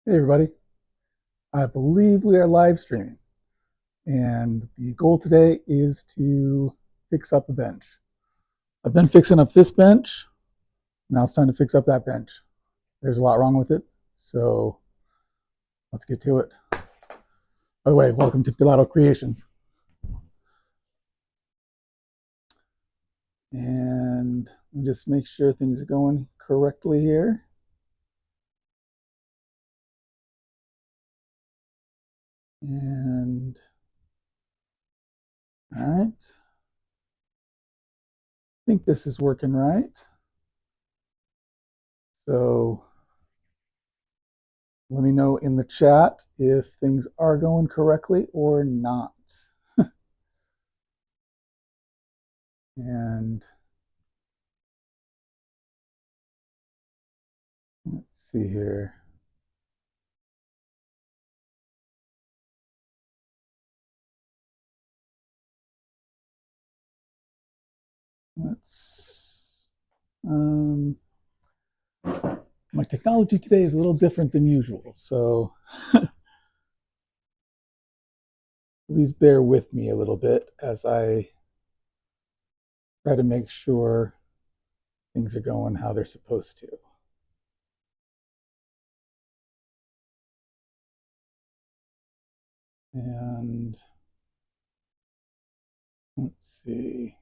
Hey everybody, I believe we are live streaming, and the goal today is to fix up a bench. I've been fixing up this bench, now it's time to fix up that bench. There's a lot wrong with it, so let's get to it. By the way, welcome to Pilato Creations. And just make sure things are going correctly here. And all right, I think this is working right. So let me know in the chat if things are going correctly or not. And let's see here. My technology today is a little different than usual, so please bear with me a little bit as I try to make sure things are going how they're supposed to. And let's see.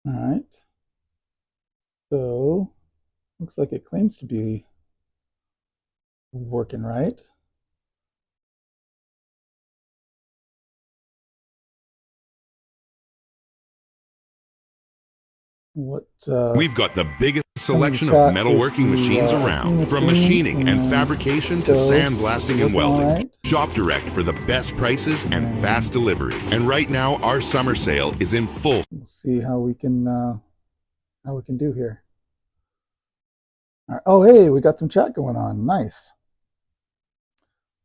All right, so looks like it claims to be working right. We've got the biggest selection of metalworking machines around, from machining and fabrication to sandblasting and welding. Shop direct for the best prices and fast delivery. And right now, our summer sale is in full. We'll see how we can do here. All right. Oh, hey, we got some chat going on. Nice.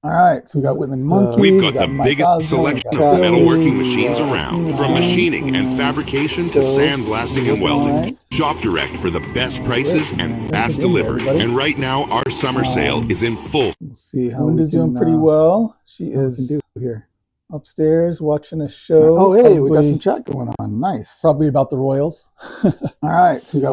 All right, so we got Whitman Monkey. We've got the biggest selection of metalworking machines around, from machining and fabrication to sandblasting and welding. Shop direct for the best prices and fast delivery. And right now, our summer sale is in full. We'll see how Linda's doing pretty well. She is here upstairs watching a show. Oh, hey, we got some chat going on. Nice. Probably about the Royals. All right, so we got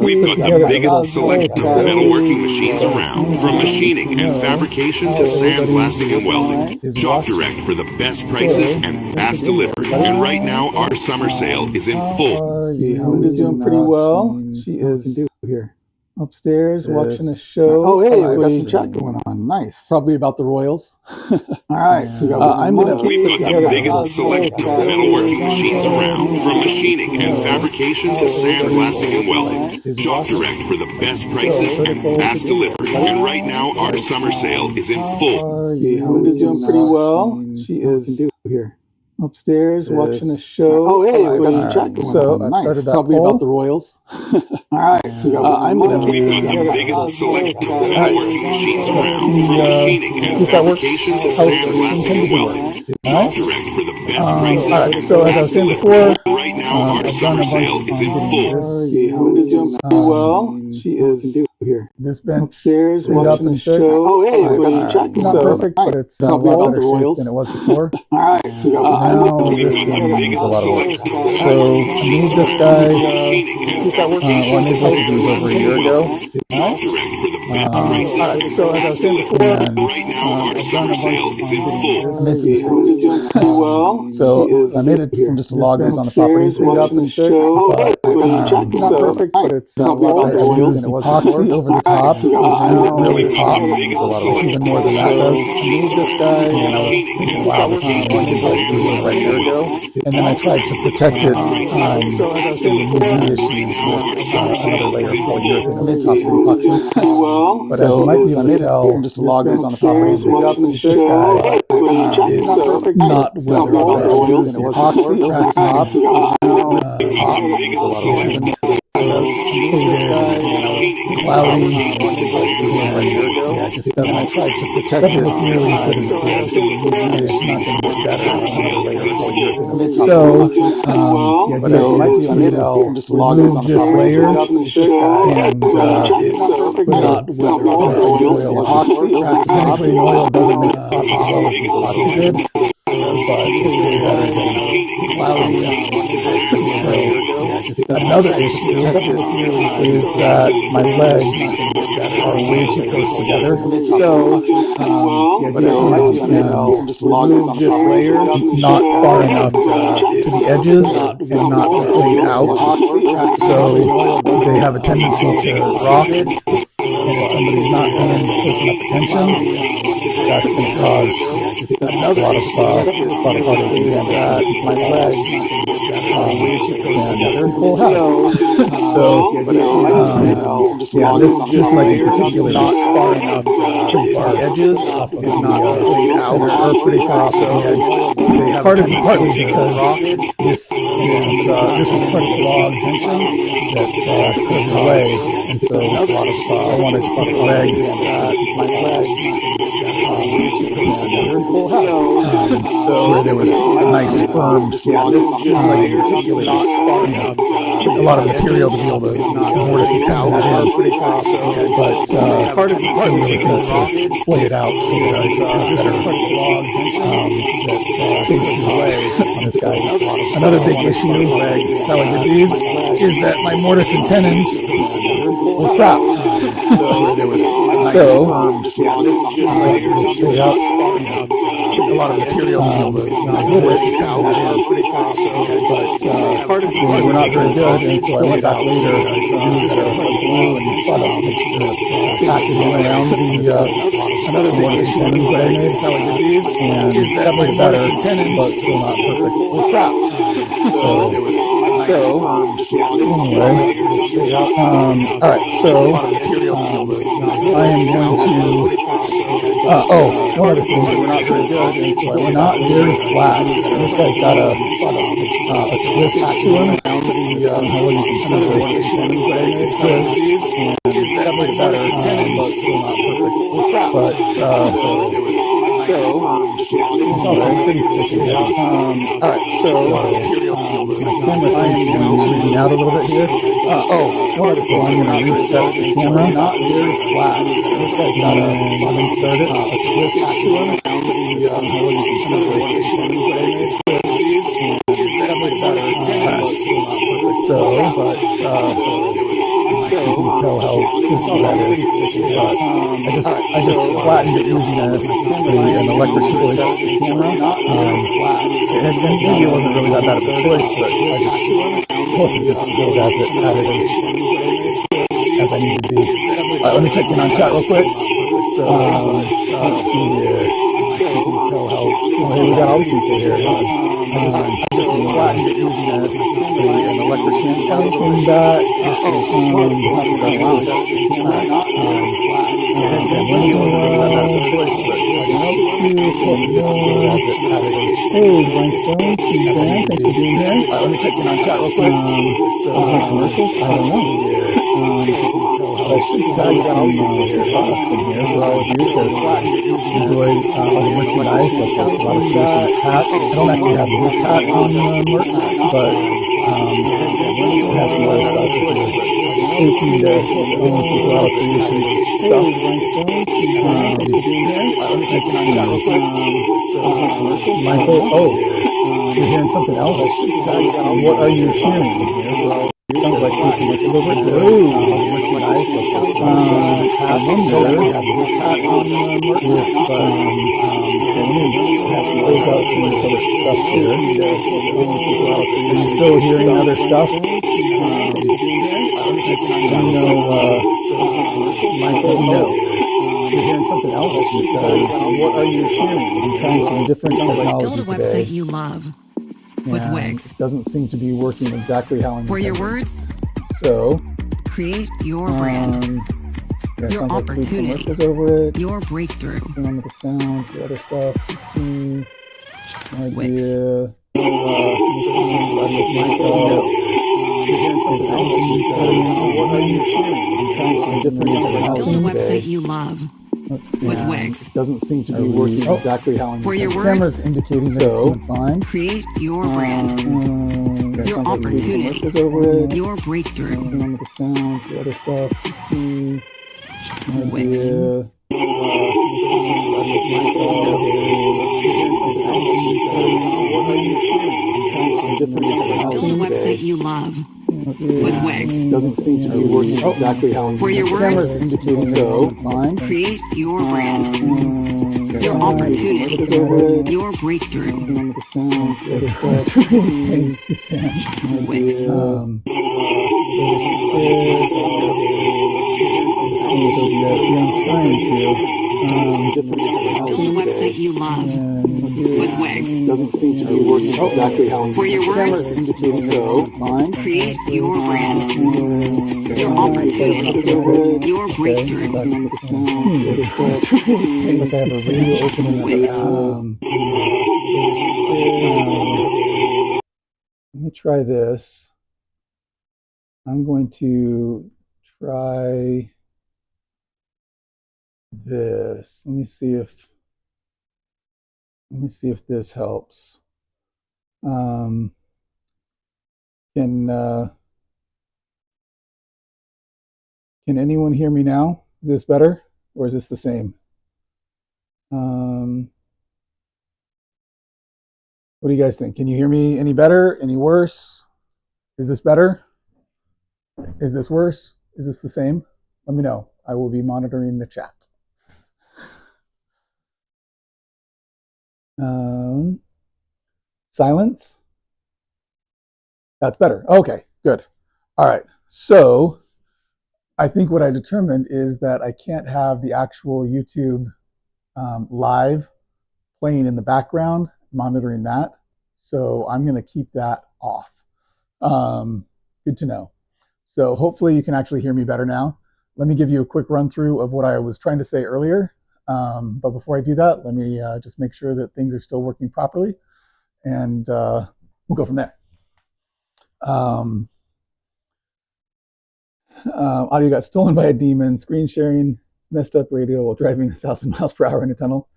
We've got the biggest selection of metalworking machines around, from machining and fabrication to sandblasting and welding. Shop direct for the best prices and fast delivery. And right now, our summer sale is in full. Linda's doing pretty well. She is here upstairs watching a show. Oh, hey, we got some chat going on. Nice. Probably about the Royals. All right, so we got We've got the biggest selection of metalworking machines around, from machining and fabrication to sandblasting and welding. Shop direct for the best prices and fast delivery. And right now, our summer sale is in full. Linda's doing pretty well. She is here upstairs watching a show. Oh, hey, we got some chat going on. Nice. Started that probably about the Royals. All right, so we got We've got the biggest selection of metalworking machines around, from machining and fabrication to sandblasting and welding. Shop direct for the best prices and fast delivery. Right now, our summer sale is in full. Linda's doing pretty well. She is here. This bench upstairs watching the show. Oh, hey, we got some chat going on. Not perfect, but it's probably about the Royals than it was before. All right, so we got We've got the biggest selection of I need this guy. I need both of these over a year ago. Shop direct for the best prices So as I was saying before, right now, our summer sale is in full. Linda's doing pretty well. So I made it from just a log that was on the property. Watching the show. Not perfect, but it's Probably about the Royals. and it was epoxy over the top. Really top. Even more than that does. I need this guy, and I was thinking, wow, this is one thing I did right a year ago. And then I tried to protect it another layer of polyurethane. It's epoxy. But as you might be able to tell, just a log that was on the property. This guy is not weather. It's epoxy over the top. Cloudy, yeah, it just doesn't. I tried to protect it nearly as good as it is. It's not going to get better on another layer of polyurethane. So, the idea is to remove this layer and put not oil epoxy. Penetrating oil doesn't make epoxy as well as epoxy did, but it's better than cloudy. Another issue is that my legs are way too close together. So, the idea is to remove this layer not far enough to the edges and not splayed out. So they have a tendency to rock, and if somebody's not paying close enough attention, that's going to cause a lot of heartache and that my legs way too close together. Full health. This leg in particular is far enough pretty far edges and not splayed out or pretty far off the edge. They have partly because this was part of the log tension that curved away, and so I wanted to put the legs and my legs full health. So where there was a nice firm, this leg in particular is far enough, a lot of material to be able to mortise and tenon that in, but part of the splay it out so that it's better that away on this guy. Another big issue how I did these is that my mortise and tenons were crap. So straight out a lot of material to be able to mortise and tenon that in, but they were not very good, and so I went back later and used glue and sawdust mixture packing around another mortise and tenons that I made how I did these, and definitely better, but still not perfect. Well, crap. So anyway, all right. So I am going to. One other thing, we're not very good, and so we're not very flat. This guy's got a twist to him. How you can see the twist, and it's definitely better, but still not perfect. But all right. So my camera seems to be reading out a little bit here. One other thing, I'm going to reset the camera. Not very flat. This guy's got a twist to him. How you can see the twist, and it's definitely better, but still not perfect. So you can tell how twisty that is. I just flattened it using an electric choice camera. The video wasn't really that bad of a choice, but I just still as I need to be. Let me check in on chat real quick. So let's see here. You can tell how. Hey, we got all the people here. I just flattened it using an electric camera. Coming back. Hey, Blankstone, Suzanne, thanks for being here. Let me check in on chat real quick. Commercials? I don't know. I should have some products in here for all of you to enjoy all the merchandise. I've got a lot of shirts and hats. I don't actually have this hat on merch, but I have some other stuff if you're looking to own some product creation stuff. Michael, you're hearing something else? What are you hearing here? Sounds like commercials over there. Merchandise. I wonder if close out some of this other stuff here. Are you still hearing other stuff? Michael, no. You're hearing something else because what are you hearing? I'm trying some different technology Build a today. website you love with Wix. It doesn't seem to be working exactly how I'm For intending. your words, So create your brand, yeah, your sounds like three opportunity, commercials over it. your breakthrough. On with the sounds, the other stuff. Wix. Idea. You're hearing Build a website you love Let's see. with Wix. Doesn't seem to be working exactly how I For your the camera's words, indicating that it's doing fine. create your brand, your sounds like the opportunity, commercials over it. your breakthrough. Working on with the sounds, the other stuff. Let's see. Wix. Idea. Build a website you love with Wix. Doesn't seem to be working exactly how For your the camera's words, indicating that it's fine. create your brand, your opportunity, your breakthrough. Wix. Build a website you love with Wix. Doesn't seem to be working exactly how For your words, indicating that it's fine. create your brand, your opportunity, your breakthrough. Wix. Let me try this. I'm going to try this. Let me see if this helps. Can anyone hear me now? Is this better or is this the same? What do you guys think? Can you hear me any better? Any worse? Is this better? Is this worse? Is this the same? Let me know. I will be monitoring the chat. Silence? That's better. Okay, good. All right. So I think what I determined is that I can't have the actual YouTube live playing in the background, monitoring that. So I'm going to keep that off. Good to know. So hopefully you can actually hear me better now. Let me give you a quick run through of what I was trying to say earlier. But before I do that, let me just make sure that things are still working properly, and we'll go from there. Audio got stolen by a demon, screen sharing, messed up radio while driving 1,000 miles per hour in a tunnel.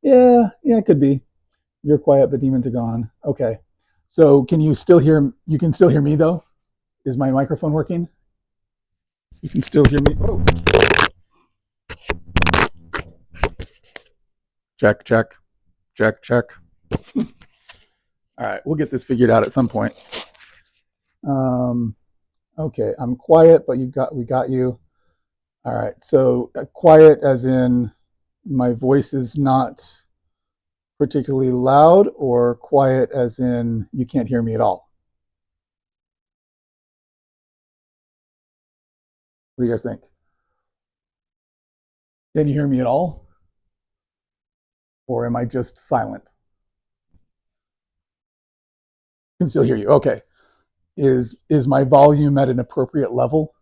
Yeah, it could be. You're quiet, but demons are gone. Okay. So can you still hear, you can still hear me though? Is my microphone working? You can still hear me? Oh. Check, check, check, check. All right, we'll get this figured out at some point. Okay, I'm quiet, but we got you. All right, so quiet as in my voice is not particularly loud, or quiet as in you can't hear me at all? What do you guys think? Can you hear me at all? Or am I just silent? I can still hear you. Okay. Is my volume at an appropriate level?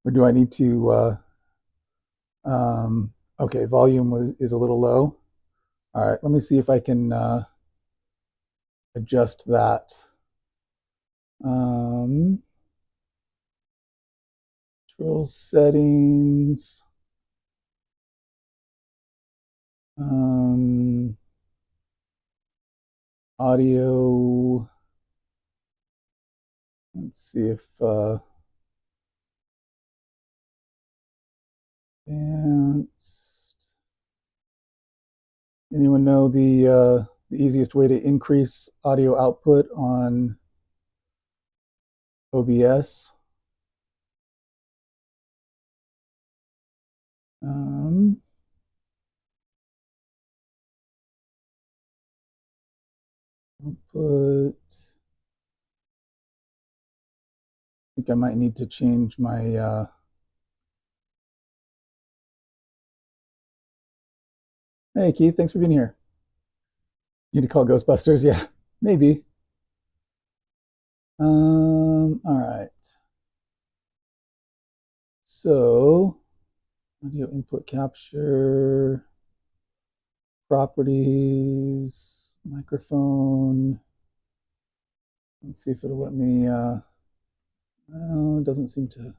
Or do I need to, okay, volume is a little low. All right, let me see if I can adjust that. Control settings. Audio. Let's see if advanced. Anyone know the easiest way to increase audio output on OBS? Output. I think I might need to change my Hey Keith, thanks for being here. Need to call Ghostbusters? Yeah, maybe. All right. So Audio input capture, properties, microphone. Let's see if it'll let me, oh, it doesn't seem to.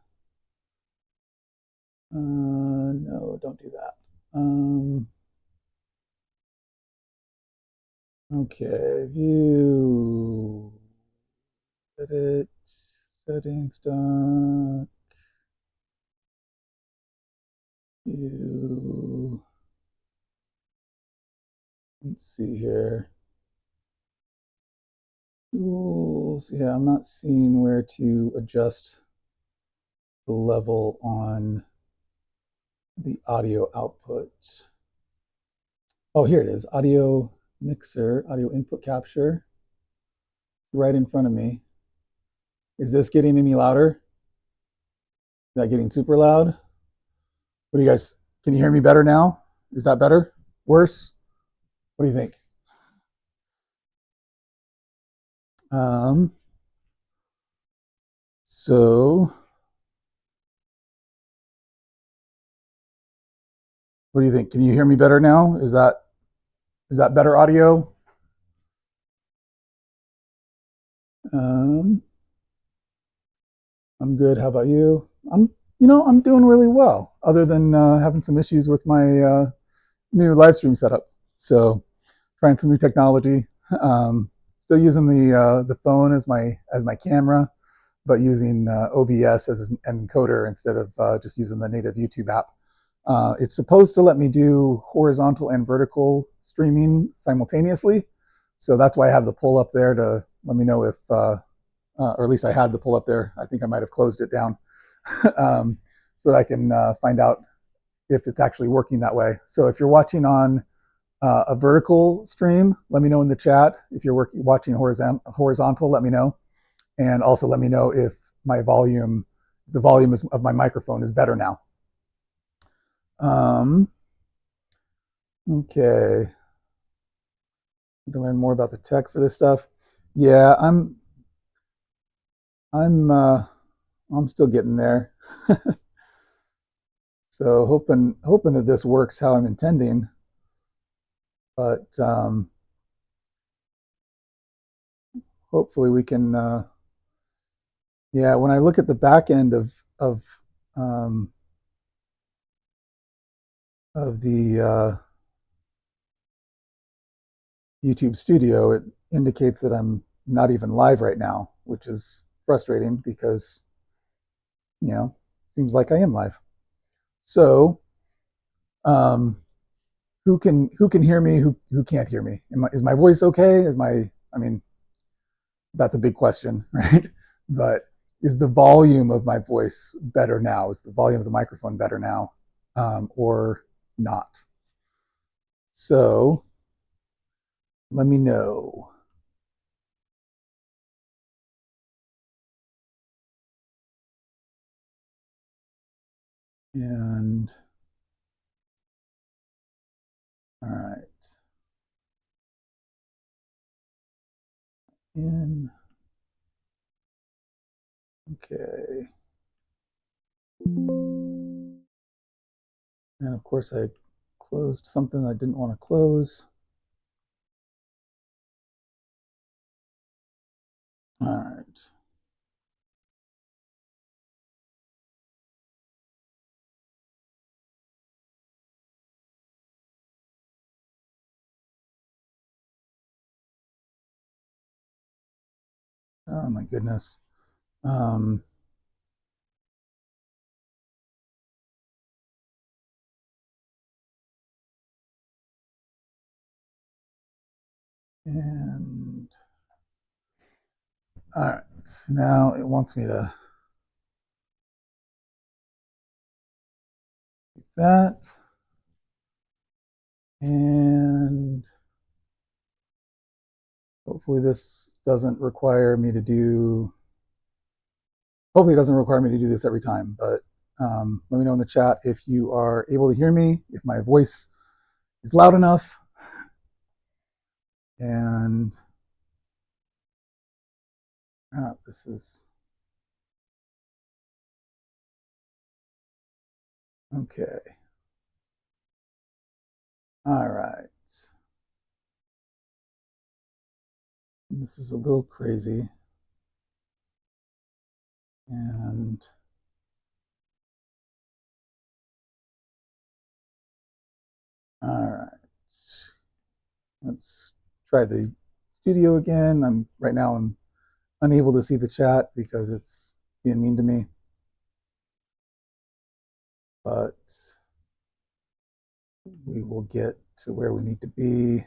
No, don't do that. Okay, view, edit, settings done, view, let's see here. Tools, yeah, I'm not seeing where to adjust the level on the audio output. Oh, here it is, audio mixer, audio input capture, right in front of me. Is this getting any louder? Is that getting super loud? What do you guys, can you hear me better now? Is that better? Worse? What do you think? So what do you think? Can you hear me better now? Is that better audio? I'm good. How about you? I'm doing really well, other than having some issues with my new live stream setup. So trying some new technology. Still using the phone as my camera, but using OBS as an encoder instead of just using the native YouTube app. It's supposed to let me do horizontal and vertical streaming simultaneously. So that's why I have the poll up there to let me know if, or at least I had the poll up there. I think I might have closed it down so that I can find out if it's actually working that way. So if you're watching on a vertical stream, let me know in the chat. If you're watching horizontal, let me know. And also let me know if my volume, the volume of my microphone is better now. Okay. To learn more about the tech for this stuff. Yeah, I'm still getting there. So hoping that this works how I'm intending. But hopefully we can. Yeah, when I look at the back end of the YouTube Studio, it indicates that I'm not even live right now, which is frustrating because, seems like I am live. So, who can hear me? Who can't hear me? Is my voice okay? I mean, that's a big question, right? But is the volume of my voice better now? Is the volume of the microphone better now, or not? So, let me know. And all right. In. Okay. And of course I closed something I didn't want to close. All right. Oh my goodness. And all right, now it wants me to do that. And hopefully this doesn't require me to do, hopefully it doesn't require me to do this every time, but let me know in the chat if you are able to hear me, if my voice is loud enough. And this is, Okay. All right. This is a little crazy. And all right. Let's try the studio again. Right now I'm unable to see the chat because it's being mean to me. But we will get to where we need to be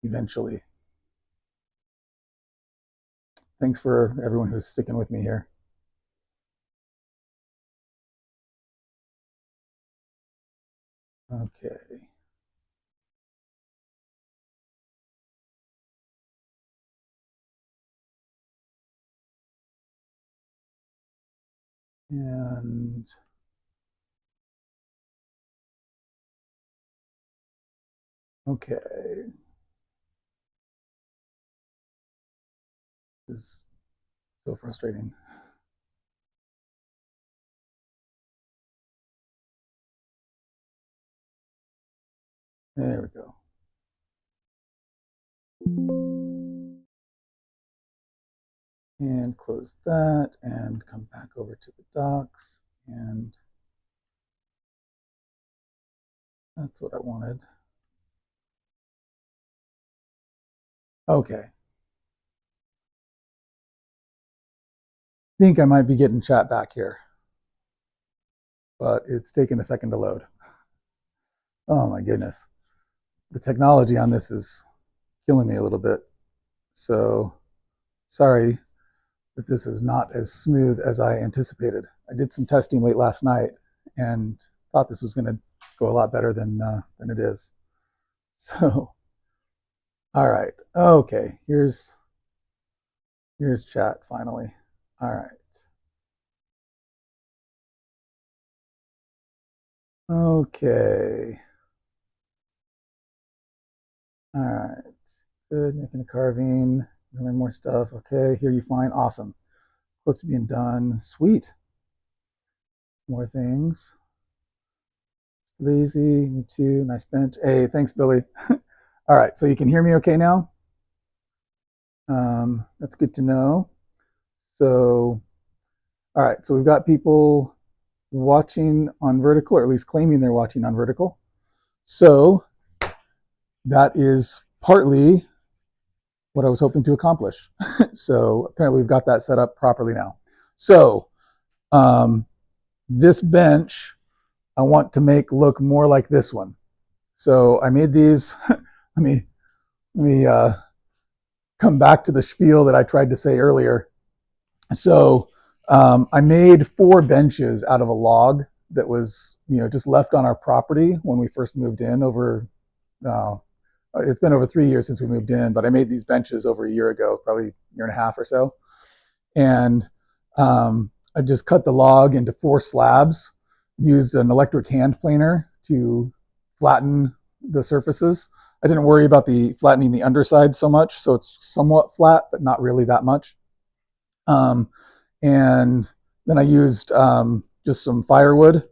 eventually. Thanks for everyone who's sticking with me here. Okay. And okay. This is so frustrating. There we go. And close that and come back over to the docs, and that's what I wanted. Okay. I think I might be getting chat back here, but it's taking a second to load. Oh my goodness. The technology on this is killing me a little bit. So sorry that this is not as smooth as I anticipated. I did some testing late last night and thought this was going to go a lot better than it is. So, all right. Okay, here's chat finally. All right. Okay. All right. Good. Making a carving. Doing more stuff. Okay. Hear you fine. Awesome. Close to being done. Sweet. More things. Lazy. Me too. Nice bench. Hey, thanks, Billy. All right. So you can hear me okay now? That's good to know. So, all right. So we've got people watching on vertical, or at least claiming they're watching on vertical. So that is partly what I was hoping to accomplish. So apparently we've got that set up properly now. So this bench I want to make look more like this one. So I made these. let me come back to the spiel that I tried to say earlier. So I made 4 benches out of a log that was, just left on our property when we first moved in over. It's been over 3 years since we moved in, but I made these benches over a year ago, probably a year and a half or so. And I just cut the log into 4 slabs, used an electric hand planer to flatten the surfaces. I didn't worry about flattening the underside so much, so it's somewhat flat, but not really that much. And then I used just some firewood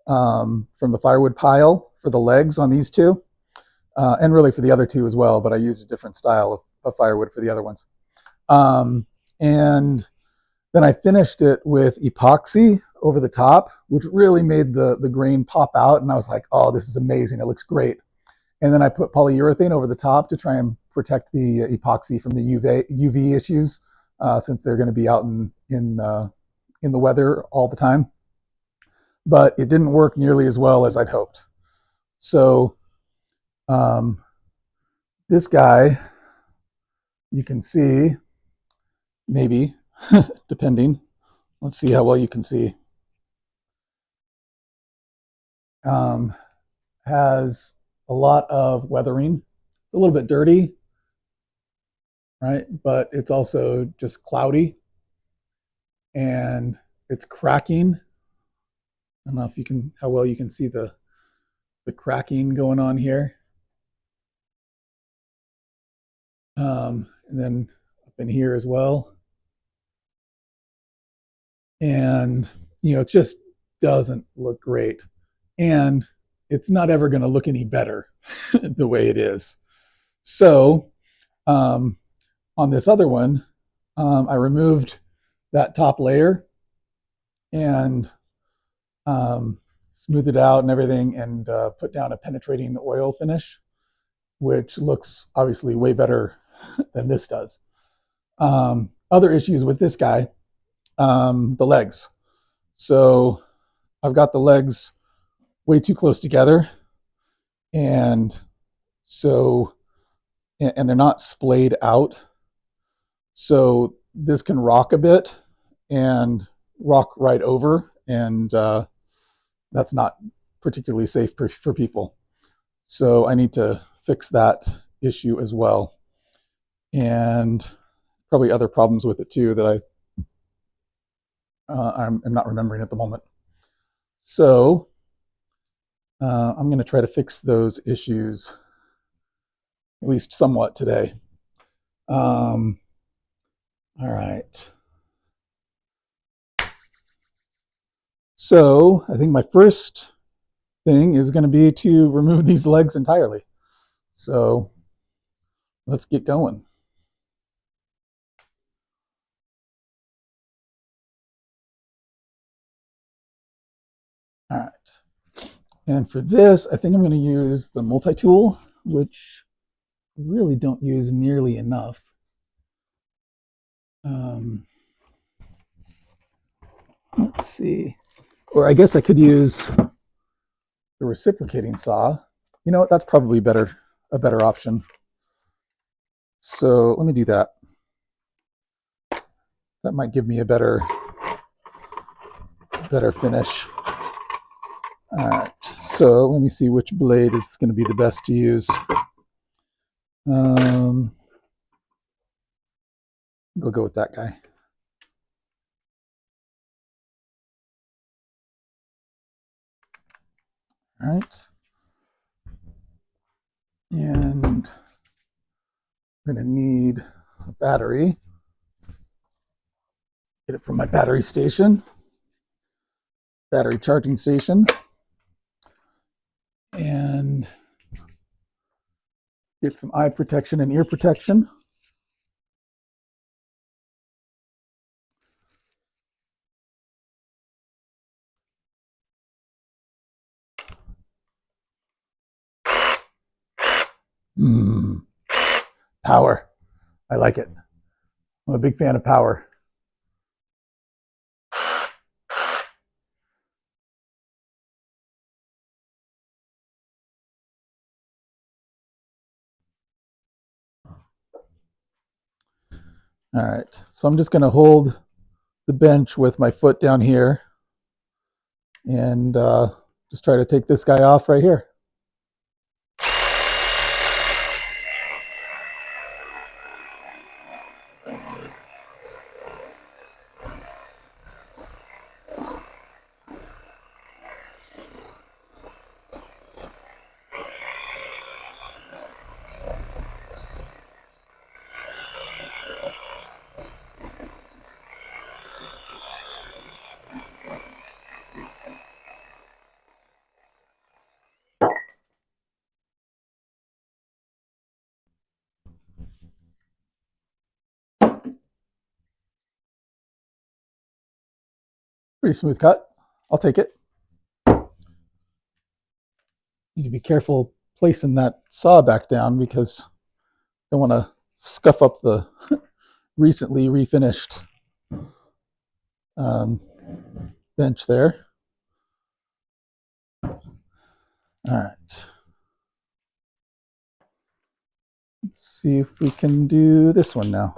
from the firewood pile for the legs on these 2. And really for the other 2 as well, but I used a different style of firewood for the other ones. And then I finished it with epoxy over the top, which really made the grain pop out. And I was like, oh, this is amazing. It looks great. And then I put polyurethane over the top to try and protect the epoxy from the UV issues, since they're going to be out in the weather all the time. But it didn't work nearly as well as I'd hoped. So this guy, you can see, maybe, depending. Let's see how well you can see. Has a lot of weathering. It's a little bit dirty, right? But it's also just cloudy, and it's cracking. I don't know if how well you can see the cracking going on here. And then up in here as well. And, it's just doesn't look great. And it's not ever going to look any better the way it is. So on this other one, I removed that top layer and smoothed it out and everything, and put down a penetrating oil finish, which looks obviously way better than this does. Other issues with this guy, the legs. So I've got the legs way too close together, and they're not splayed out. So this can rock a bit and rock right over, and that's not particularly safe for people. So I need to fix that issue as well. And probably other problems with it too that I'm not remembering at the moment. So I'm going to try to fix those issues, at least somewhat today. All right. So I think my first thing is going to be to remove these legs entirely. So let's get going. All right. And for this, I think I'm going to use the multi-tool, which I really don't use nearly enough. Let's see. Or I guess I could use the reciprocating saw. You know what? That's probably a better option. So let me do that. That might give me a better finish. All right. So let me see which blade is going to be the best to use. I'll go with that guy. All right. And I'm going to need a battery. Get it from my battery station, battery charging station, and get some eye protection and ear protection. Power. I like it. I'm a big fan of power. All right, so I'm just going to hold the bench with my foot down here and just try to take this guy off right here. Pretty smooth cut. I'll take it. Need to be careful placing that saw back down because I don't want to scuff up the recently refinished bench there. All right. Let's see if we can do this one now.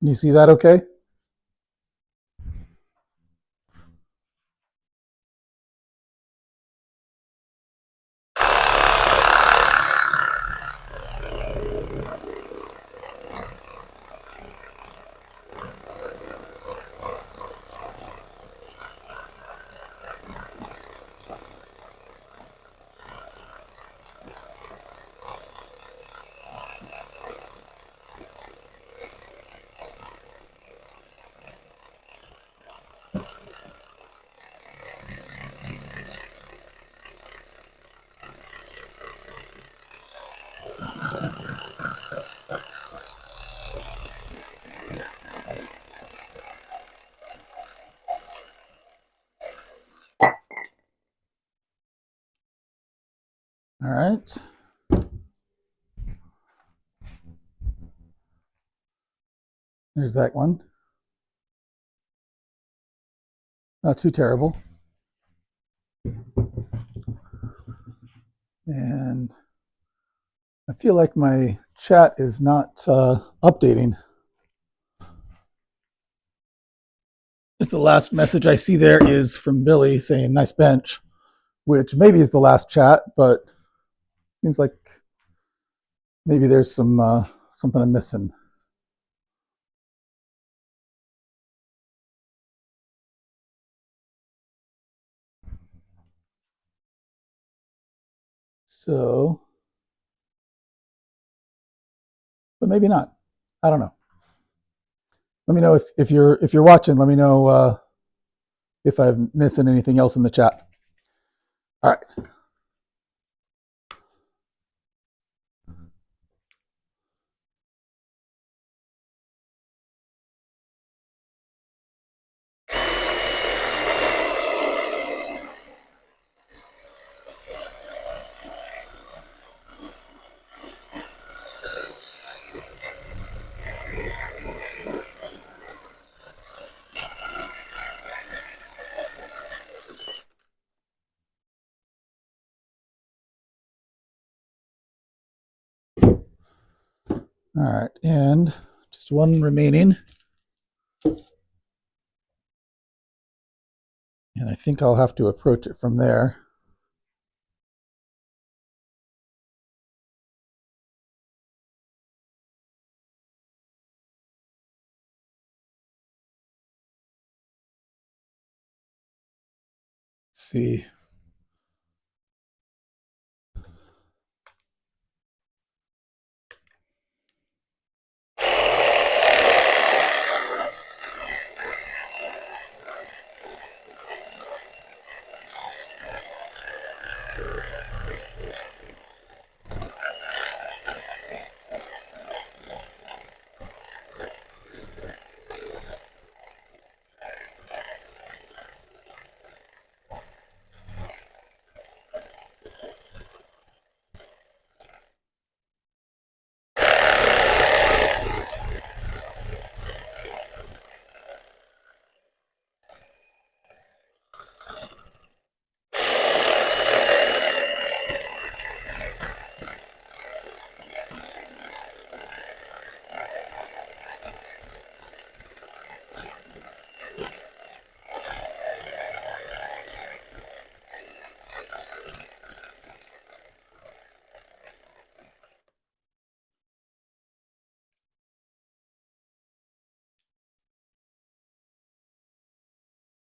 Can you see that okay? All right. There's that one. Not too terrible. And I feel like my chat is not updating. Just the last message I see there is from Billy saying nice bench, which maybe is the last chat, but seems like maybe there's some something I'm missing. So, but maybe not. I don't know. Let me know if you're watching. Let me know if I'm missing anything else in the chat. All right. All right, and just one remaining. And I think I'll have to approach it from there. Let's see.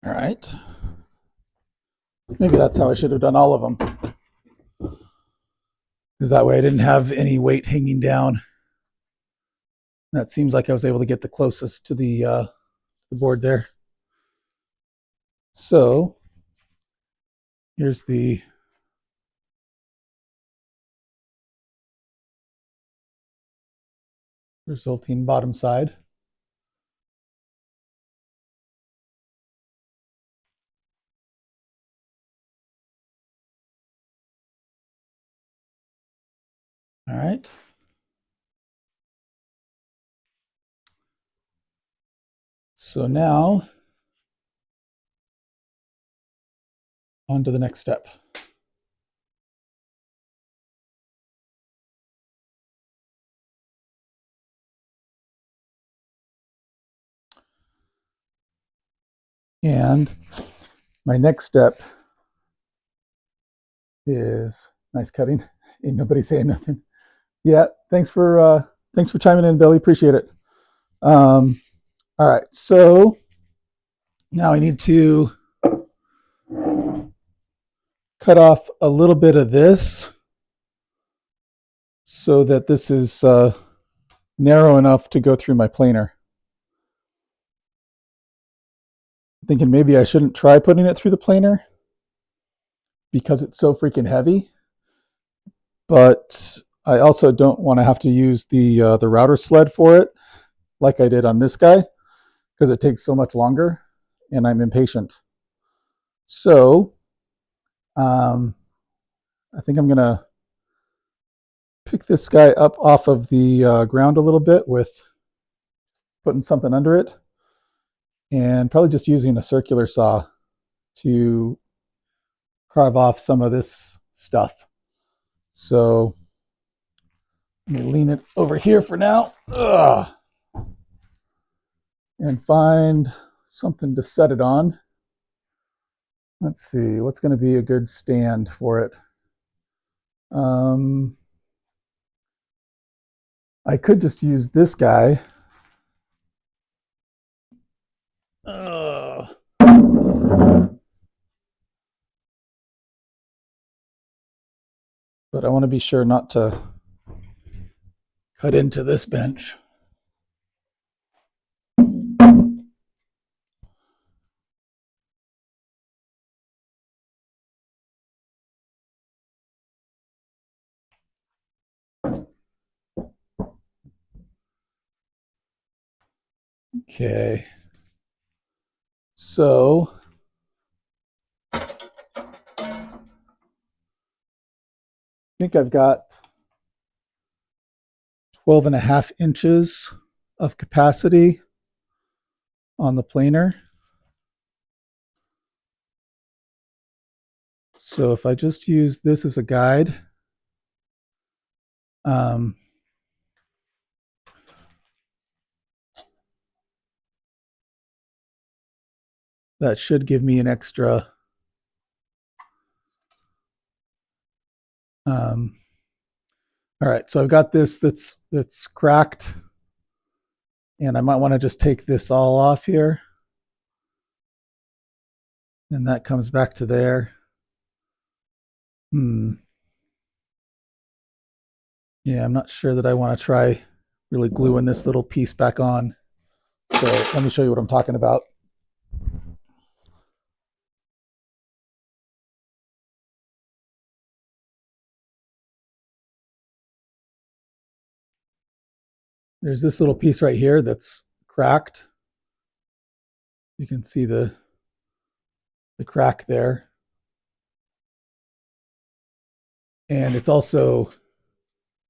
All right. Maybe that's how I should have done all of them. Because that way I didn't have any weight hanging down. That seems like I was able to get the closest to the board there. So here's the resulting bottom side. All right. So now on to the next step. And my next step is nice cutting. Ain't nobody saying nothing. Yeah, thanks for chiming in, Billy. Appreciate it. All right, so now I need to cut off a little bit of this so that this is narrow enough to go through my planer. Thinking maybe I shouldn't try putting it through the planer because it's so freaking heavy, but I also don't want to have to use the router sled for it like I did on this guy because it takes so much longer and I'm impatient. So I think I'm gonna pick this guy up off of the ground a little bit with putting something under it and probably just using a circular saw to carve off some of this stuff. So let me lean it over here for now. Ugh. And find something to set it on. Let's see, what's going to be a good stand for it? I could just use this guy. But I want to be sure not to cut into this bench. Okay, so I think I've got 12.5 inches of capacity on the planer. So if I just use this as a guide, that should give me an extra all right, so I've got this that's cracked, and I might want to just take this all off here, and that comes back to there. Yeah, I'm not sure that I want to try really gluing this little piece back on. So let me show you what I'm talking about. There's this little piece right here that's cracked. You can see the crack there. And it's also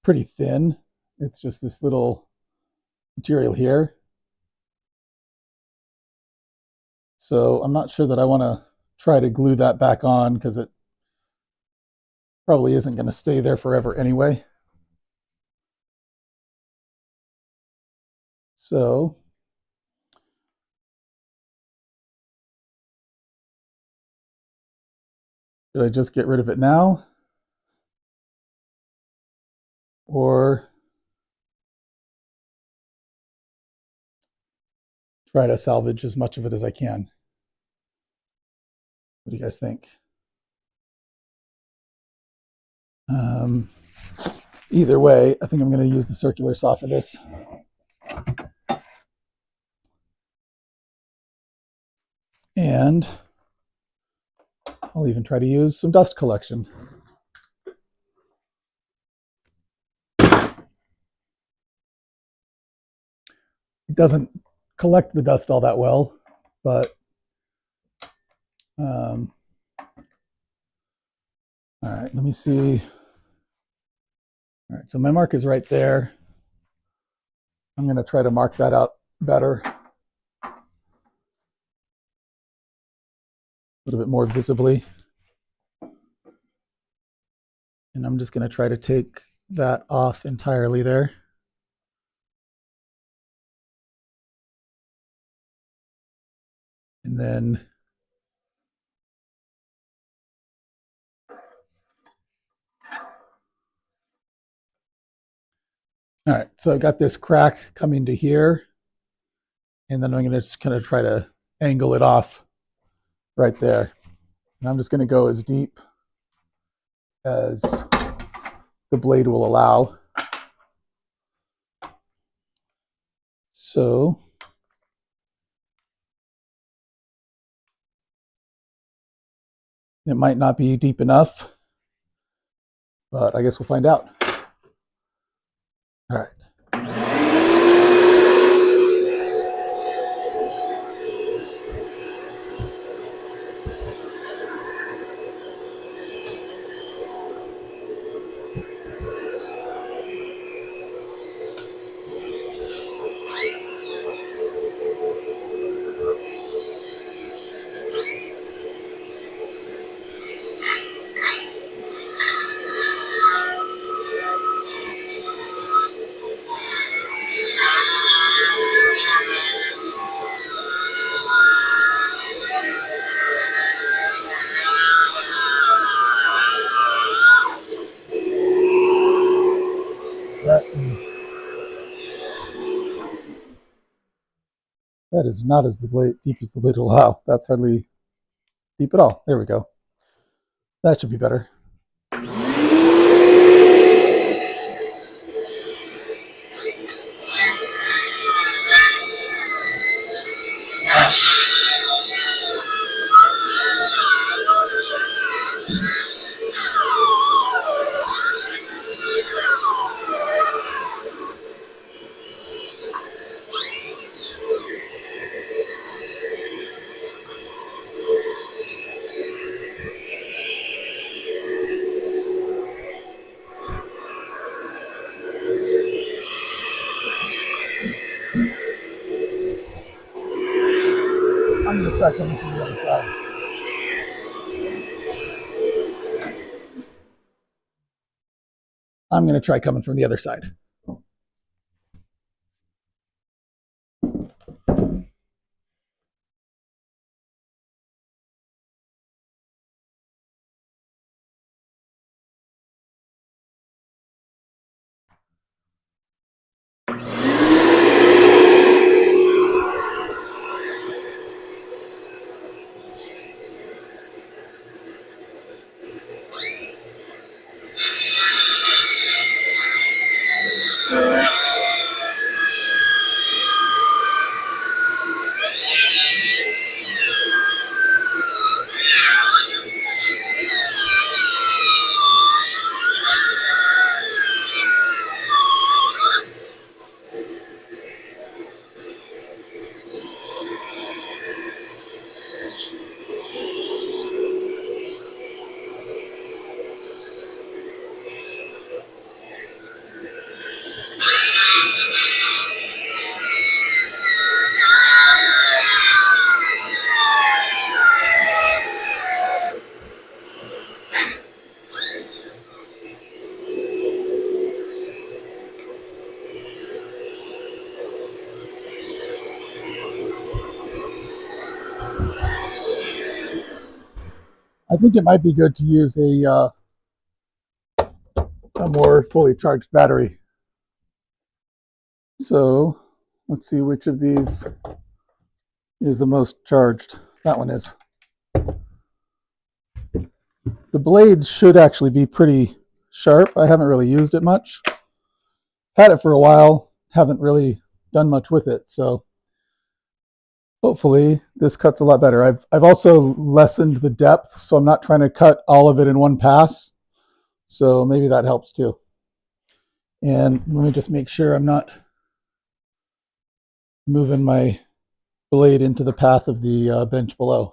pretty thin. It's just this little material here. So I'm not sure that I want to try to glue that back on because it probably isn't going to stay there forever anyway. So should I just get rid of it now? Or try to salvage as much of it as I can? What do you guys think? Either way, I think I'm going to use the circular saw for this. And I'll even try to use some dust collection. It doesn't collect the dust all that well, but all right, let me see. All right, so my mark is right there. I'm going to try to mark that out better, a little bit more visibly. And I'm just going to try to take that off entirely there. And then all right, so I've got this crack coming to here, and then I'm going to just kind of try to angle it off right there. And I'm just going to go as deep as the blade will allow. So it might not be deep enough, but I guess we'll find out. All right. That is not as deep as the blade will allow. That's hardly deep at all. There we go. That should be better. I'm going to try coming from the other side. I'm going to try coming from the other side. I think it might be good to use a more fully charged battery. So let's see which of these is the most charged. That one is. The blade should actually be pretty sharp. I haven't really used it much. Had it for a while, haven't really done much with it. So hopefully this cuts a lot better. I've also lessened the depth, so I'm not trying to cut all of it in one pass. So maybe that helps too. And let me just make sure I'm not moving my blade into the path of the bench below.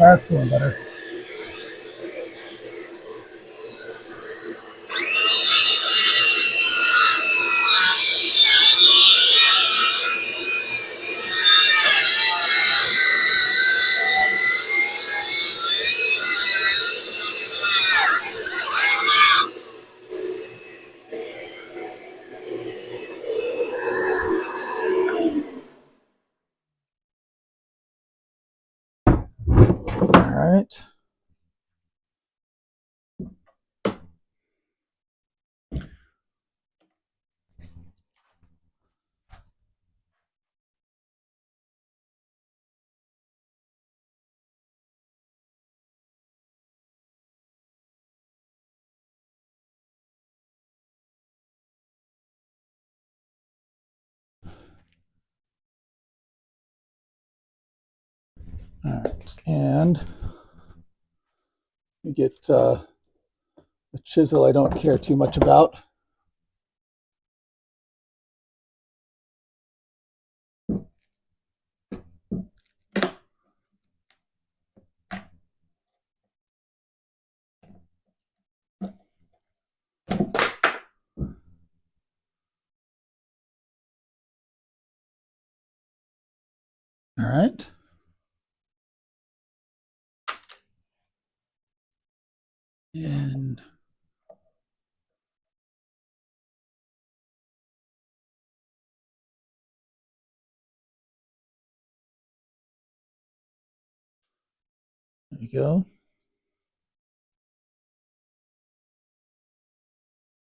That's going better. All right. All right, and we get the chisel I don't care too much about. All right. And there we go.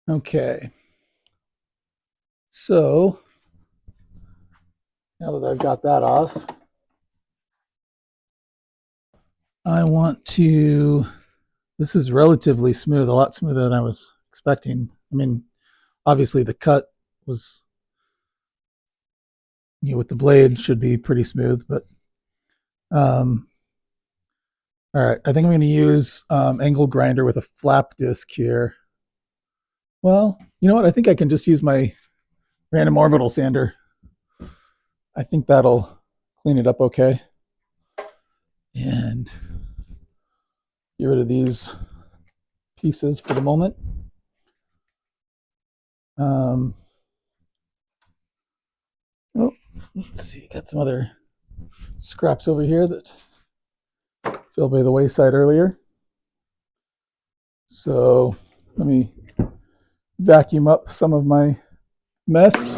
Okay. So now that I've got that off, I want to, this is relatively smooth, a lot smoother than I was expecting. I mean, obviously the cut was, with the blade should be pretty smooth, but all right, I think I'm going to use angle grinder with a flap disc here. Well, you know what? I think I can just use my random orbital sander. I think that'll clean it up okay. And get rid of these pieces for the moment. Oh, let's see, got some other scraps over here that fell by the wayside earlier. So let me vacuum up some of my mess.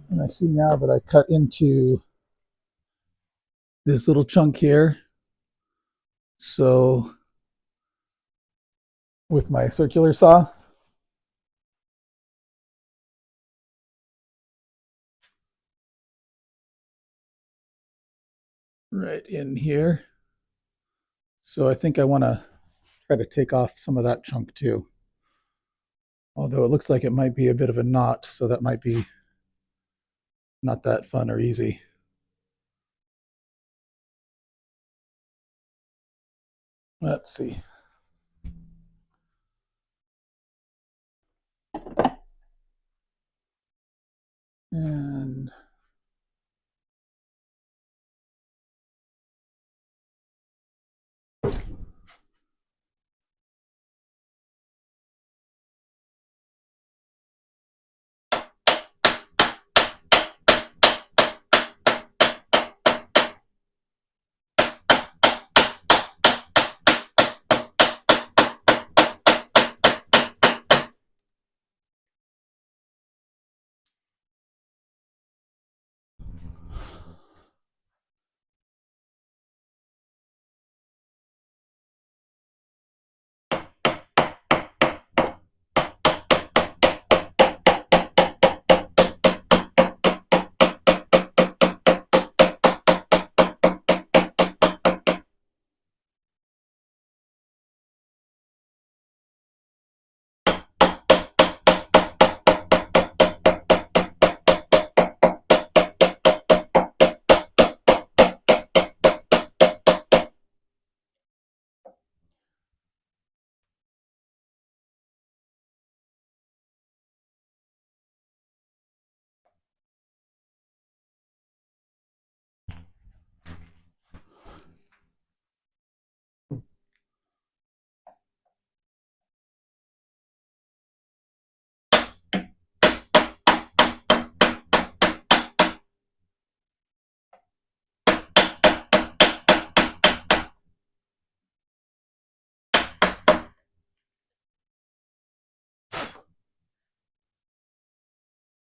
And I see now that I cut into this little chunk here. So with my circular saw, right in here. So I think I want to try to take off some of that chunk too. Although it looks like it might be a bit of a knot, so that might be not that fun or easy. Let's see. And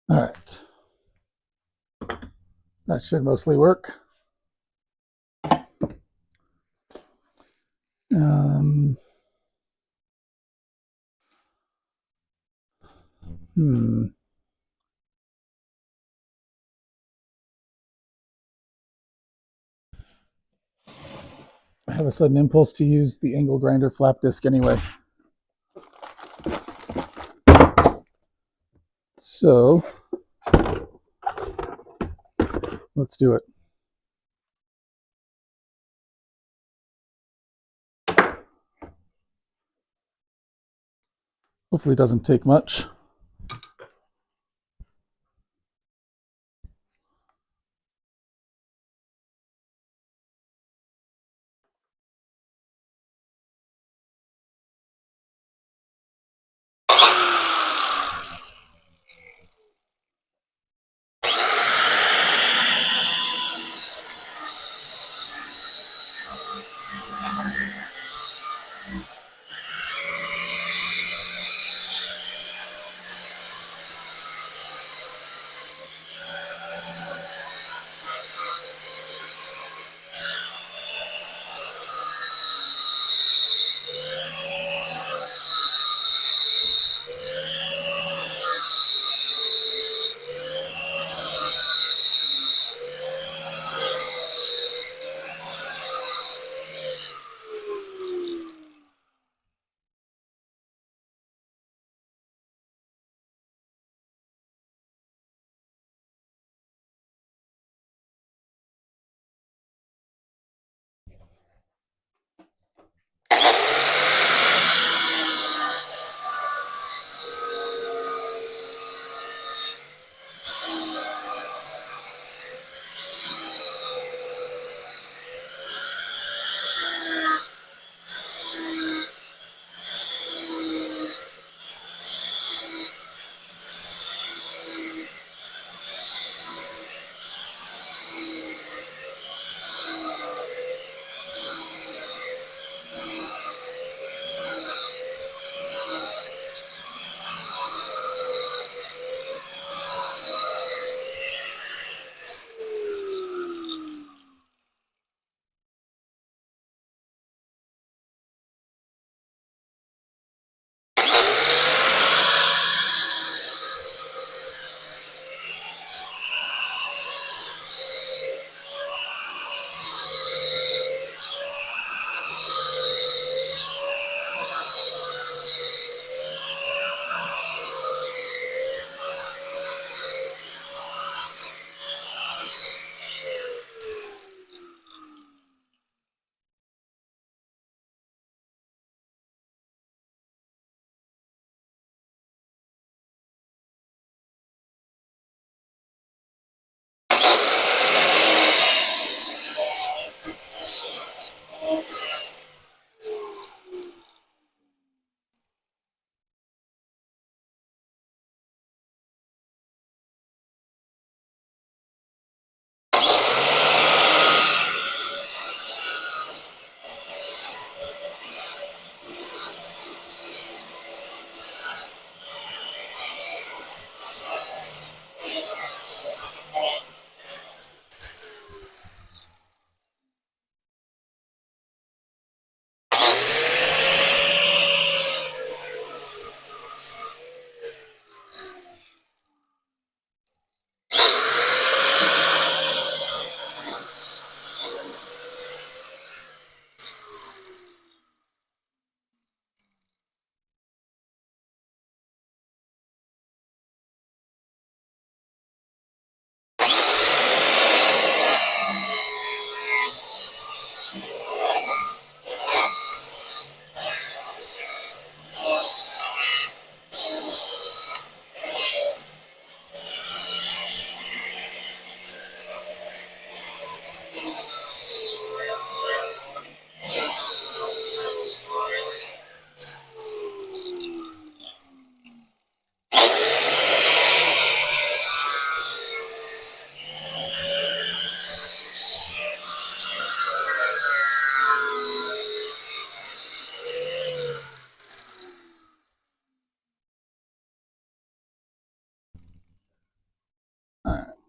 All right. That should mostly work. I have a sudden impulse to use the angle grinder flap disc anyway. So let's do it. Hopefully it doesn't take much.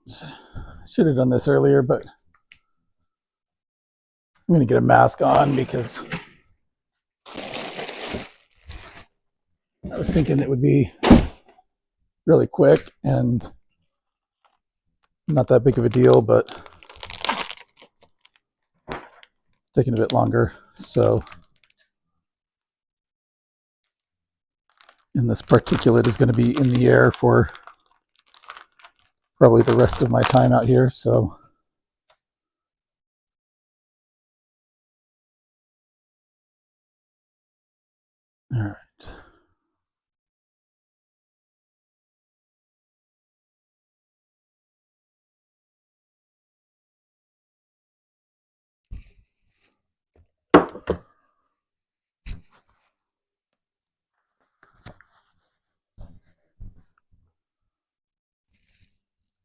Should have done this earlier, but I'm going to get a mask on because I was thinking it would be really quick and not that big of a deal, but it's taking a bit longer. So, and this particulate is going to be in the air for probably the rest of my time out here. So, all right.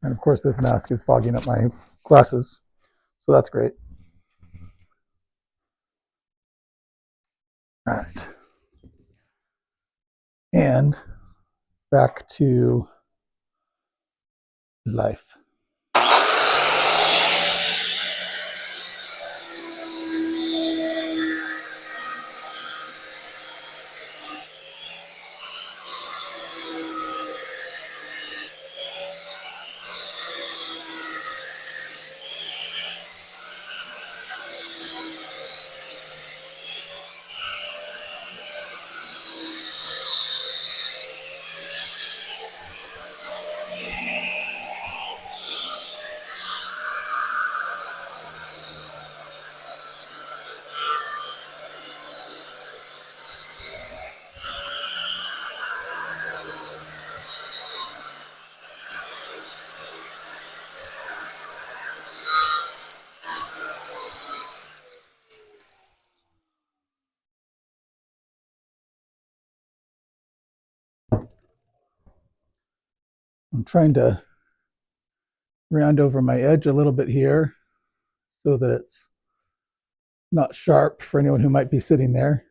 And of course, this mask is fogging up my glasses, so that's great. All right. And back to life. I'm trying to round over my edge a little bit here so that it's not sharp for anyone who might be sitting there.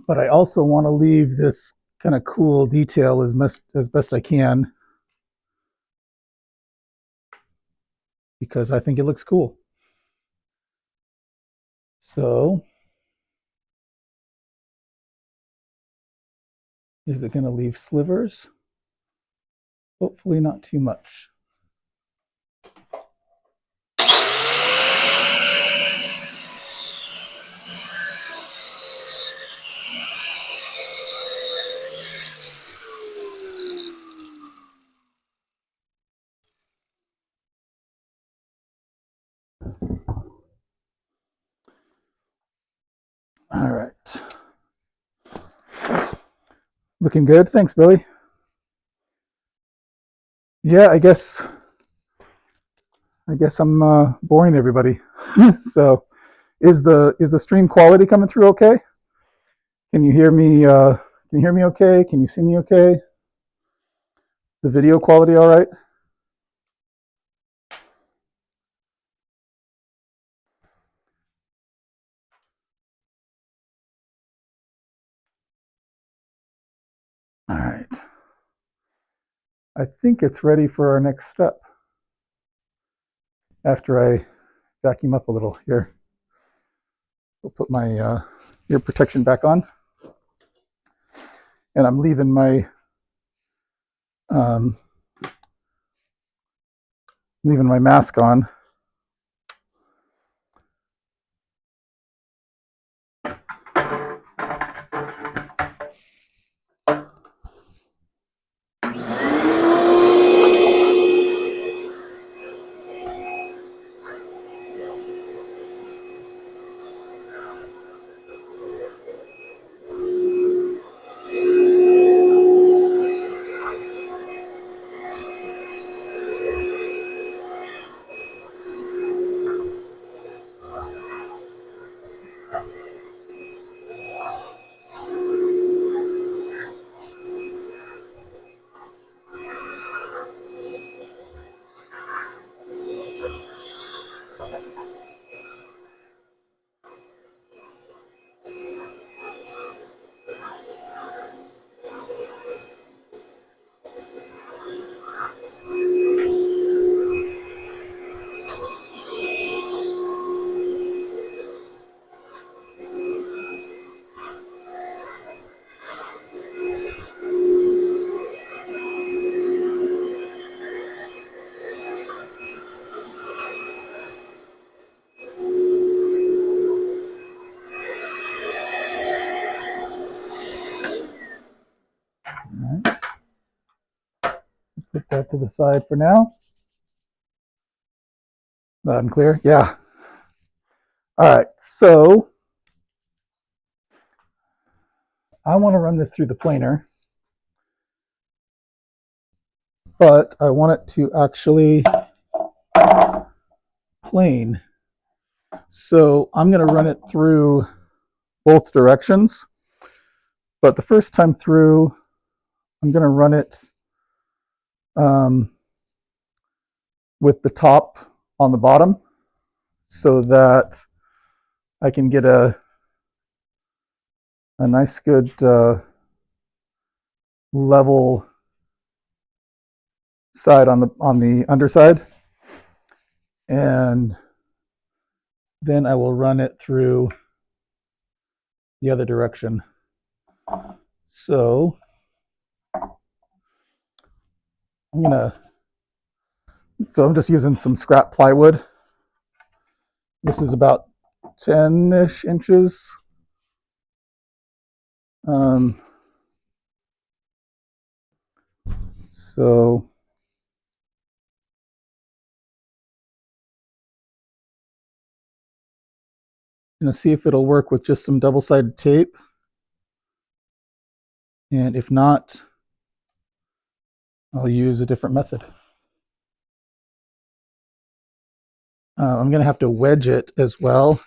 But I also want to leave this kind of cool detail as best I can because I think it looks cool. So, is it going to leave slivers? Hopefully not too much. All right. Looking good. Thanks, Billy. Yeah, I guess I'm boring everybody. So, is the stream quality coming through okay? Can you hear me? Can you hear me okay? Can you see me okay? The video quality all right? All right. I think it's ready for our next step. After I vacuum up a little here, we'll put my ear protection back on, and I'm leaving my mask on. put that to the side for now. Loud and clear? Yeah. All right, so I want to run this through the planer, but I want it to actually plane. So I'm going to run it through both directions, but the first time through, I'm going to run it with the top on the bottom so that I can get a nice good level side on the underside, and then I will run it through the other direction. So I'm just using some scrap plywood. This is about 10-ish inches. So I'm going to see if it'll work with just some double-sided tape. And if not, I'll use a different method. I'm going to have to wedge it as well.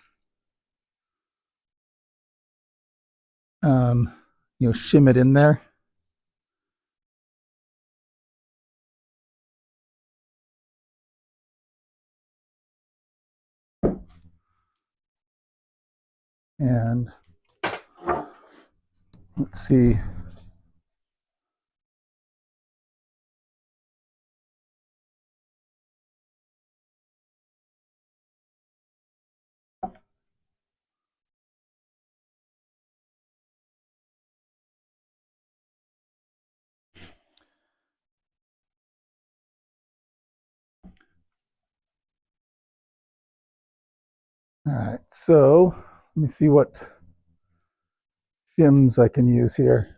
Shim it in there. And let's see. All right, so let me see what shims I can use here.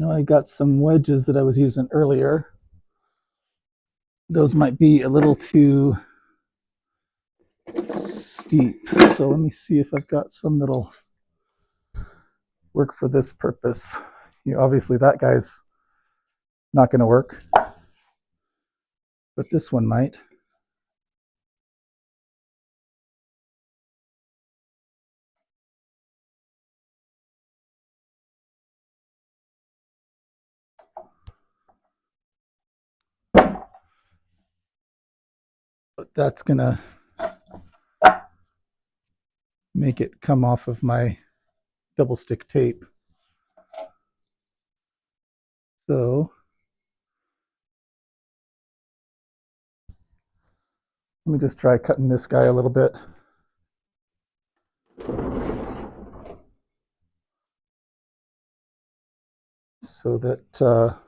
I got some wedges that I was using earlier. Those might be a little too steep. So let me see if I've got some that'll work for this purpose. Obviously that guy's not going to work, but this one might. But that's going to make it come off of my double stick tape. So let me just try cutting this guy a little bit. So that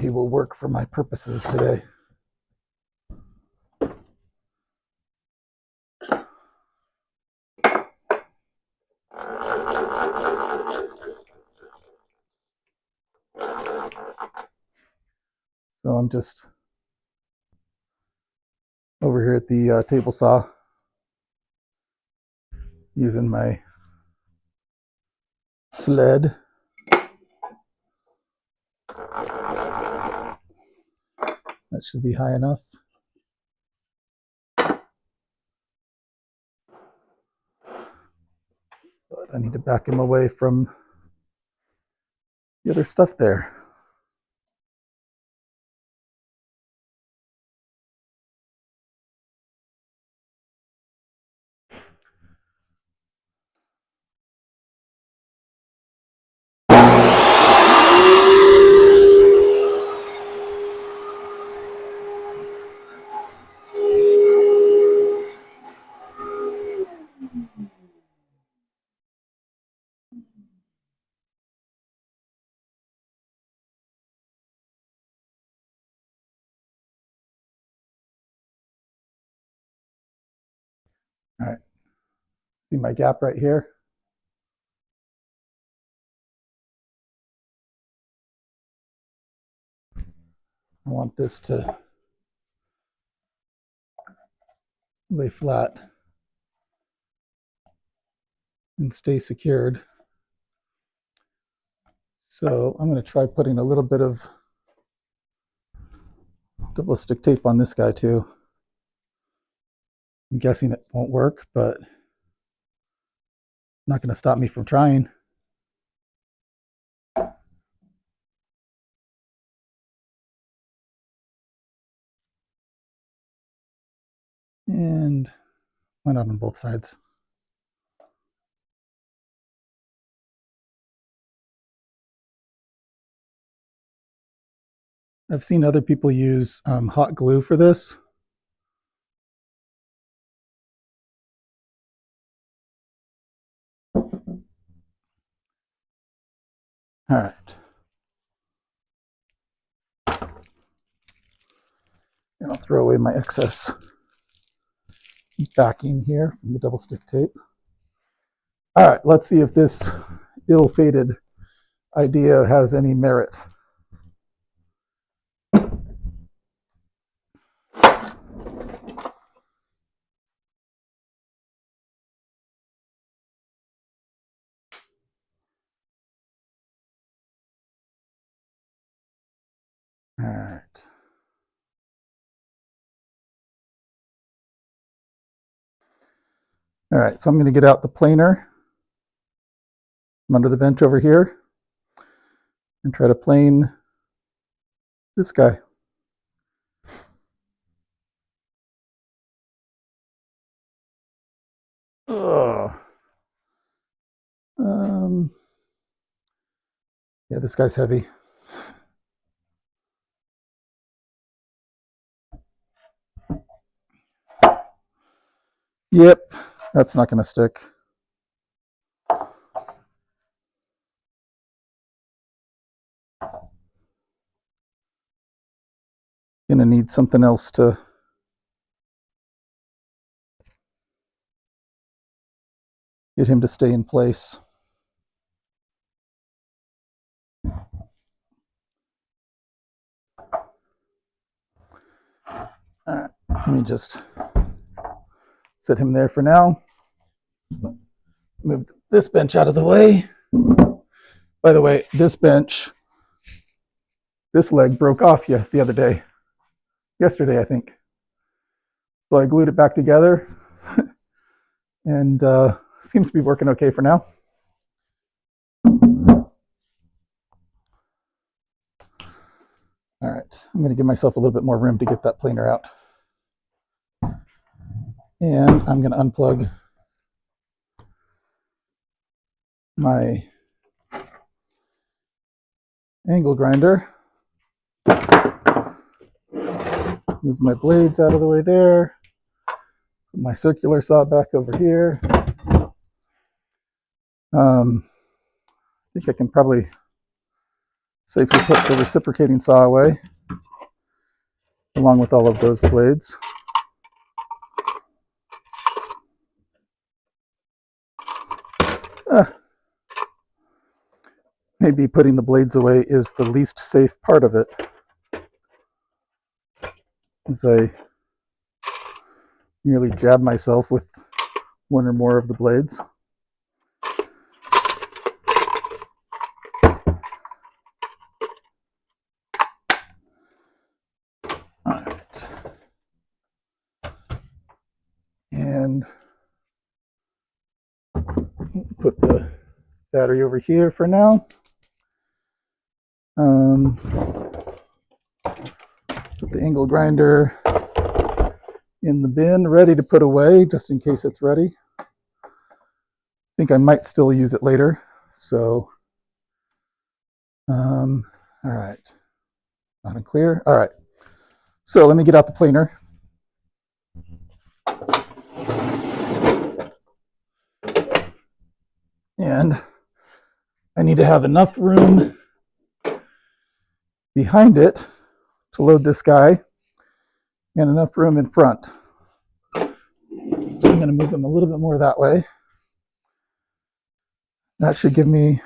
he will work for my purposes today. So I'm just over here at the table saw using my sled. That should be high enough. But I need to back him away from the other stuff there. All right. See my gap right here? I want this to lay flat and stay secured. So I'm going to try putting a little bit of double stick tape on this guy too. I'm guessing it won't work, but not going to stop me from trying. And why not on both sides? I've seen other people use hot glue for this. All right. And I'll throw away my excess backing here from the double stick tape. All right, let's see if this ill-fated idea has any merit. All right. All right, so I'm going to get out the planer from under the bench over here and try to plane this guy. Ugh. Yeah, this guy's heavy. Yep, that's not going to stick. Going to need something else to get him to stay in place. All right, let me just set him there for now. Move this bench out of the way. By the way, this bench, this leg broke off the other day. Yesterday, I think. So I glued it back together and seems to be working okay for now. All right, I'm going to give myself a little bit more room to get that planer out. And I'm going to unplug my angle grinder. Move my blades out of the way there. Put my circular saw back over here. I think I can probably safely put the reciprocating saw away along with all of those blades. Maybe putting the blades away is the least safe part of it, as I nearly jab myself with one or more of the blades. All right. And put the battery over here for now. Put the angle grinder in the bin, ready to put away, just in case it's ready. I think I might still use it later. So, all right, not clear. All right, so let me get out the planer. And I need to have enough room behind it to load this guy and enough room in front. So I'm going to move him a little bit more that way. That should give me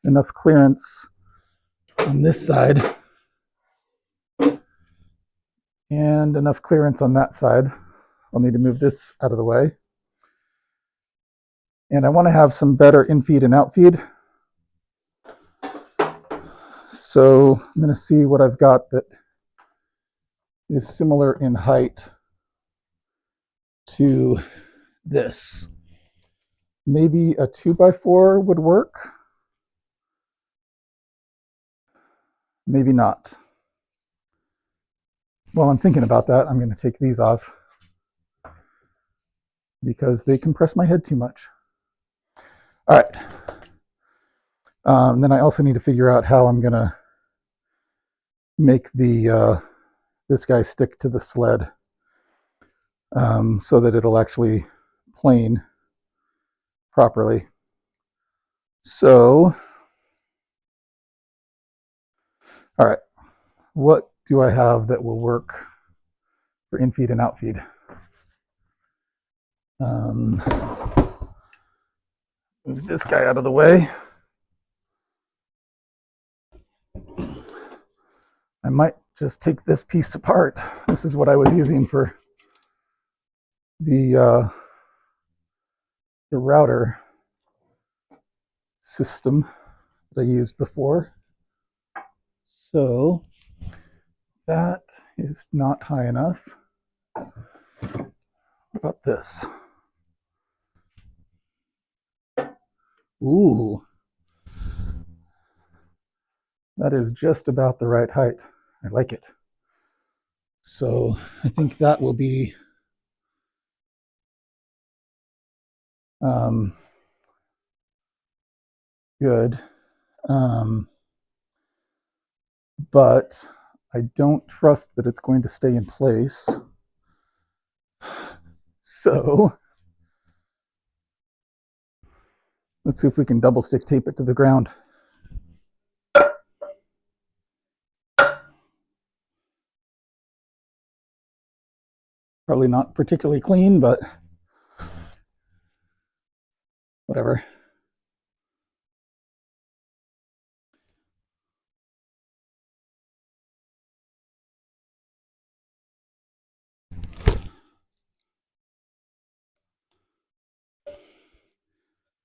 enough clearance on this side and enough clearance on that side. I'll need to move this out of the way. And I want to have some better infeed and outfeed. So I'm going to see what I've got that is similar in height to this. Maybe a 2x4 would work. Maybe not. While I'm thinking about that, I'm going to take these off because they compress my head too much. All right. Then I also need to figure out how I'm going to make the this guy stick to the sled so that it'll actually plane properly. So, all right, what do I have that will work for infeed and outfeed? Move this guy out of the way. I might just take this piece apart. This is what I was using for the router system that I used before. So that is not high enough. What about this? Ooh, that is just about the right height. I like it. So I think that will be good. But I don't trust that it's going to stay in place. So let's see if we can double stick tape it to the ground. Probably not particularly clean, but whatever.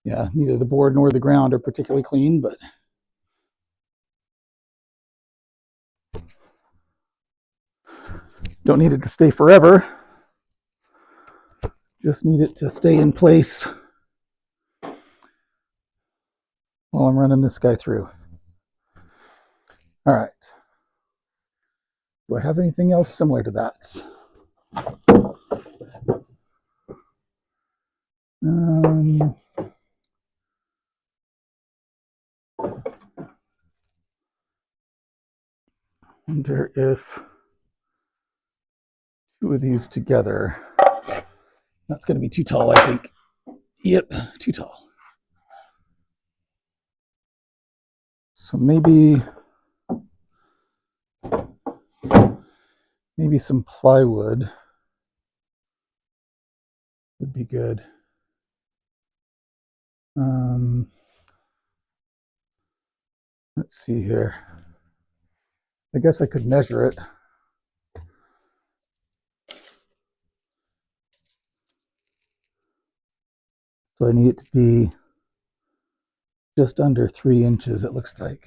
Yeah, neither the board nor the ground are particularly clean, but don't need it to stay forever. Just need it to stay in place while I'm running this guy through. All right. Do I have anything else similar to that? Wonder if two of these together. That's going to be too tall, I think. Yep, too tall. So maybe some plywood would be good. Let's see here. I guess I could measure it. So I need it to be just under 3 inches, it looks like.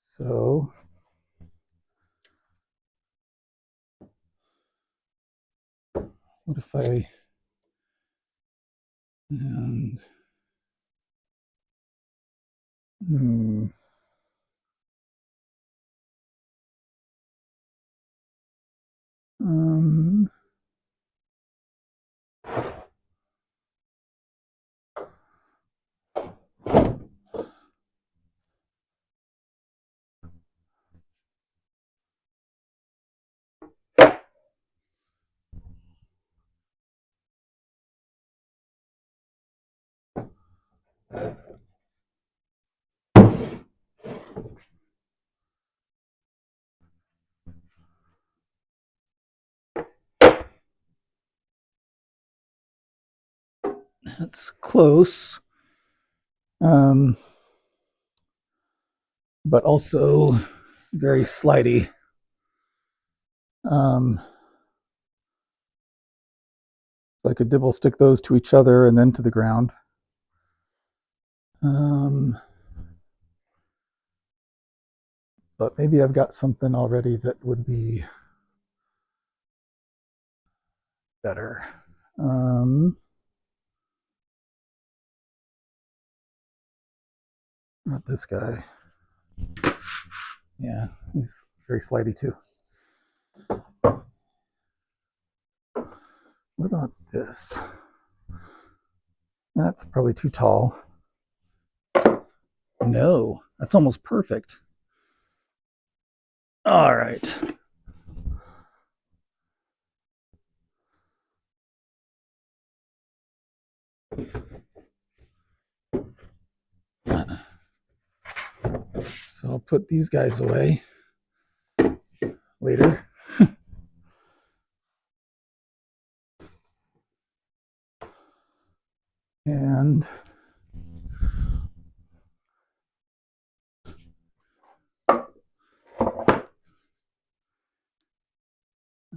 So what if I and That's close. But also very slidey. So I could double stick those to each other and then to the ground. But maybe I've got something already that would be better. Not this guy. Yeah, he's very slidey too. What about this? That's probably too tall. No, that's almost perfect. All right. So I'll put these guys away later. And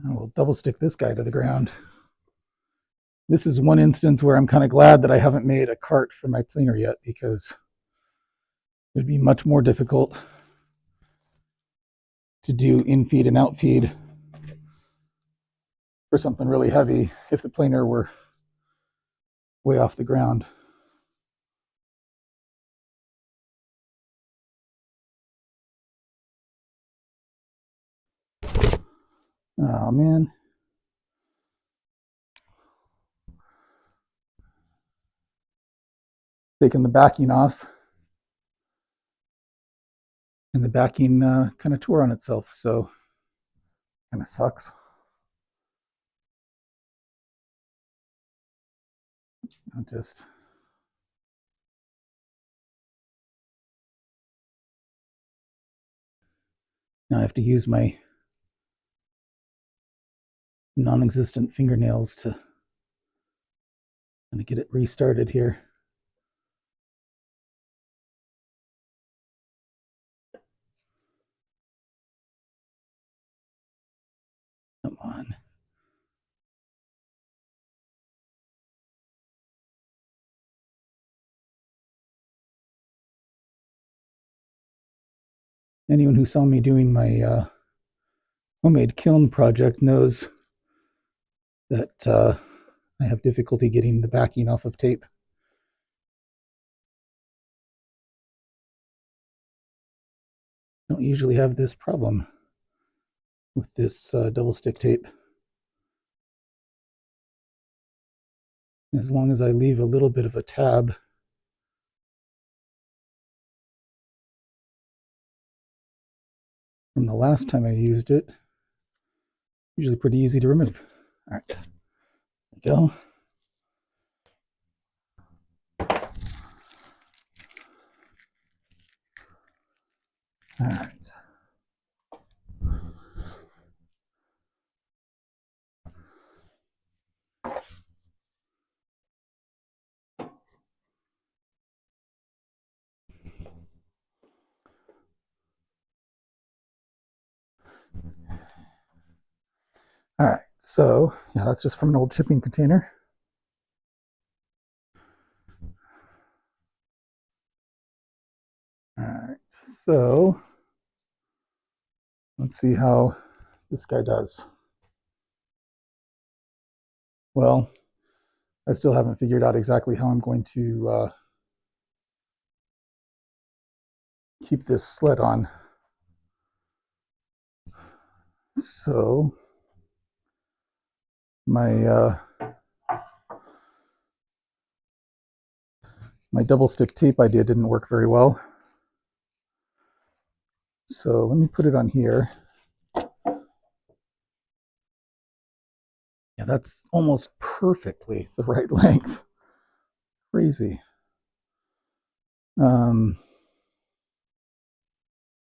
we'll double stick this guy to the ground. This is one instance where I'm kind of glad that I haven't made a cart for my planer yet, because it would be much more difficult to do in-feed and out-feed for something really heavy if the planer were way off the ground. Oh man. Taking the backing off, and the backing kind of tore on itself, so kind of sucks. I'll just now I have to use my non-existent fingernails to kind of get it restarted here. Come on. Anyone who saw me doing my homemade kiln project knows that I have difficulty getting the backing off of tape. Don't usually have this problem with this double stick tape. As long as I leave a little bit of a tab, from the last time I used it, usually pretty easy to remove. All right, there we go. All right. All right, so yeah, that's just from an old shipping container. All right, so let's see how this guy does. Well, I still haven't figured out exactly how I'm going to keep this sled on. So my double stick tape idea didn't work very well. So let me put it on here. Yeah, that's almost perfectly the right length. Crazy. Let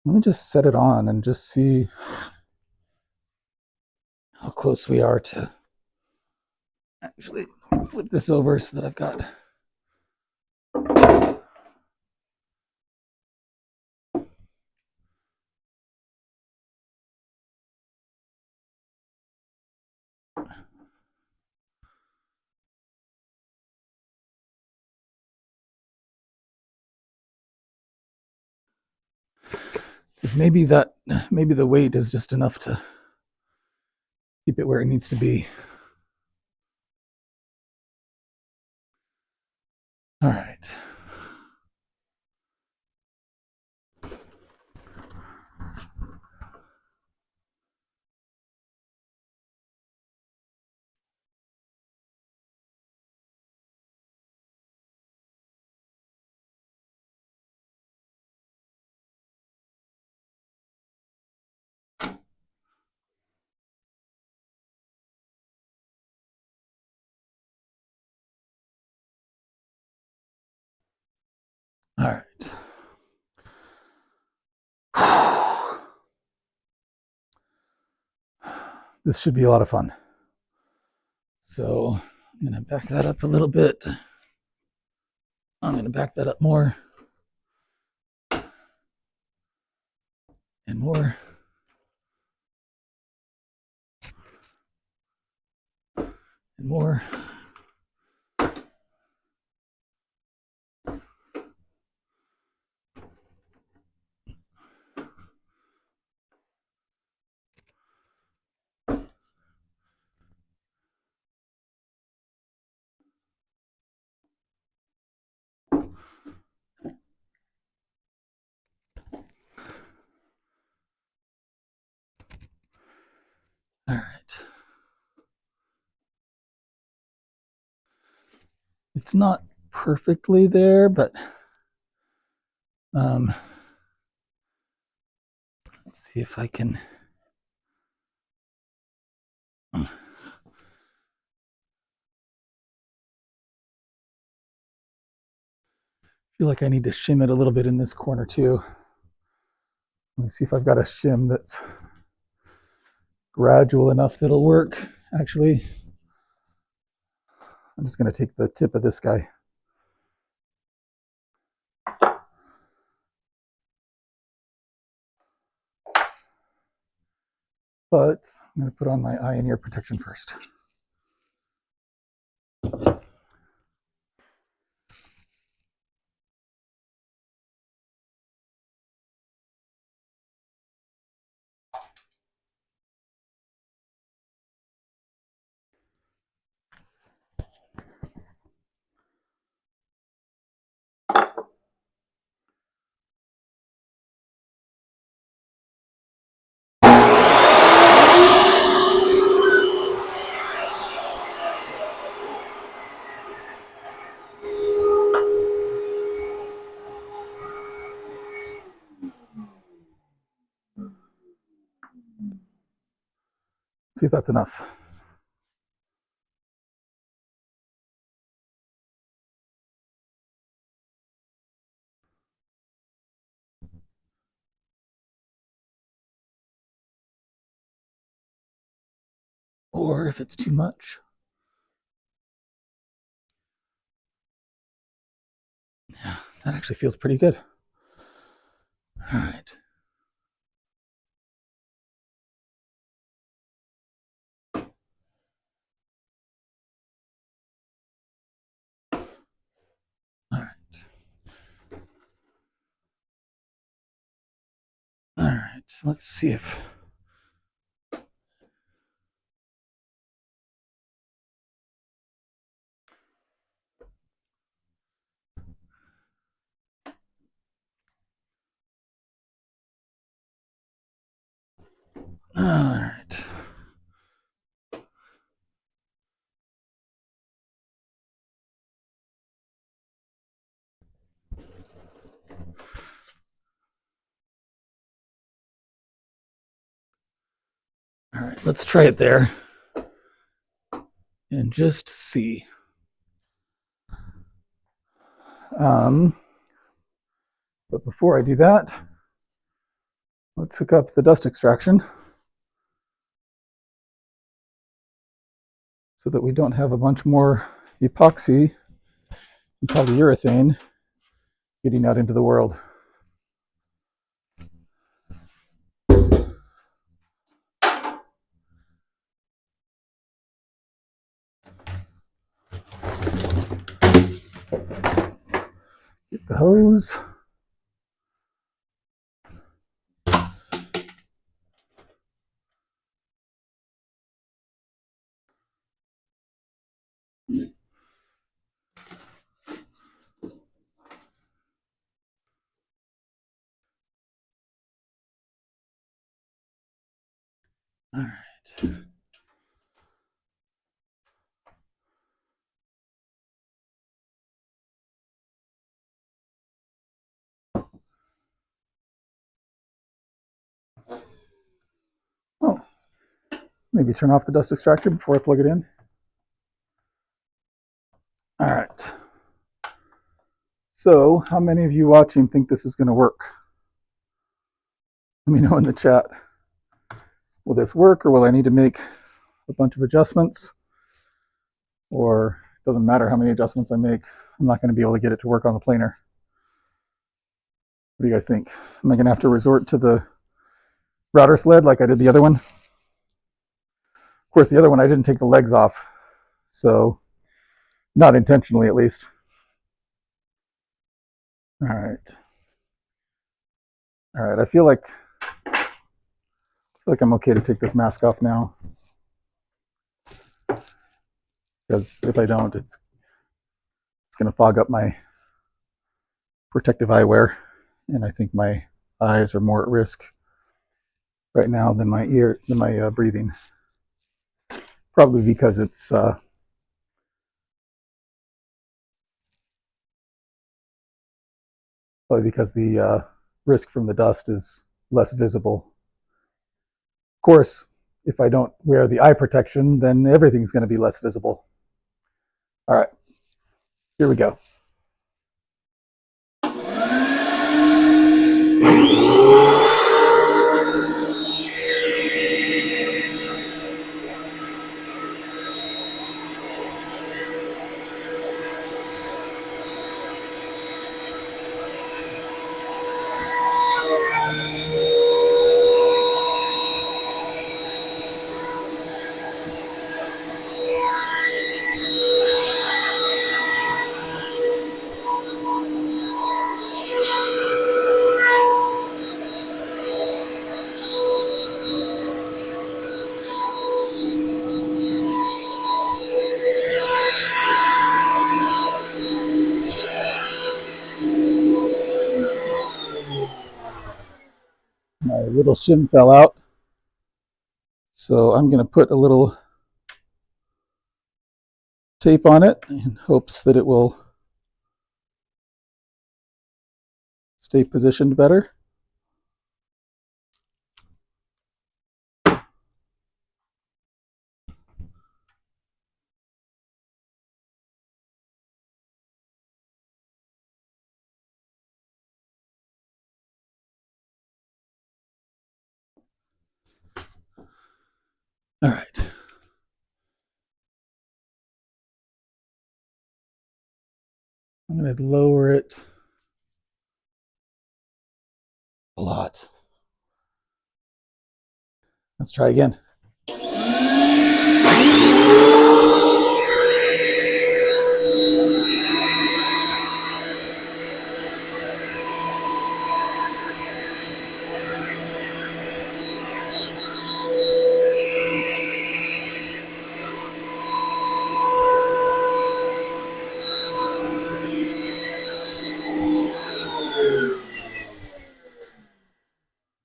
me just set it on and just see how close we are to Actually, flip this over so that I've got because maybe the weight is just enough to keep it where it needs to be. All right. All right. This should be a lot of fun. So I'm going to back that up a little bit. I'm going to back that up more. And more. And more. All right. It's not perfectly there, but let's see if I can. I feel like I need to shim it a little bit in this corner too. Let me see if I've got a shim that's gradual enough that'll work. Actually, I'm just going to take the tip of this guy. But I'm going to put on my eye and ear protection first. See if that's enough. Or if it's too much. Yeah, that actually feels pretty good. All right. All right. All right. Let's see if. All right. All right, let's try it there and just see. But before I do that, let's hook up the dust extraction so that we don't have a bunch more epoxy and polyurethane getting out into the world. Get the hose. All right. Oh, maybe turn off the dust extractor before I plug it in. All right. So, how many of you watching think this is going to work? Let me know in the chat. Will this work, or will I need to make a bunch of adjustments? Or it doesn't matter how many adjustments I make, I'm not going to be able to get it to work on the planer. What do you guys think? Am I going to have to resort to the router sled like I did the other one? Of course, the other one I didn't take the legs off, so not intentionally at least. All right. All right, I feel like I'm okay to take this mask off now. Because if I don't, it's going to fog up my protective eyewear, and I think my eyes are more at risk right now than my breathing. Probably because it's the risk from the dust is less visible. Of course, if I don't wear the eye protection, then everything's going to be less visible. All right, here we go. My little shim fell out, so I'm going to put a little tape on it in hopes that it will stay positioned better. All right. I'm going to lower it a lot. Let's try again.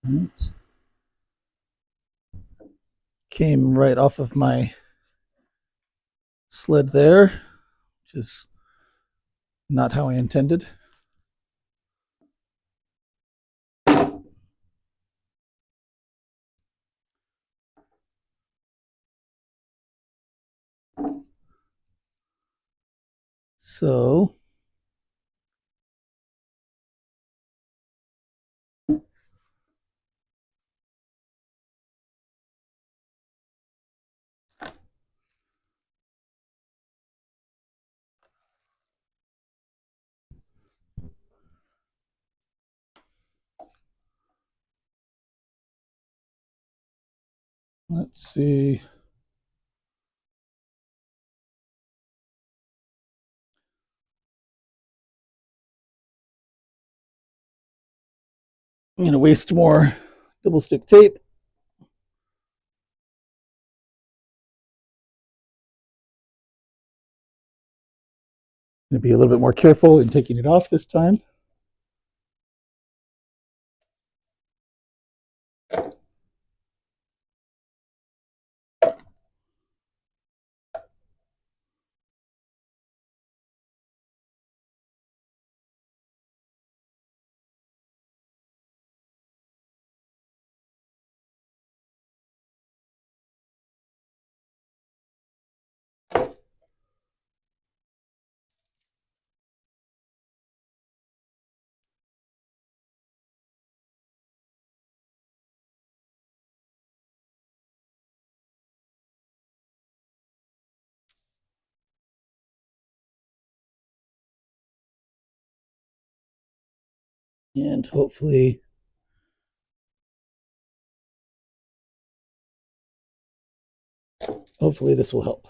Right. Came right off of my sled there, which is not how I intended. So Let's see. I'm going to waste more double stick tape. I'm going to be a little bit more careful in taking it off this time. And hopefully this will help.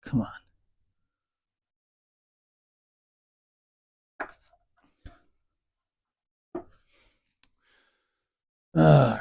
Come on. All right.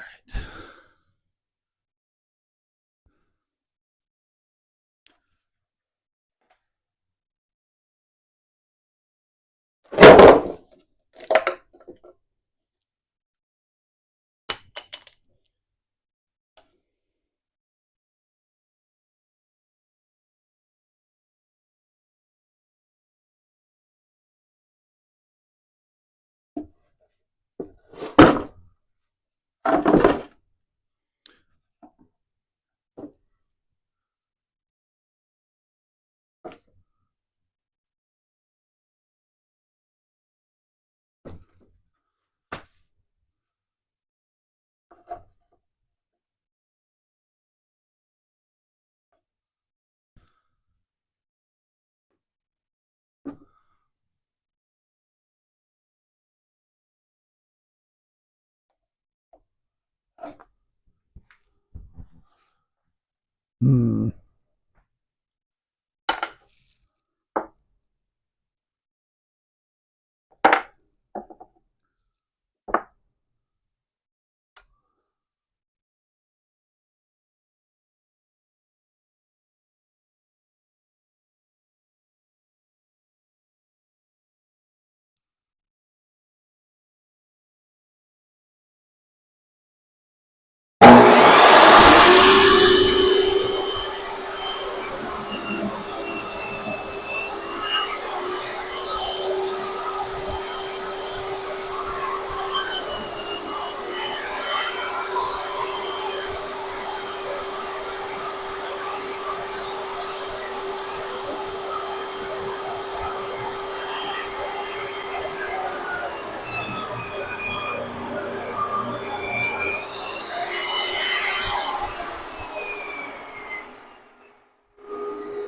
Hmm.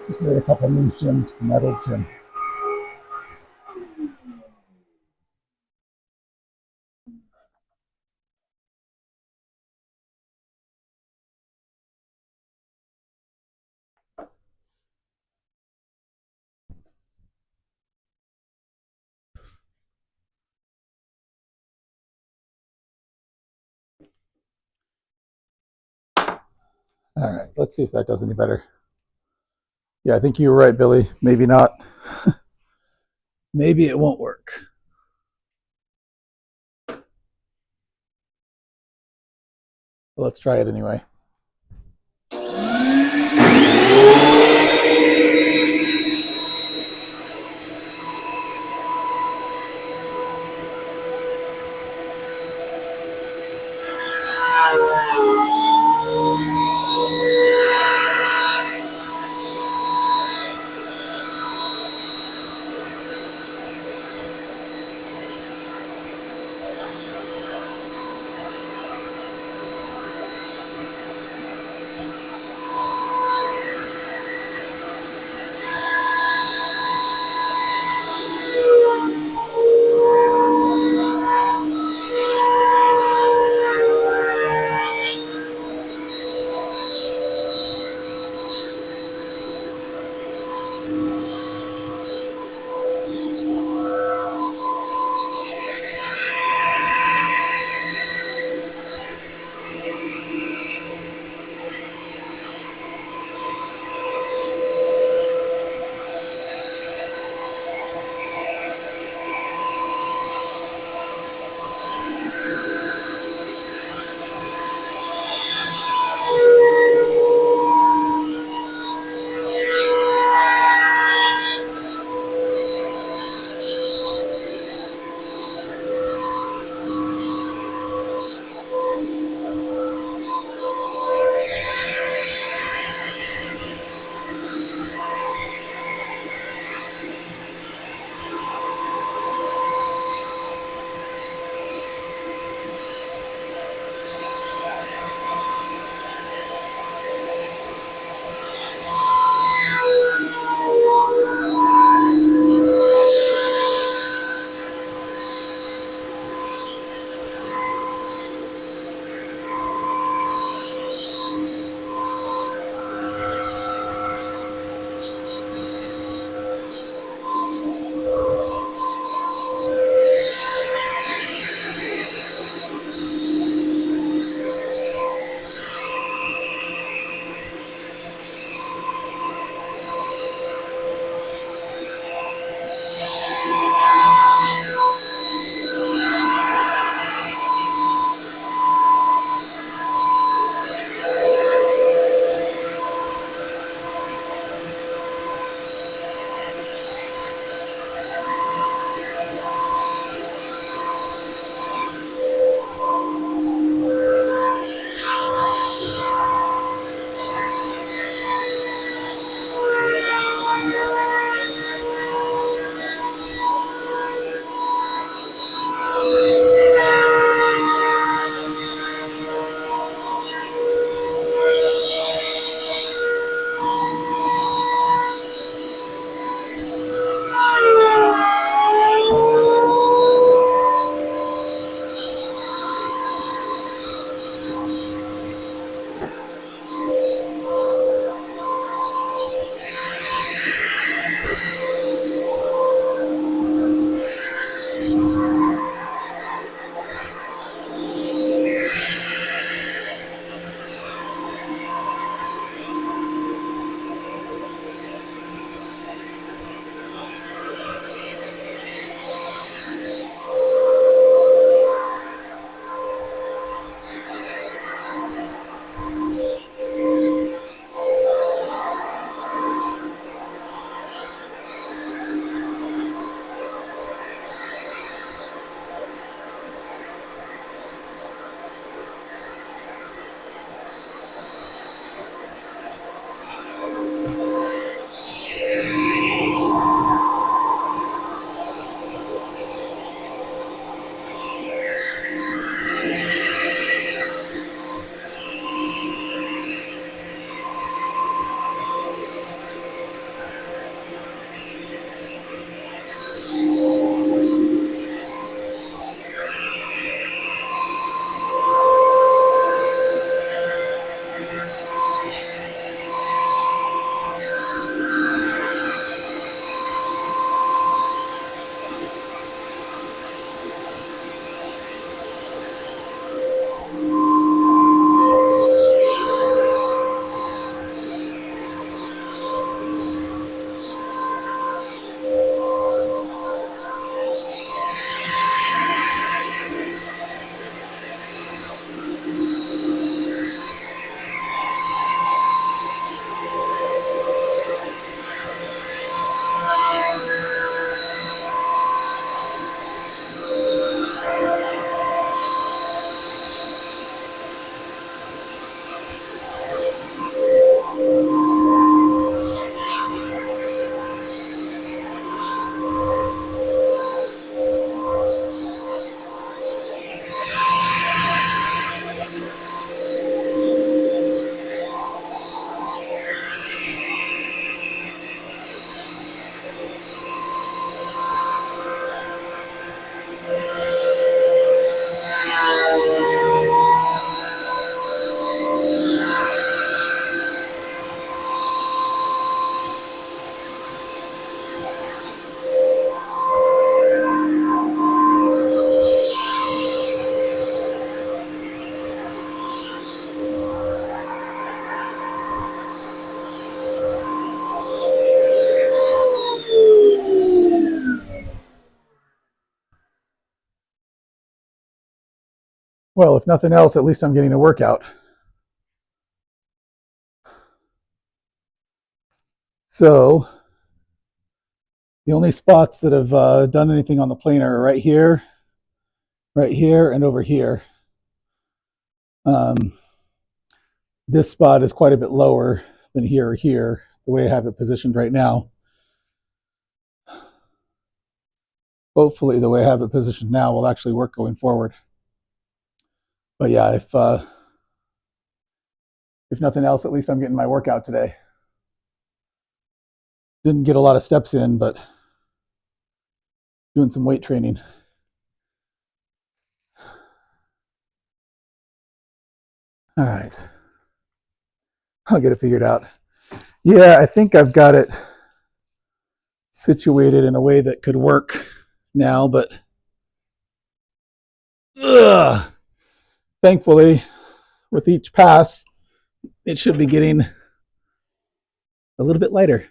Just made a couple new shims from that old shim. All right, let's see if that does any better. Yeah, I think you were right, Billy. Maybe not. Maybe it won't work. But let's try it anyway. Well, if nothing else, at least I'm getting a workout. So the only spots that have done anything on the planer are right here, and over here. This spot is quite a bit lower than here or here, the way I have it positioned right now. Hopefully the way I have it positioned now will actually work going forward. But yeah, if nothing else, at least I'm getting my workout today. Didn't get a lot of steps in, but doing some weight training. All right. I'll get it figured out. Yeah, I think I've got it situated in a way that could work now, but thankfully, with each pass, it should be getting a little bit lighter.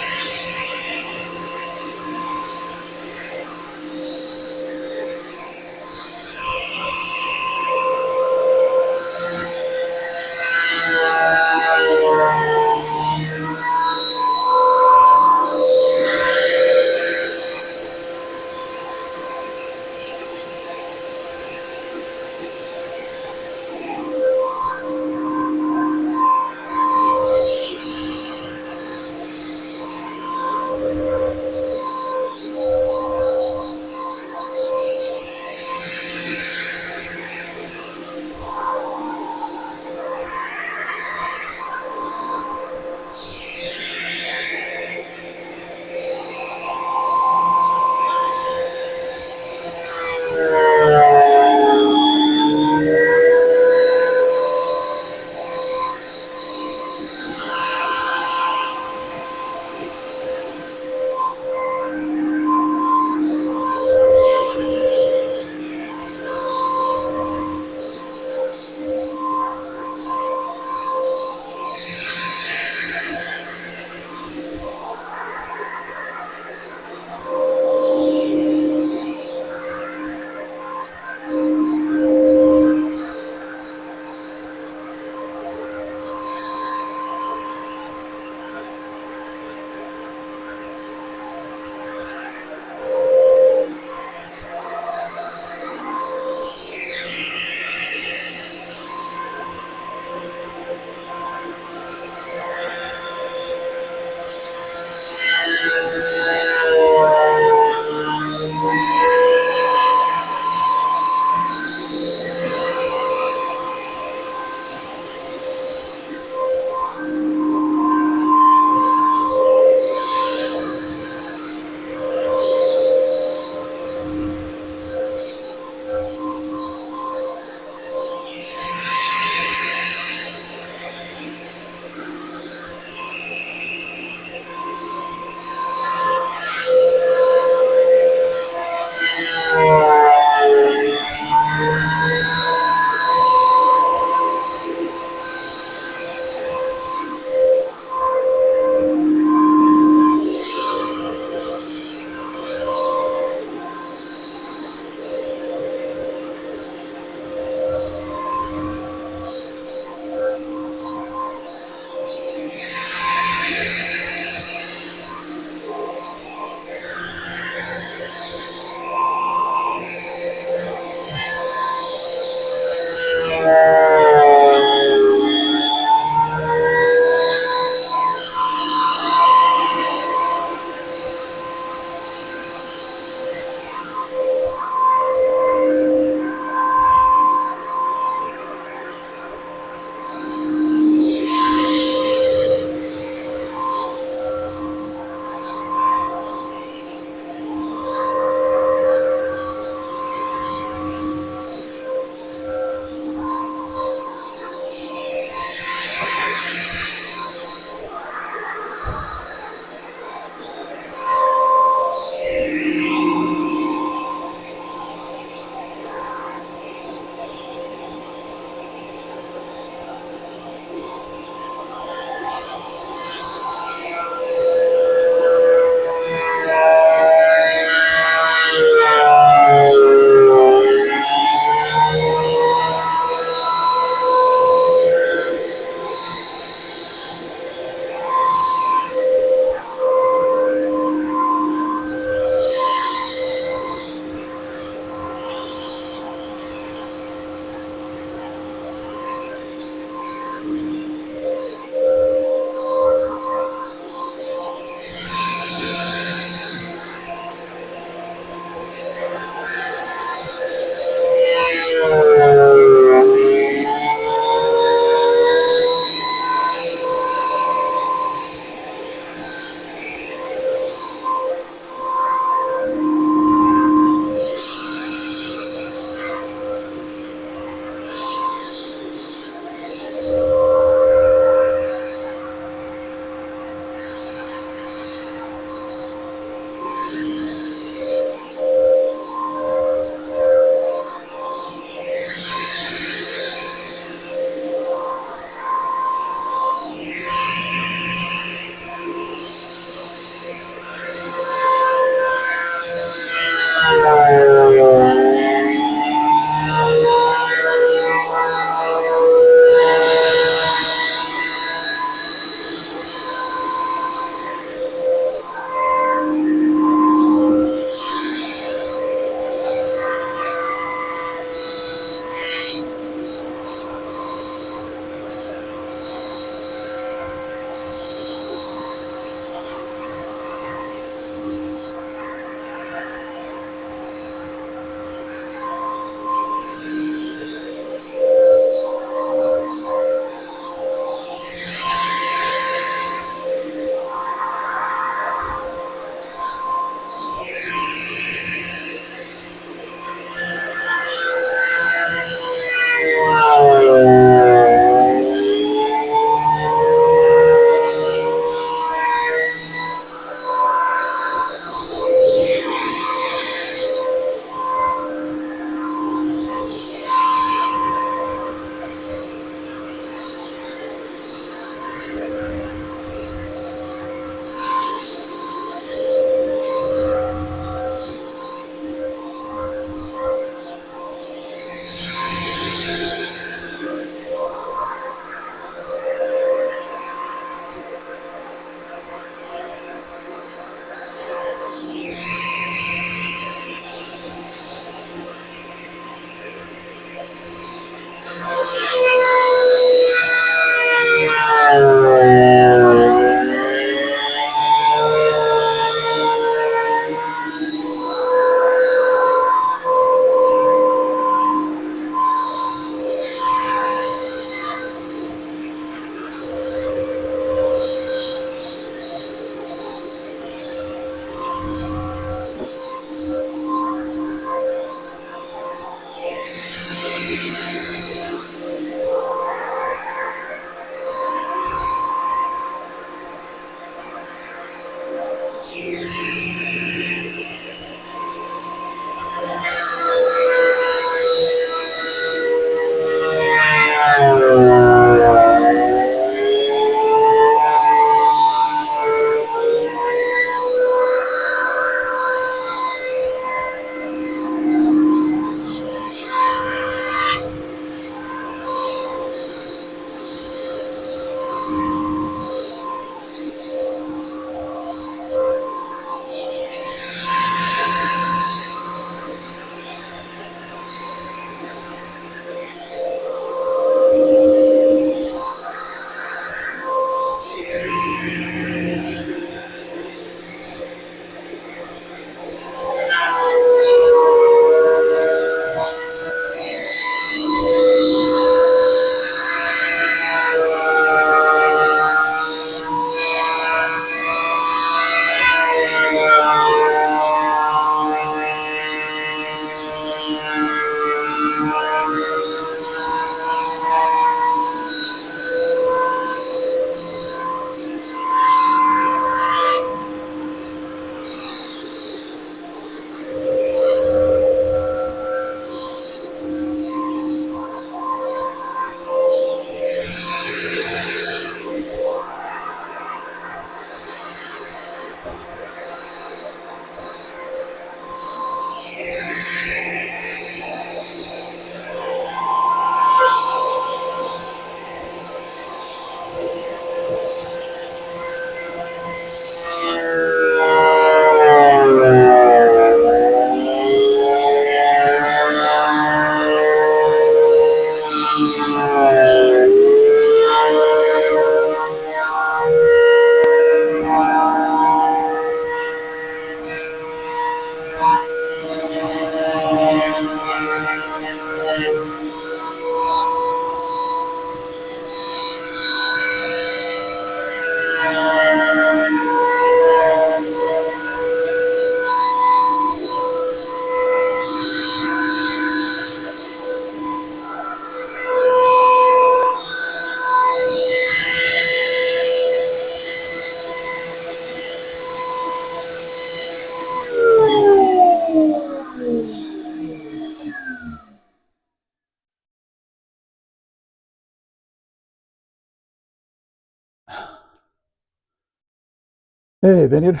Hey, Vineyard.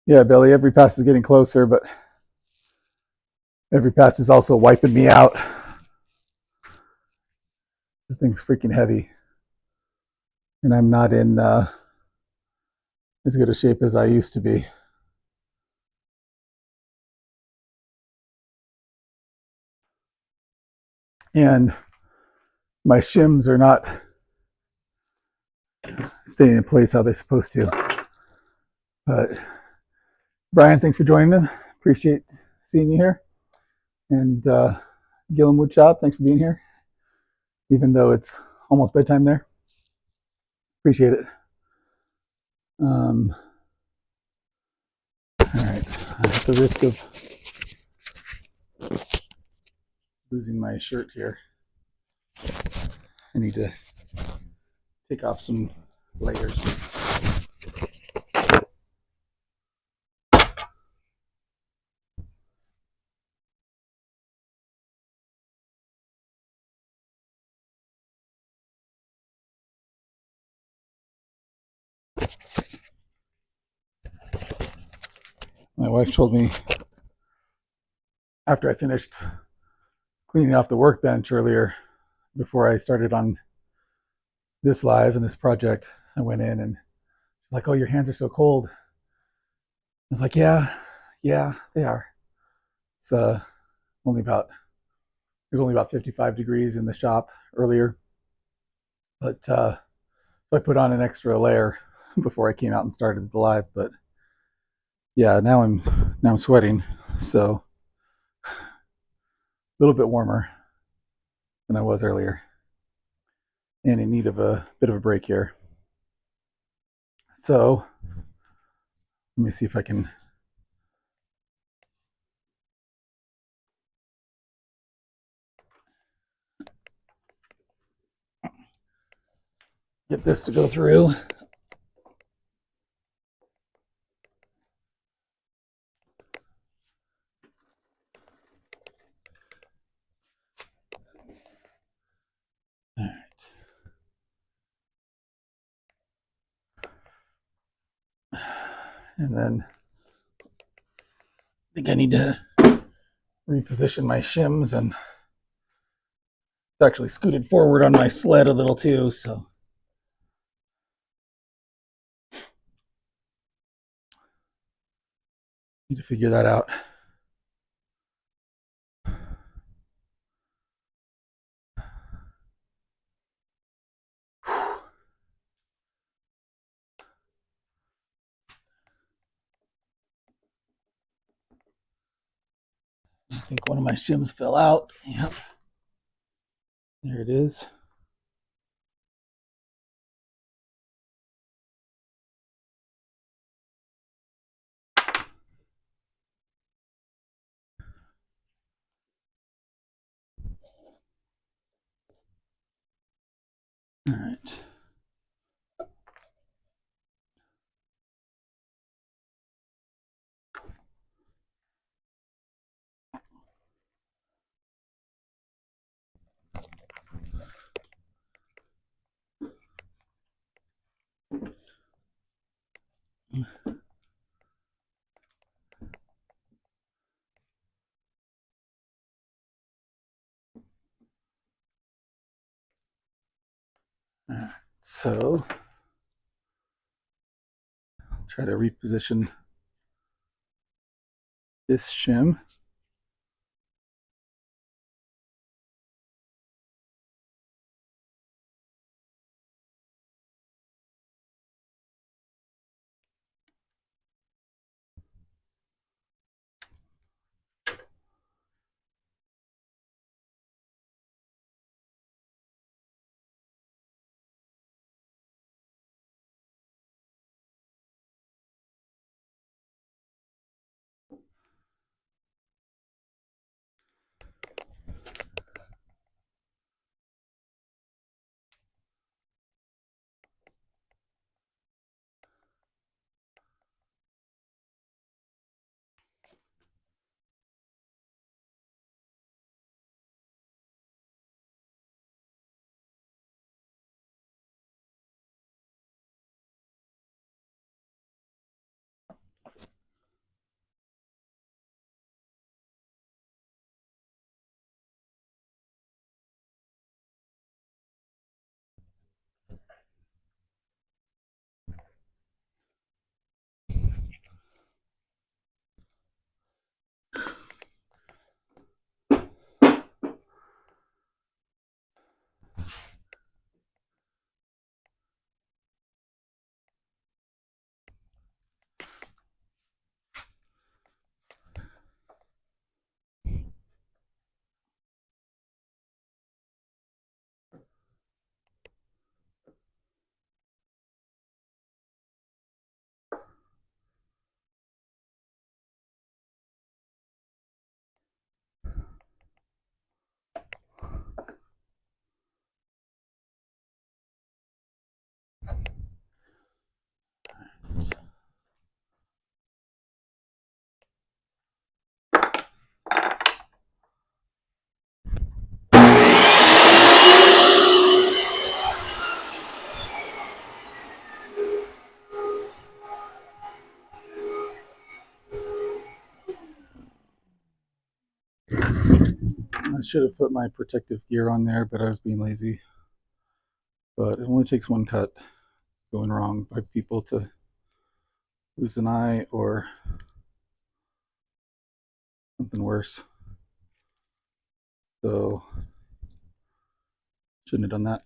Yeah, Billy, every pass is getting closer, but every pass is also wiping me out. This thing's freaking heavy. And I'm not in as good a shape as I used to be. And my shims are not staying in place how they're supposed to. But Brian, thanks for joining in. Appreciate seeing you here. And Gillen Woodshop, thanks for being here. Even though it's almost bedtime there. Appreciate it. All right. At the risk of losing my shirt here, I need to take off some layers. My wife told me after I finished cleaning off the workbench earlier, before I started on this live and this project, I went in and she's like, "Oh, your hands are so cold." I was like, "Yeah, they are." It's only about it was only about 55 degrees in the shop earlier, but so I put on an extra layer before I came out and started the live. But yeah, now I'm sweating, so a little bit warmer than I was earlier, and in need of a bit of a break here. So let me see if I can get this to go through. All right. And then I think I need to reposition my shims, and it's actually scooted forward on my sled a little too, so need to figure that out. I think one of my shims fell out. Yep. There it is. All right. All right. So I'll try to reposition this shim. I should have put my protective gear on there, but I was being lazy. But it only takes one cut going wrong by people to lose an eye or something worse. So shouldn't have done that.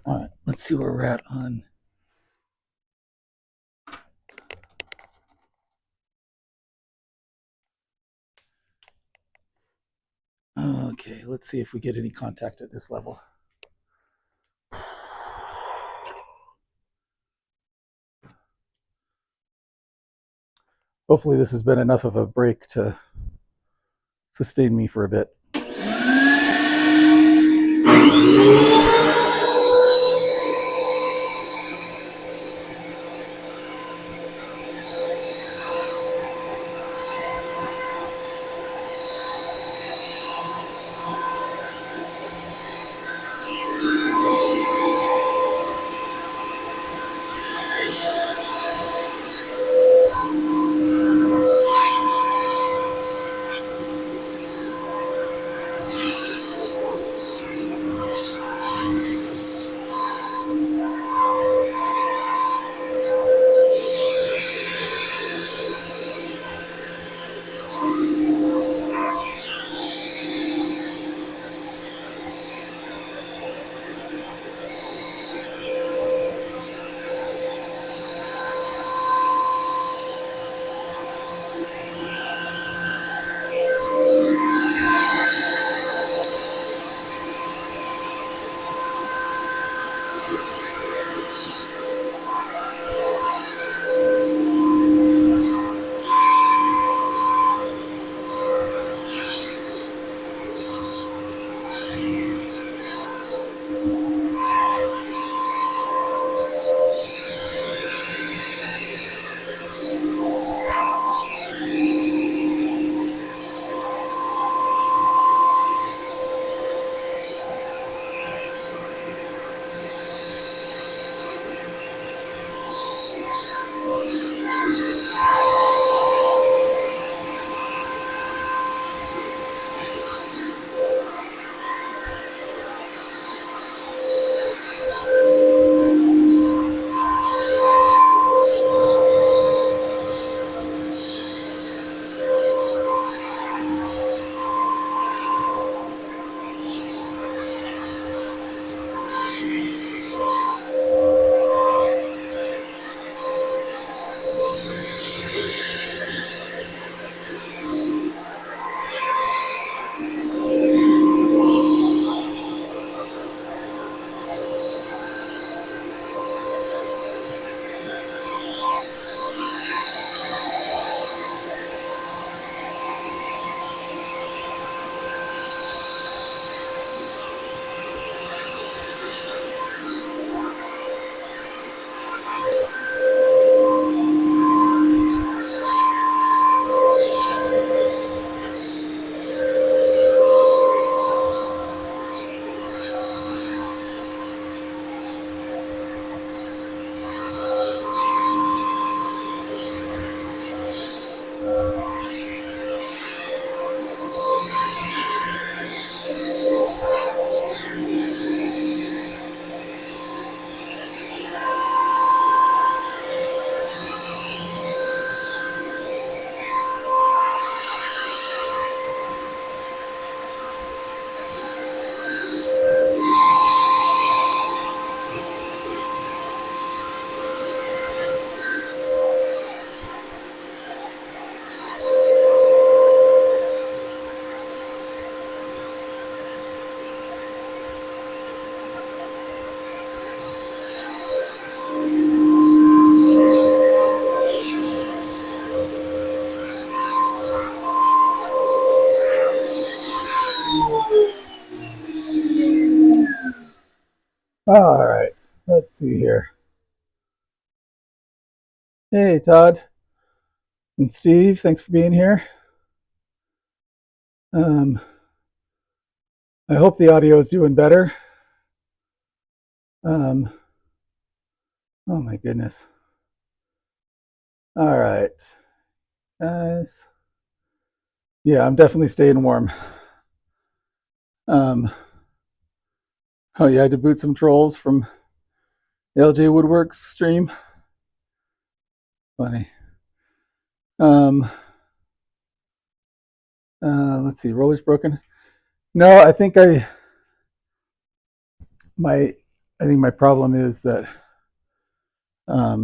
All right, let's see where we're at on. Okay, let's see if we get any contact at this level. Hopefully this has been enough of a break to sustain me for a bit. All right, let's see here. Hey, Todd and Steve, thanks for being here. I hope the audio is doing better. Oh my goodness. All right, guys. Yeah, I'm definitely staying warm. Oh yeah, I had to boot some trolls from LJ Woodworks stream. Funny. Let's see, roller's broken. No, I think my problem is that I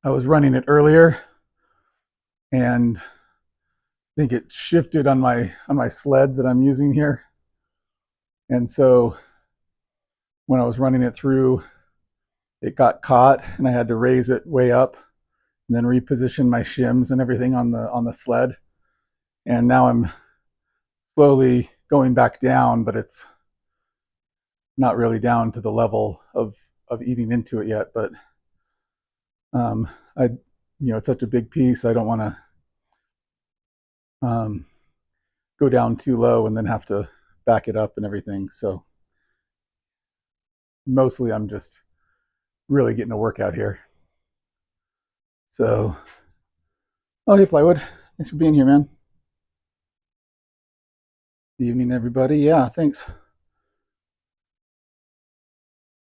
was running it earlier, and I think it shifted on my sled that I'm using here, and so when I was running it through, it got caught, and I had to raise it way up, and then reposition my shims and everything on the sled, and now I'm slowly going back down, but it's not really down to the level of eating into it yet. But I, it's such a big piece. I don't want to go down too low and then have to back it up and everything. So mostly I'm just really getting a workout here. So, oh, hey, Plywood. Thanks for being here, man. Good evening, everybody. Yeah, thanks.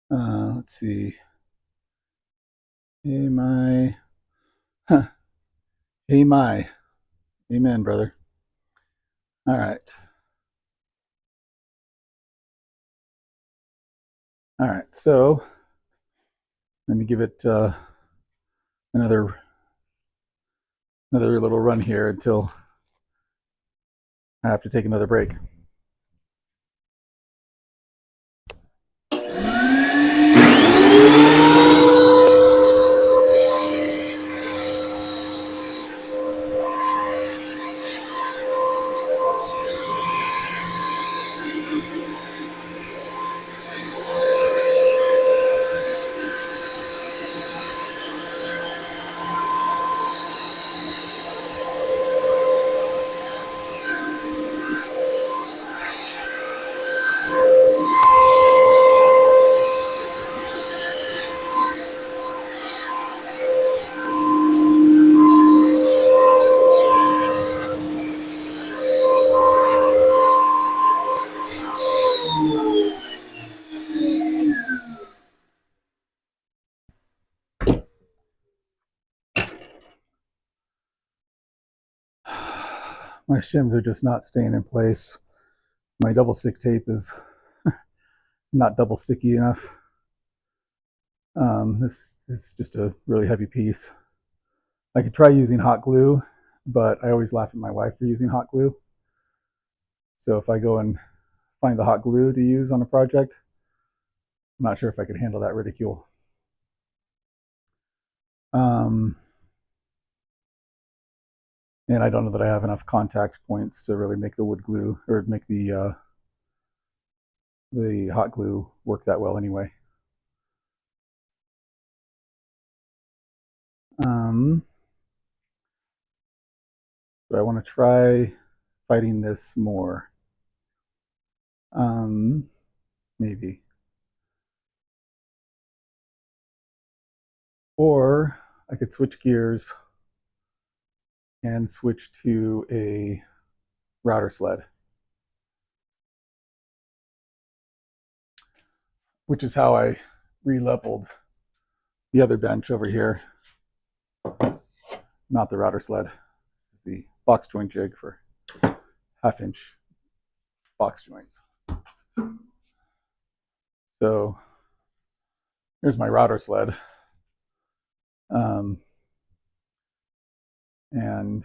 Let's see. Hey, my. Huh. Hey, my. Amen, brother. All right. All right. So let me give it another little run here until I have to take another break. My shims are just not staying in place. My double stick tape is not double sticky enough. This is just a really heavy piece. I could try using hot glue, but I always laugh at my wife for using hot glue. So if I go and find the hot glue to use on a project, I'm not sure if I could handle that ridicule. And I don't know that I have enough contact points to really make the wood glue or make the hot glue work that well anyway. Do I want to try fighting this more? Maybe. Or I could switch gears and switch to a router sled, which is how I re-leveled the other bench over here. Not the router sled. This is the box joint jig for 1/2 inch box joints. So here's my router sled. And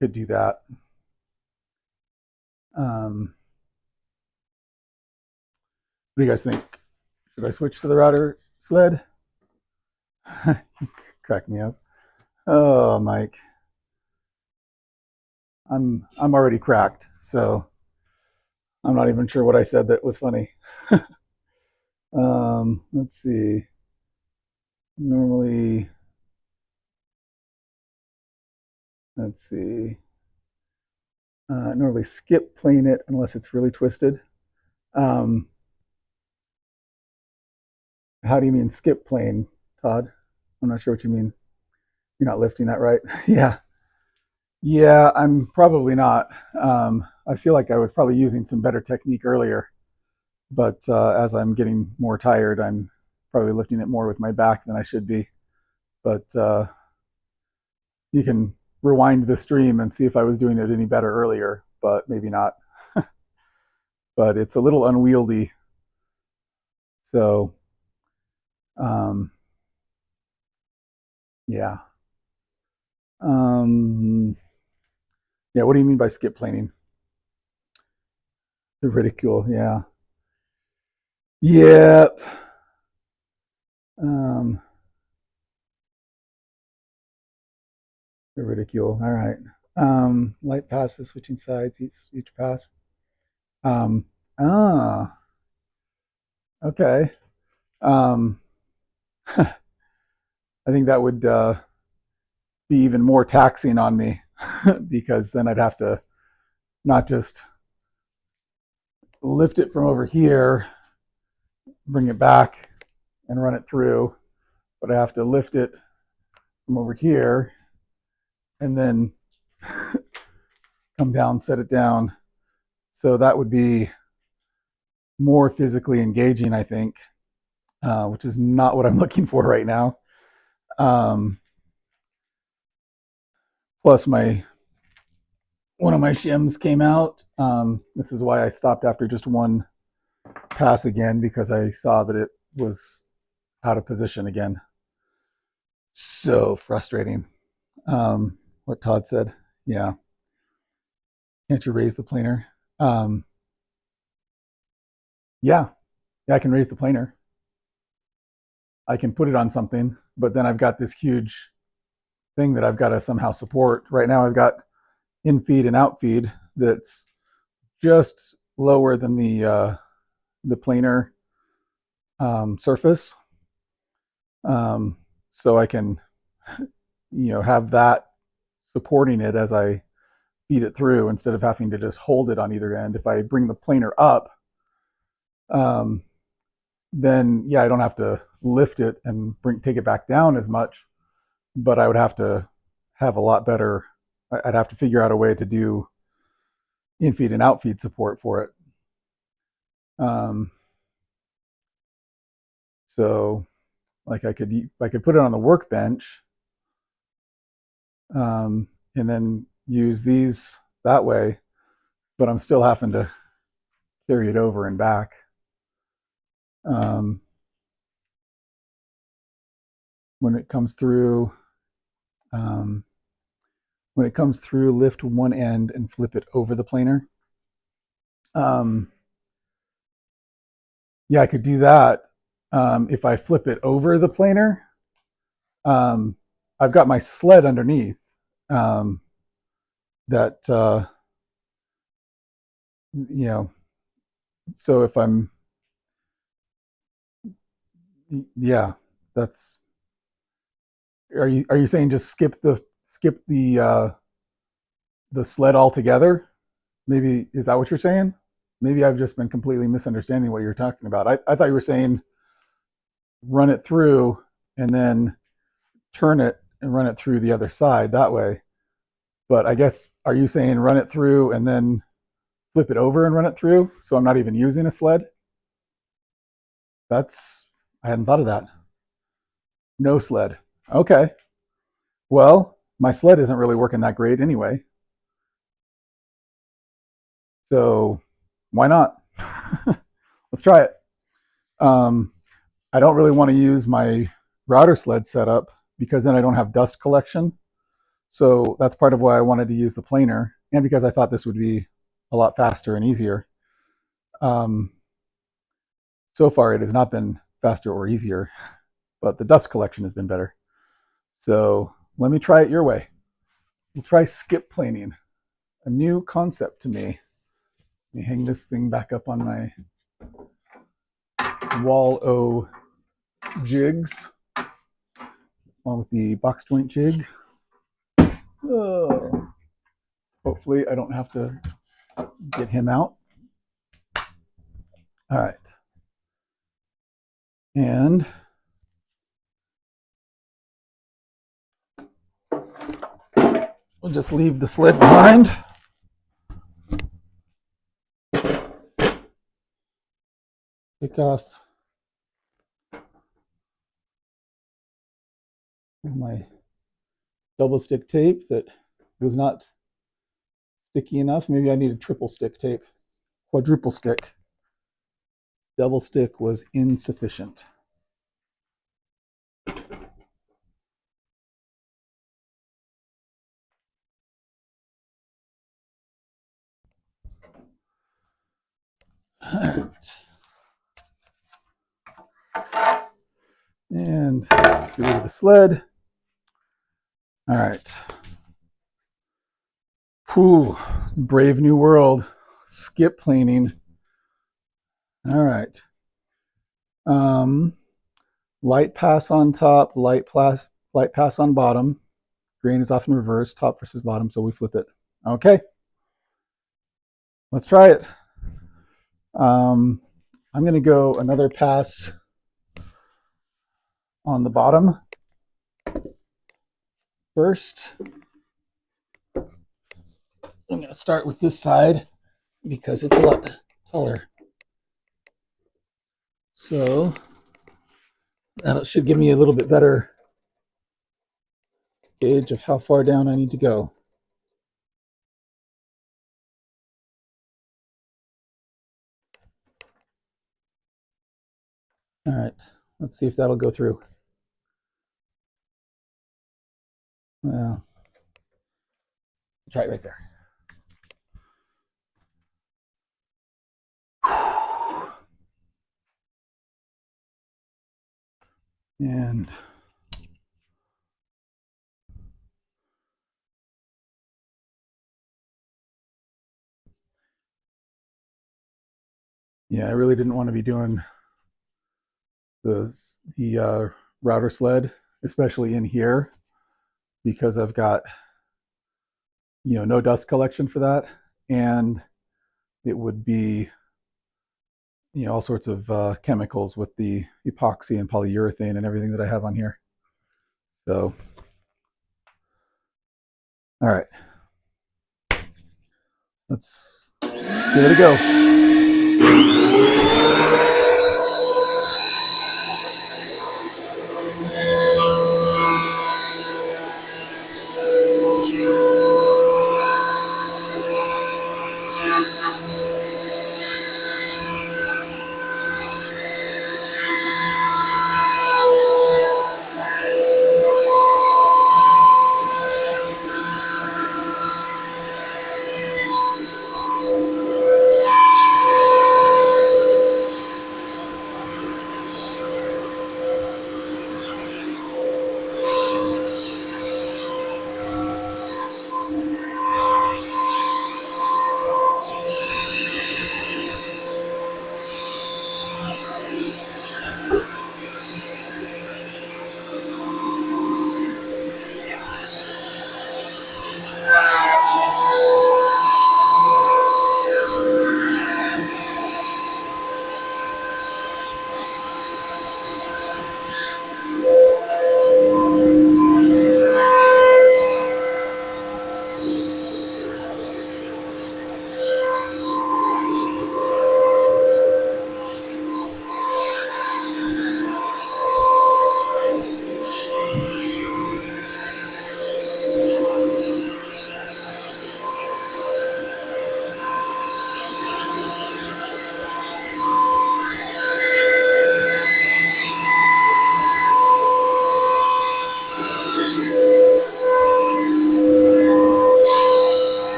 could do that. What do you guys think? Should I switch to the router sled? Crack me up. Oh, Mike. I'm already cracked, so I'm not even sure what I said that was funny. Let's see. Normally, let's see. Normally skip plane it unless it's really twisted. How do you mean skip plane, Todd? I'm not sure what you mean. You're not lifting that right. Yeah. Yeah, I'm probably not. I feel like I was probably using some better technique earlier, but as I'm getting more tired, I'm probably lifting it more with my back than I should be. But you can rewind the stream and see if I was doing it any better earlier, but maybe not. But it's a little unwieldy. So, yeah. Yeah, what do you mean by skip planing? The ridicule, yeah. Yep. The ridicule, all right. Light passes, switching sides, each pass. Ah, okay. I think that would be even more taxing on me because then I'd have to not just lift it from over here, bring it back and run it through, but I have to lift it from over here and then come down, set it down. So that would be more physically engaging, I think, which is not what I'm looking for right now. Plus one of my shims came out. This is why I stopped after just one pass again, because I saw that it was out of position again. So frustrating. What Todd said, yeah. Can't you raise the planer? Yeah, I can raise the planer. I can put it on something, but then I've got this huge thing that I've got to somehow support. Right now I've got in feed and out feed that's just lower than the planer surface. So I can, have that supporting it as I feed it through instead of having to just hold it on either end. If I bring the planer up, then yeah, I don't have to lift it and take it back down as much, but I would have to have a lot better. I'd have to figure out a way to do in feed and out feed support for it. So like I could put it on the workbench, and then use these that way, but I'm still having to carry it over and back. When it comes through, lift one end and flip it over the planer. Yeah, I could do that. If I flip it over the planer, I've got my sled underneath that, so if I'm, yeah, that's, are you saying just skip the sled altogether? Maybe, is that what you're saying? Maybe I've just been completely misunderstanding what you're talking about. I thought you were saying run it through and then turn it and run it through the other side that way. But I guess, are you saying run it through and then flip it over and run it through? So I'm not even using a sled? I hadn't thought of that. No sled. Okay. Well, my sled isn't really working that great anyway. So why not? Let's try it. I don't really want to use my router sled setup because then I don't have dust collection. So that's part of why I wanted to use the planer, and because I thought this would be a lot faster and easier. So far it has not been faster or easier, but the dust collection has been better. So let me try it your way. We'll try skip planing a new concept to me. Let me hang this thing back up on my wall O jigs, along with the box joint jig. Oh, hopefully I don't have to get him out. All right. And we'll just leave the sled behind. Take off my double stick tape that was not sticky enough. Maybe I needed triple stick tape, quadruple stick. Double stick was insufficient. And get rid of the sled. All right. Whew, brave new world. Skip planing. All right. Light pass on top, light pass on bottom. Grain is often reversed, top versus bottom, so we flip it. Okay. Let's try it. I'm going to go another pass on the bottom first. I'm going to start with this side because it's a lot taller. So that should give me a little bit better gauge of how far down I need to go. All right, let's see if that'll go through. Well, try it right there. And yeah, I really didn't want to be doing the router sled, especially in here, because I've got, you know, no dust collection for that, and it would be, you know, all sorts of chemicals with the epoxy and polyurethane and everything that I have on here. So, all right, let's give it a go.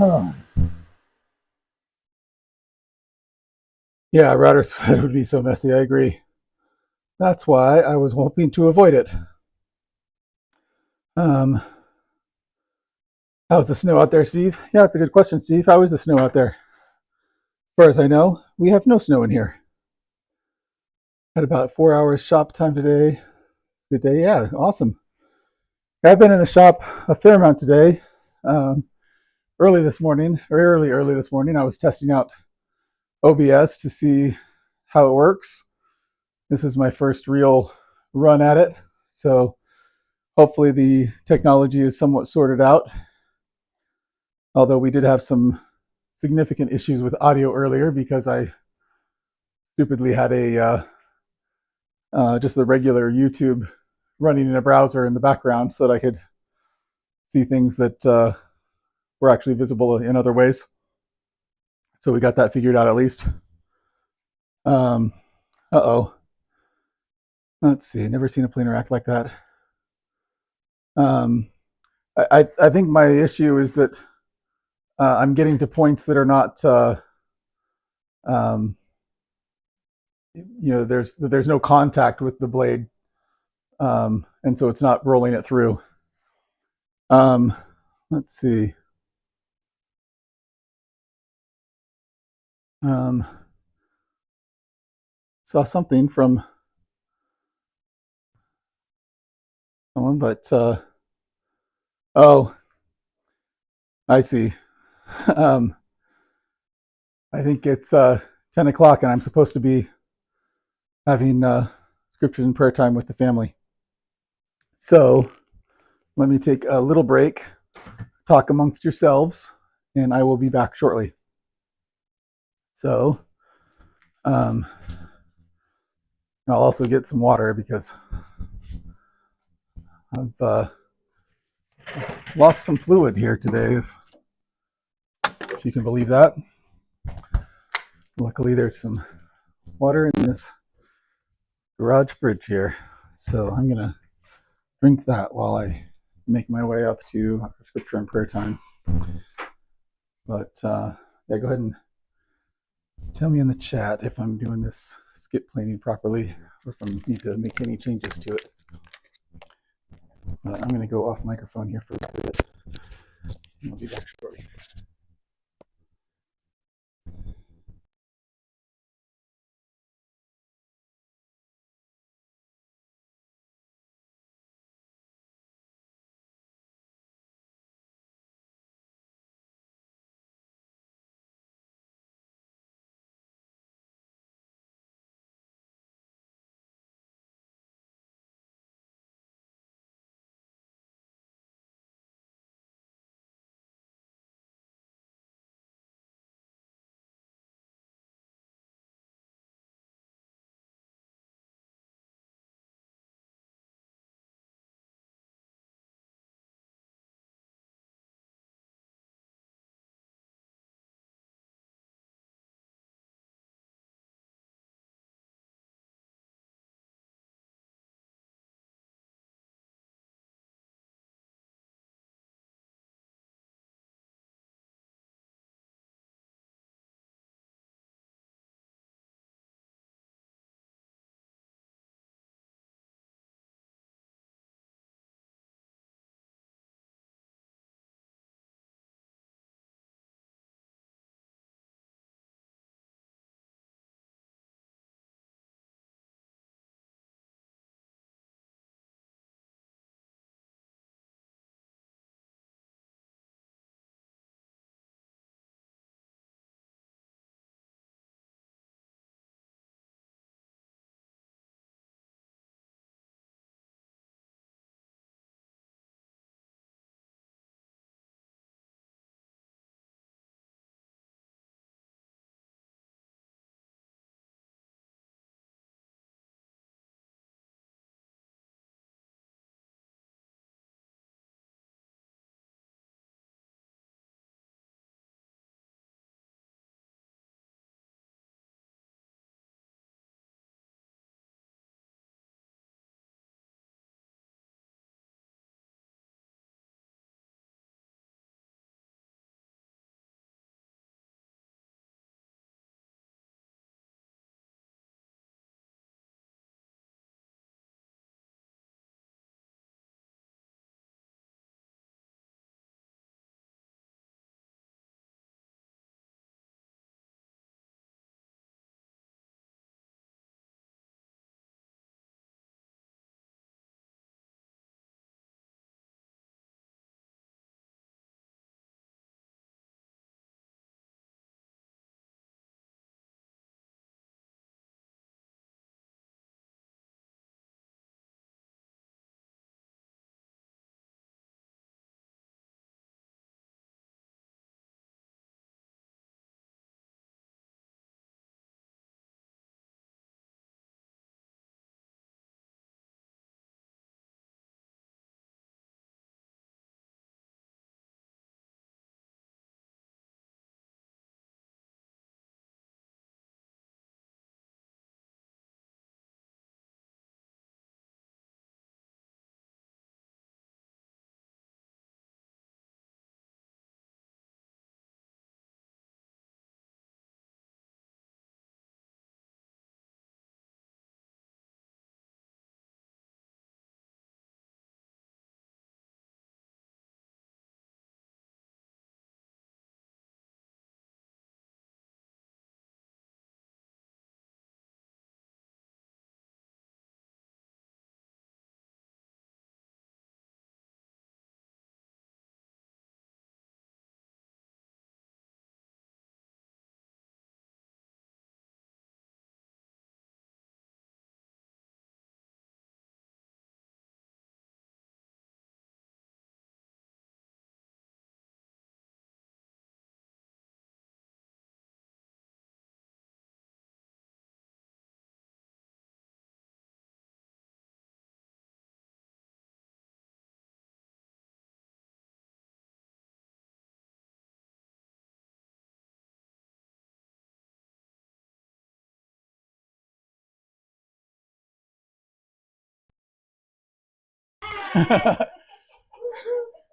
Oh. Yeah, router thread would be so messy. I agree. That's why I was hoping to avoid it. How's the snow out there, Steve? Yeah, that's a good question, Steve. How is the snow out there? As far as I know, we have no snow in here. Had about 4 hours shop time today. Good day. Yeah, awesome. I've been in the shop a fair amount today. Early this morning, I was testing out OBS to see how it works. This is my first real run at it, so hopefully the technology is somewhat sorted out. Although we did have some significant issues with audio earlier because I stupidly had a just the regular YouTube running in a browser in the background so that I could see things that were actually visible in other ways. So we got that figured out at least. Uh-oh. Let's see. Never seen a planer act like that. I think my issue is that I'm getting to points that are not, there's no contact with the blade, and so it's not rolling it through. Let's see. Saw something from someone, but oh, I see. I think it's 10 o'clock, and I'm supposed to be having scriptures and prayer time with the family. So let me take a little break, talk amongst yourselves, and I will be back shortly. So I'll also get some water because I've lost some fluid here today, if you can believe that. Luckily, there's some water in this garage fridge here, so I'm gonna drink that while I make my way up to scripture and prayer time. But yeah, go ahead and tell me in the chat if I'm doing this skip planing properly or if I need to make any changes to it. I'm going to go off microphone here for a bit. I'll be back shortly.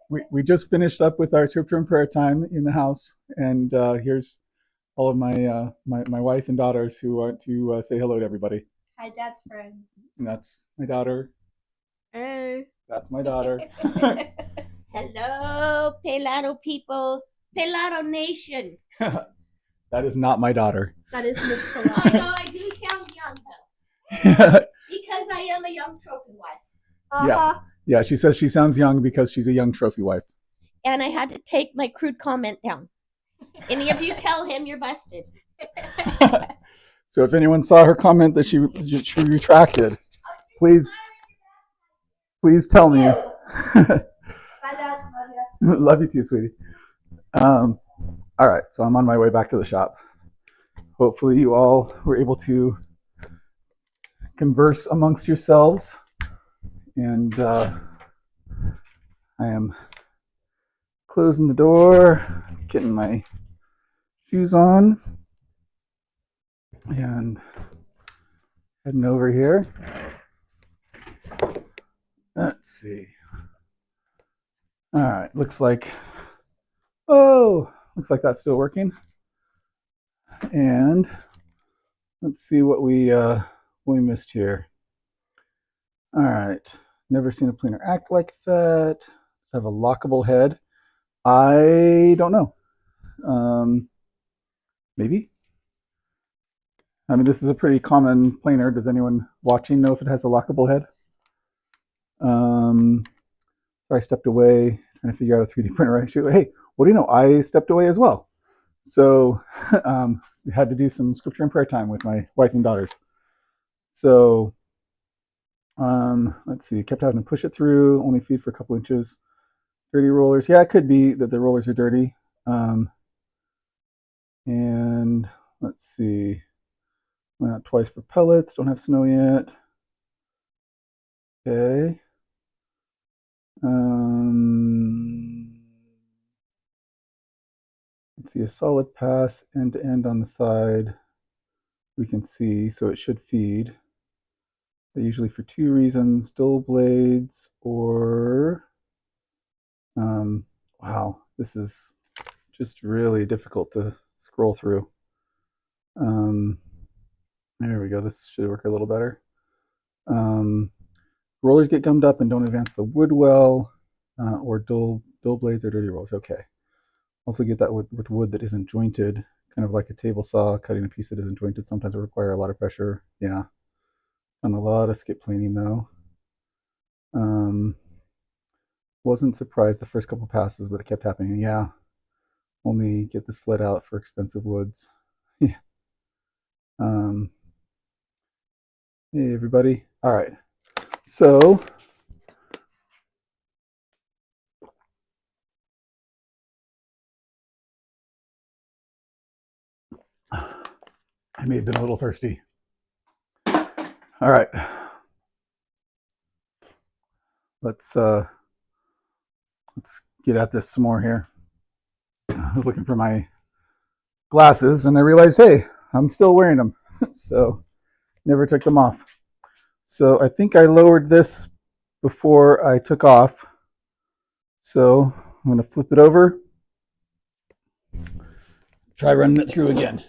We just finished up with our scripture and prayer time in the house, and here's all of my my wife and daughters who want to say hello to everybody. Hi, Dad's friends. And that's my daughter. Hey. That's my daughter. Hello, Pelado people. Pelado Nation. That is not my daughter. That is Miss Pelado. Oh, no, I do sound young, though. Because I am a young trophy wife. Yeah, she says she sounds young because she's a young trophy wife. And I had to take my crude comment down. Any of you tell him you're busted. So if anyone saw her comment that she retracted, please tell me. Bye, Dad. Love you. Love you too, sweetie. All right, so I'm on my way back to the shop. Hopefully you all were able to converse amongst yourselves. And I am closing the door, getting my shoes on, and heading over here. Let's see. All right, looks like that's still working. And let's see what we missed here. All right, never seen a planer act like that. Let's have a lockable head. I don't know. Maybe. I mean, this is a pretty common planer. Does anyone watching know if it has a lockable head? So I stepped away trying to figure out a 3D printer issue. Hey, what do you know? I stepped away as well. So we had to do some scripture and prayer time with my wife and daughters. So let's see, kept having to push it through, only feed for a couple inches. Dirty rollers. Yeah, it could be that the rollers are dirty. And let's see, went out twice for pellets, don't have snow yet. Okay. Let's see, a solid pass end to end on the side. We can see, so it should feed. They're usually for two reasons: dull blades or wow, this is just really difficult to scroll through. There we go. This should work a little better. Rollers get gummed up and don't advance the wood well, or dull blades or dirty rollers. Okay. Also get that with wood that isn't jointed, kind of like a table saw cutting a piece that isn't jointed. Sometimes it requires a lot of pressure. Yeah. Done a lot of skip planing though. Wasn't surprised the first couple passes, but it kept happening. Yeah. Only get the sled out for expensive woods. Yeah. Hey everybody. All right. So I may have been a little thirsty. All right. Let's get at this some more here. I was looking for my glasses and I realized, hey, I'm still wearing them. So never took them off. So I think I lowered this before I took off. So I'm going to flip it over. Try running it through again.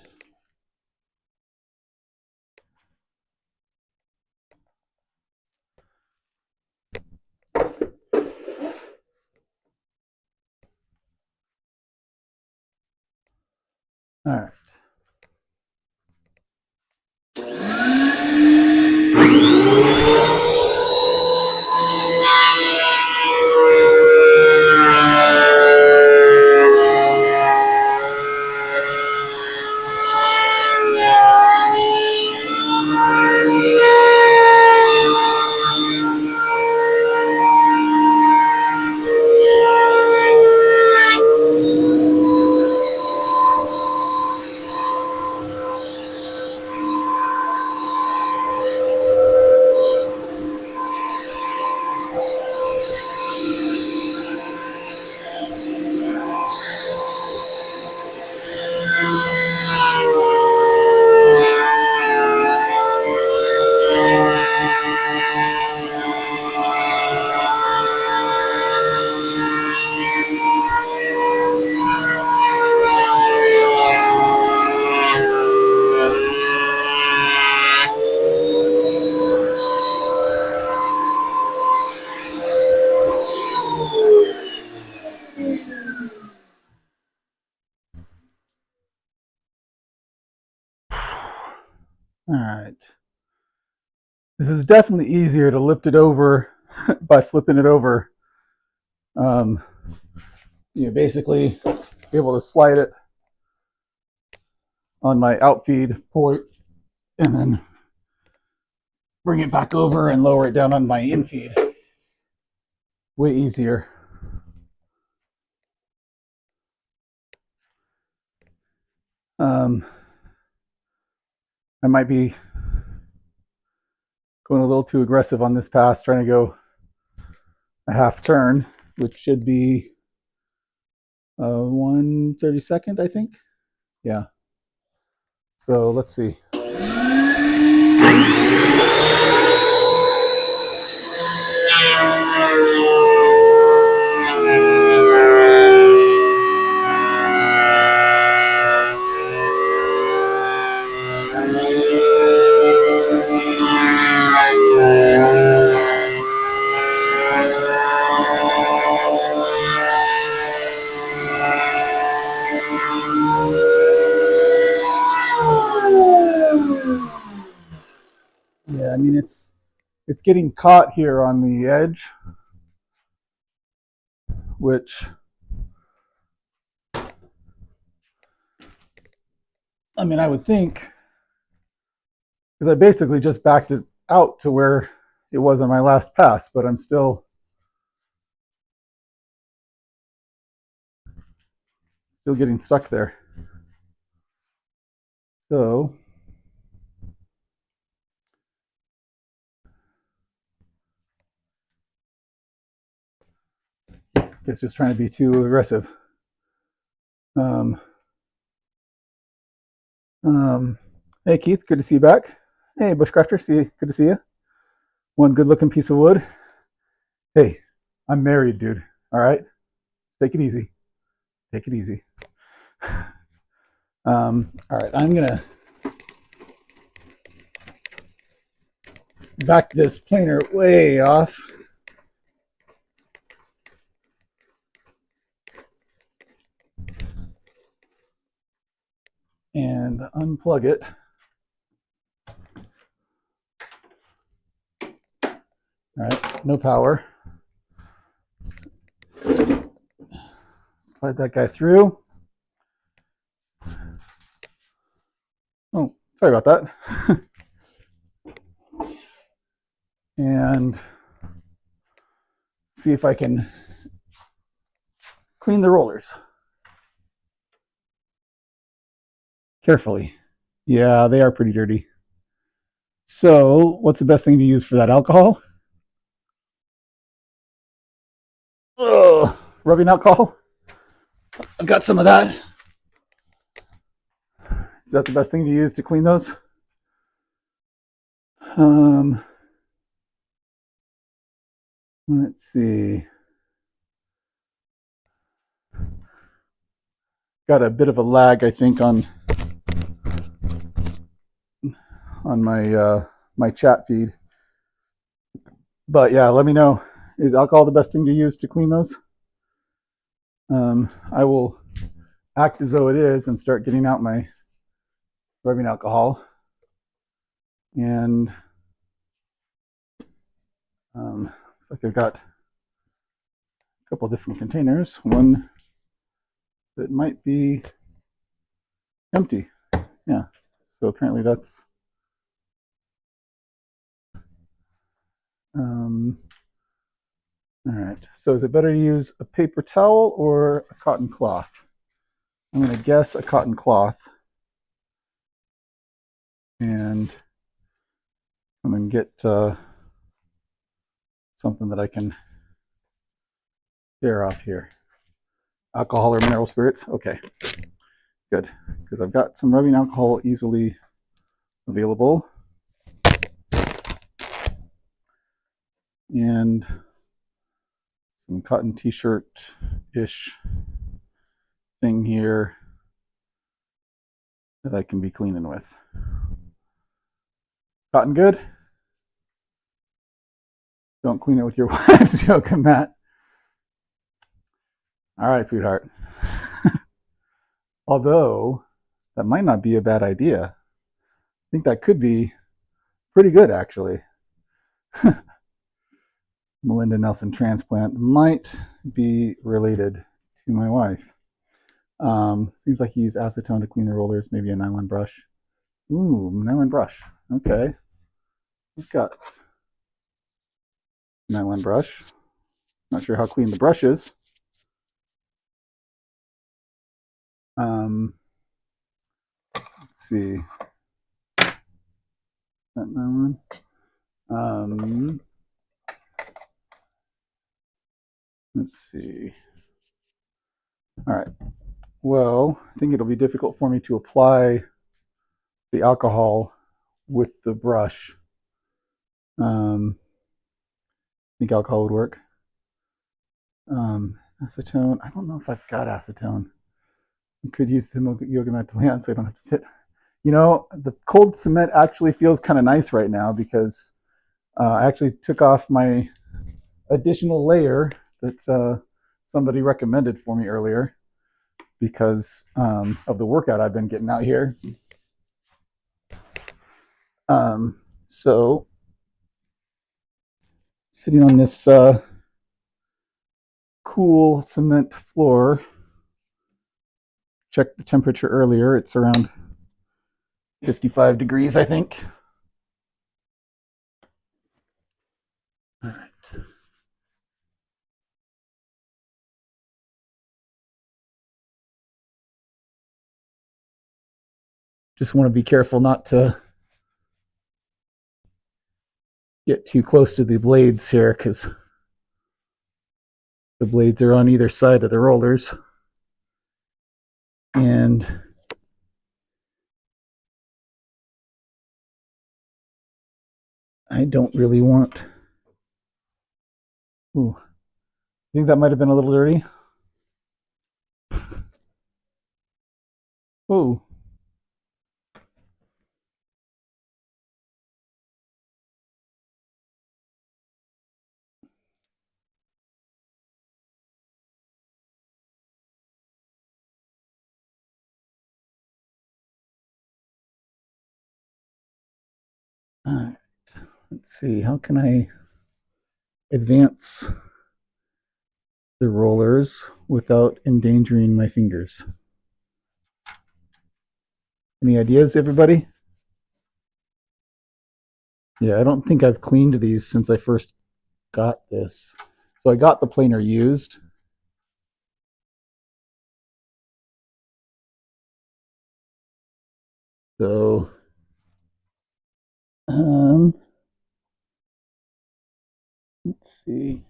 All right. All right. This is definitely easier to lift it over by flipping it over. Basically be able to slide it on my outfeed port and then bring it back over and lower it down on my infeed. Way easier. I might be going a little too aggressive on this pass, trying to go a half turn, which should be 1/32, I think. Yeah. So let's see. Yeah, I mean it's getting caught here on the edge, which I mean I would think, because I basically just backed it out to where it was on my last pass, but I'm still getting stuck there. So I guess just trying to be too aggressive. Hey Keith, good to see you back. Hey Bushcrafter, good to see you. One good looking piece of wood. Hey, I'm married, dude. All right, take it easy. Take it easy. All right, I'm gonna back this planer way off. And unplug it. All right, no power. Slide that guy through. Oh, sorry about that. And see if I can clean the rollers. Carefully. Yeah, they are pretty dirty. So, what's the best thing to use for that? Alcohol? Oh, rubbing alcohol? I've got some of that. Is that the best thing to use to clean those? Let's see. Got a bit of a lag, I think, on my my chat feed. But yeah, let me know. Is alcohol the best thing to use to clean those? I will act as though it is and start getting out my rubbing alcohol. And looks like I've got a couple different containers. One that might be empty. Yeah. So apparently that's all right. So is it better to use a paper towel or a cotton cloth? I'm going to guess a cotton cloth. And I'm going to get something that I can tear off here. Alcohol or mineral spirits? Okay, good. Because I've got some rubbing alcohol easily available. And some cotton t-shirt-ish thing here that I can be cleaning with. Cotton good? Don't clean it with your wife's joke, Matt. All right, sweetheart. Although, that might not be a bad idea. think that could be pretty good, actually. Melinda Nelson transplant might be related to my wife. Seems like you use acetone to clean the rollers, maybe a nylon brush. Ooh, nylon brush. Okay. We've got nylon brush. Not sure how clean the brush is. Let's see. That nylon. Let's see. All right. Well, I think it'll be difficult for me to apply the alcohol with the brush. I think alcohol would work. Acetone. I don't know if I've got acetone. You could use the yoga mat to land so I don't have to fit. You know, the cold cement actually feels kind of nice right now because I actually took off my additional layer that somebody recommended for me earlier because of the workout I've been getting out here. So sitting on this cool cement floor, checked the temperature earlier. It's around 55 degrees, I think. All right. Just want to be careful not to get too close to the blades here because the blades are on either side of the rollers. And I don't really want... Ooh, I think that might have been a little dirty. Ooh. All right. Let's see, how can I advance the rollers without endangering my fingers? Any ideas, everybody? Yeah, I don't think I've cleaned these since I first got this. So I got the planer used. So, let's see.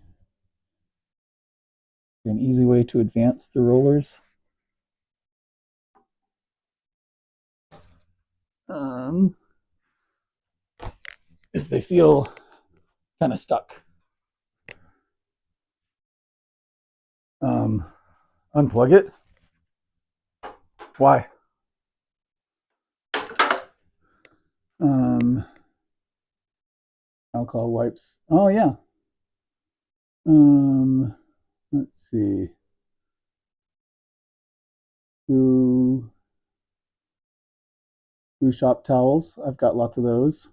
An easy way to advance the rollers. Is they feel kind of stuck. Unplug it. Why? Alcohol wipes. Oh yeah. Let's see. Blue shop towels. I've got lots of those.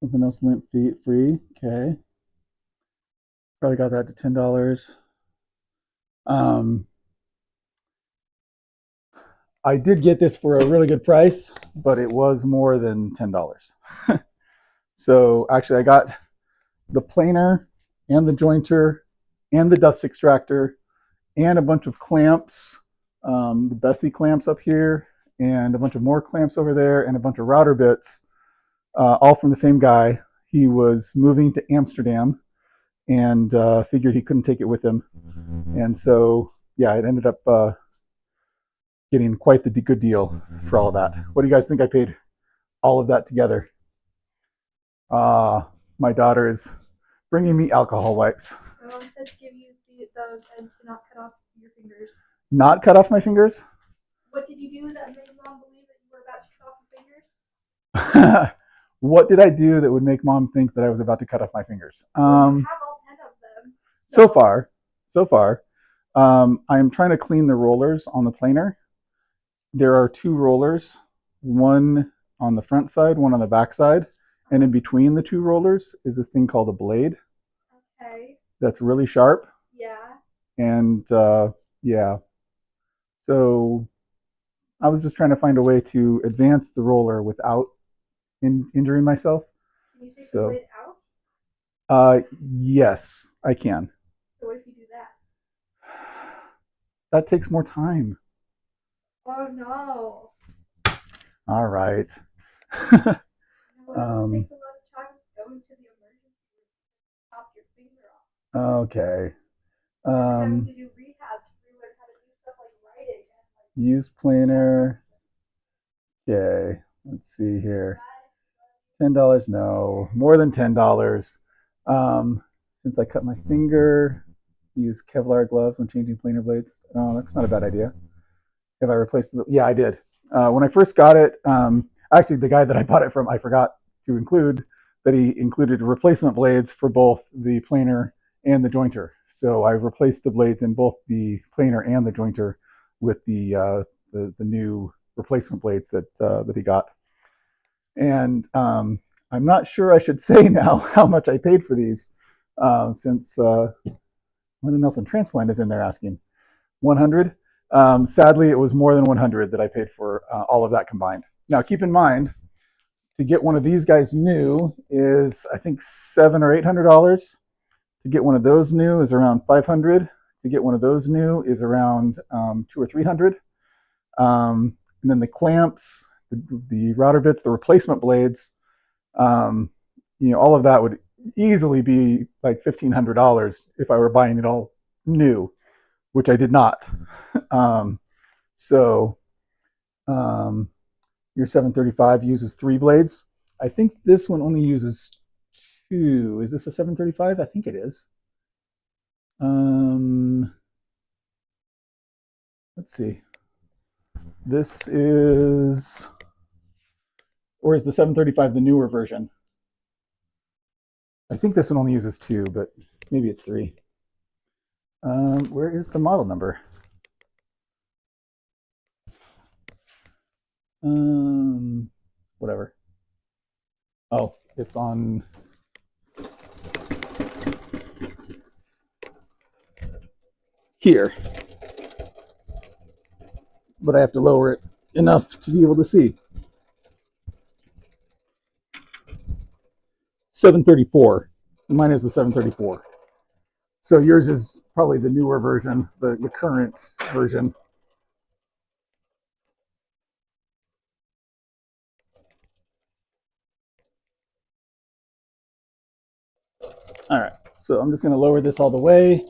Something else lint free. Okay. Probably got that to $10. I did get this for a really good price, but it was more than $10. So actually I got the planer and the jointer and the dust extractor and a bunch of clamps, the Bessie clamps up here and a bunch of more clamps over there and a bunch of router bits, all from the same guy. He was moving to Amsterdam and figured he couldn't take it with him. And so, yeah, it ended up getting quite the good deal for all of that. What do you guys think I paid all of that together? My daughter is bringing me alcohol wipes. My mom said to give you those and to not cut off your fingers. Not cut off my fingers? What did you do that made mom believe that you were about to cut off your fingers? What did I do that would make mom think that I was about to cut off my fingers? You have all 10 of them. So far, I am trying to clean the rollers on the planer. There are 2 rollers, one on the front side, one on the back side, and in between the two rollers is this thing called a blade. Okay. That's really sharp. Yeah. And yeah, so I was just trying to find a way to advance the roller without injuring myself. Can you take So, the blade out? Yes, I can. So what if you do that? That takes more time. Oh no. All right. You know what else takes a lot of time? Going to the emergency room to chop your finger off. Okay. Having to do rehab to relearn how to do stuff like writing and Use planer. Okay. Let's see here. $10? No, more than $10. Since I cut my finger, use Kevlar gloves when changing planer blades. Oh, that's not a bad idea. Have I replaced the? Yeah, I did. When I first got it, actually the guy that I bought it from, I forgot to include that he included replacement blades for both the planer and the jointer. So I replaced the blades in both the planer and the jointer with the new replacement blades that he got. And I'm not sure I should say now how much I paid for these, since Lennon Nelson Transplant is in there asking. 100. Sadly, it was more than 100 that I paid for all of that combined. Now, keep in mind, to get one of these guys new is, I think, $700 or $800. To get one of those new is around 500. To get one of those new is around 200 or 300. And then the clamps, the router bits, the replacement blades, all of that would easily be like $1,500 if I were buying it all new, which I did not. So your 735 uses 3 blades. I think this one only uses 2. Is this a 735? I think it is. Let's see. This is, or is the 735 the newer version? I think this one only uses 2, but maybe it's 3. Where is the model number? Whatever. Oh, it's on. Here. But I have to lower it enough to be able to see. 734. Mine is the 734. So yours is probably the newer version, the current version. All right, so I'm just going to lower this all the way.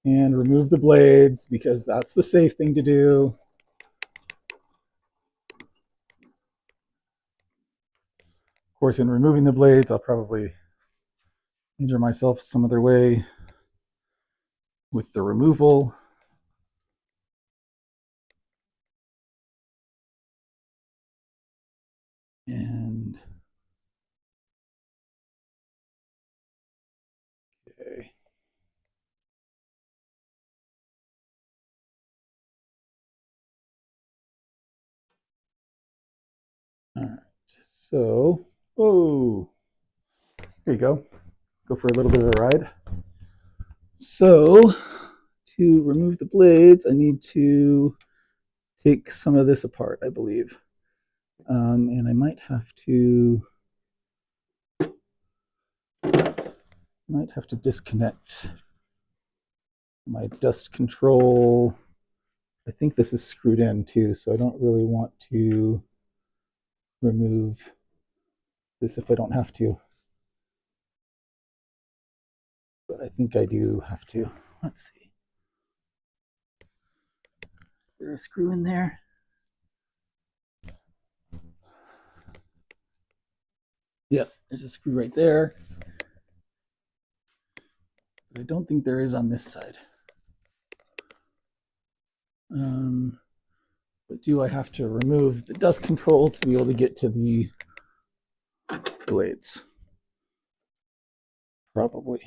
And remove the blades because that's the safe thing to do. Of course, in removing the blades, I'll probably injure myself some other way with the removal. And okay. All right, so, oh, here you go. Go for a little bit of a ride. So, to remove the blades, I need to take some of this apart, I believe. And I might have to disconnect my dust control. I think this is screwed in too, so I don't really want to remove this if I don't have to. But I think I do have to. Let's see. Is there a screw in there? Yep, there's a screw right there. But I don't think there is on this side. But do I have to remove the dust control to be able to get to the blades? Probably.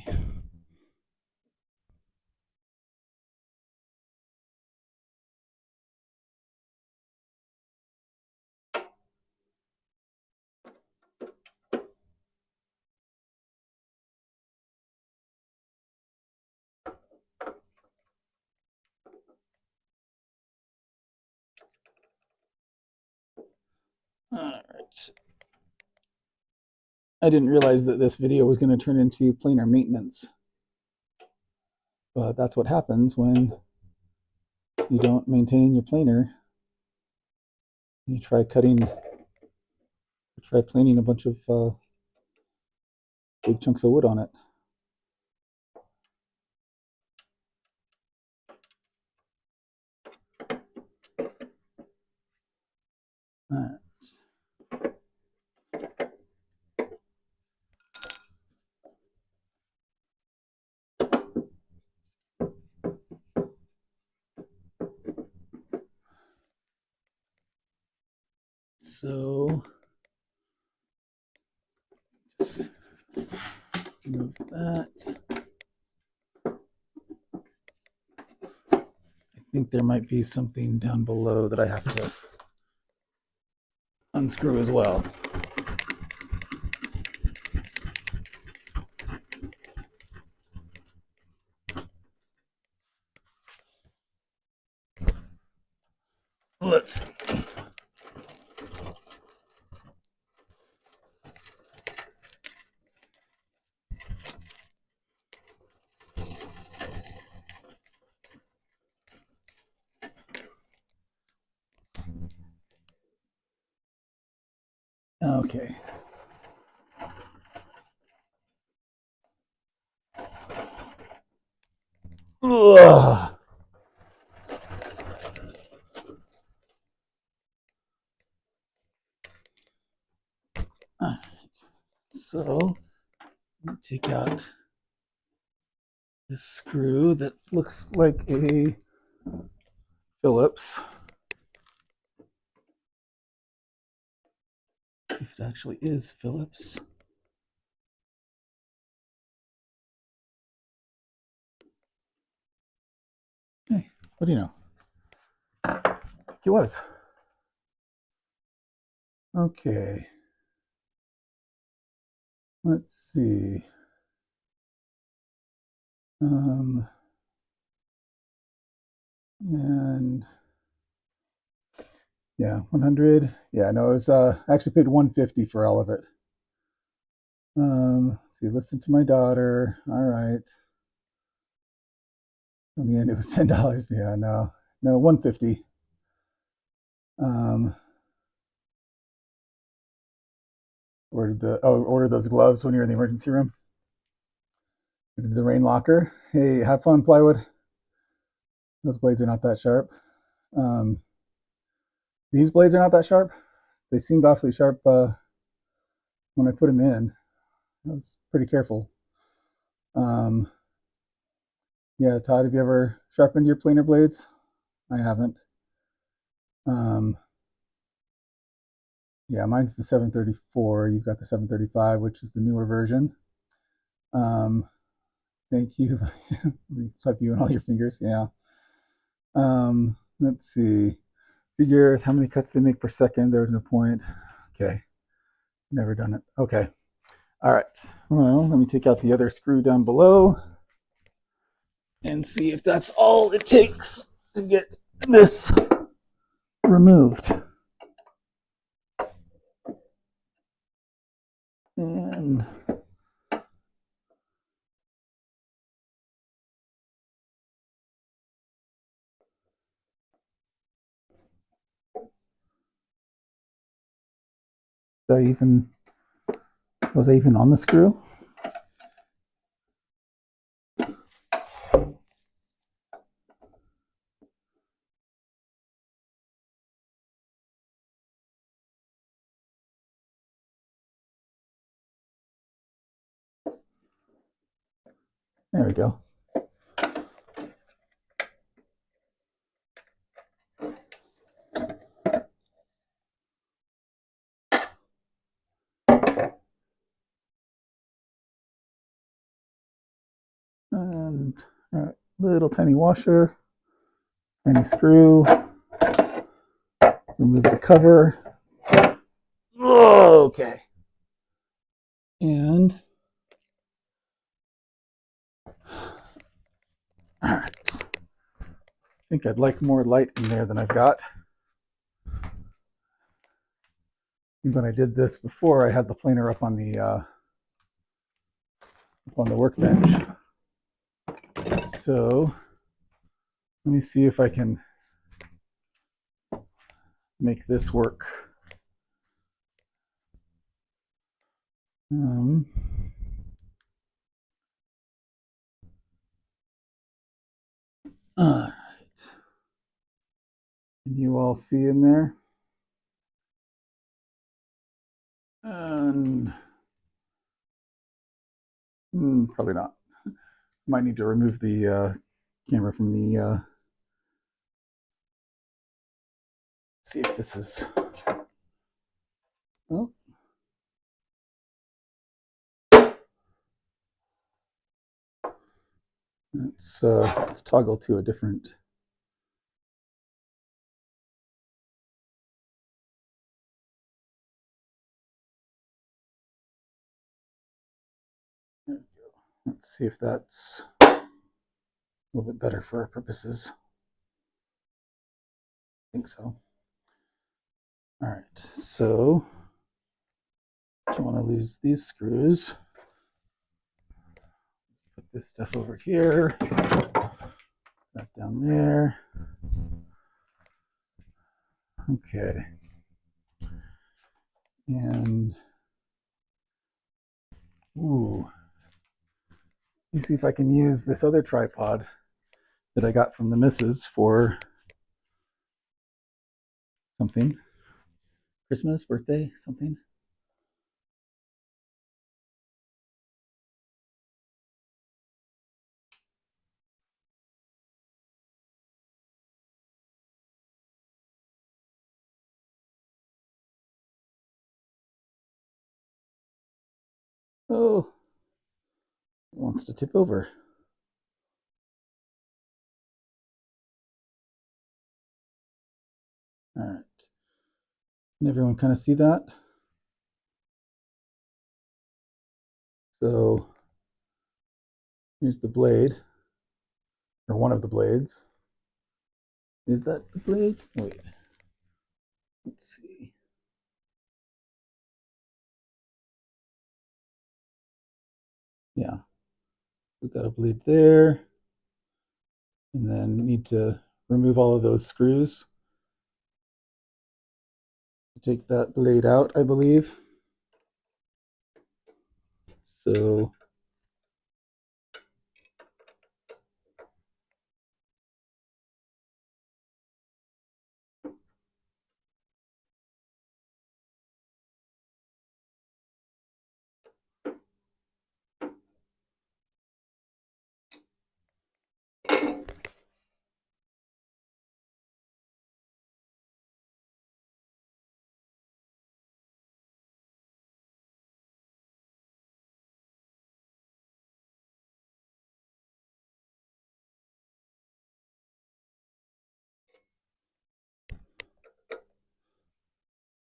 All right. I didn't realize that this video was going to turn into planer maintenance. But that's what happens when you don't maintain your planer. You try planing a bunch of big chunks of wood on it. All right. So just move that. I think there might be something down below that I have to unscrew as well. Let's see. Okay. Ugh. All right. So take out this screw that looks like a Phillips. If it actually is Phillips. Hey, what do you know? I think it was. Okay. Let's see. And yeah, 100. Yeah, no, it was I actually paid 150 for all of it. Let's see, listen to my daughter. All right. In the end, it was $10. Yeah, no, 150. Ordered those gloves when you're in the emergency room. Did the rain locker. Hey, have fun, plywood. Those blades are not that sharp. These blades are not that sharp. They seemed awfully sharp when I put them in. I was pretty careful. Yeah, Todd, have you ever sharpened your planer blades? I haven't. Yeah, mine's the 734. You've got the 735, which is the newer version. Thank you. Slap you on all your fingers. Yeah. Let's see. Figure how many cuts they make per second. There was no point. Okay. Never done it. Okay. All right. Well, let me take out the other screw down below and see if that's all it takes to get this removed. And was I even on the screw? There we go. And all right, little tiny washer, tiny screw, remove the cover. Okay. And all right. I think I'd like more light in there than I've got. when I did this before, I had the planer up on the workbench. So let me see if I can make this work. All right. Can you all see in there? And probably not. Might need to remove the camera from the. See if this is. Oh. Let's toggle to a different. There we go. Let's see if that's a little bit better for our purposes. I think so. All right, so don't want to lose these screws. Put this stuff over here, that down there. Okay. And, ooh, let me see if I can use this other tripod that I got from the missus for something. Christmas, birthday, something. Oh, it wants to tip over. All right. Can everyone kind of see that? So here's the blade, or one of the blades. Is that the blade? Wait. Let's see. Yeah. We've got a blade there. And then need to remove all of those screws. Take that blade out, I believe. So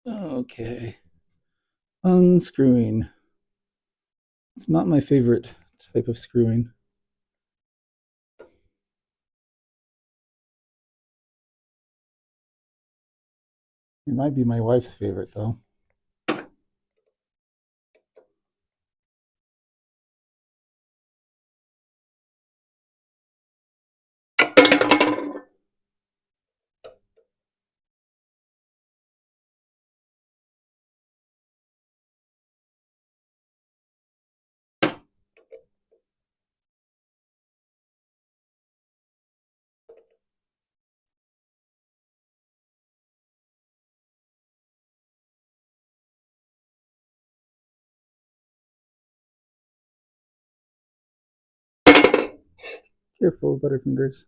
okay. Unscrewing. It's not my favorite type of screwing. It might be my wife's favorite though. Careful, Butterfingers.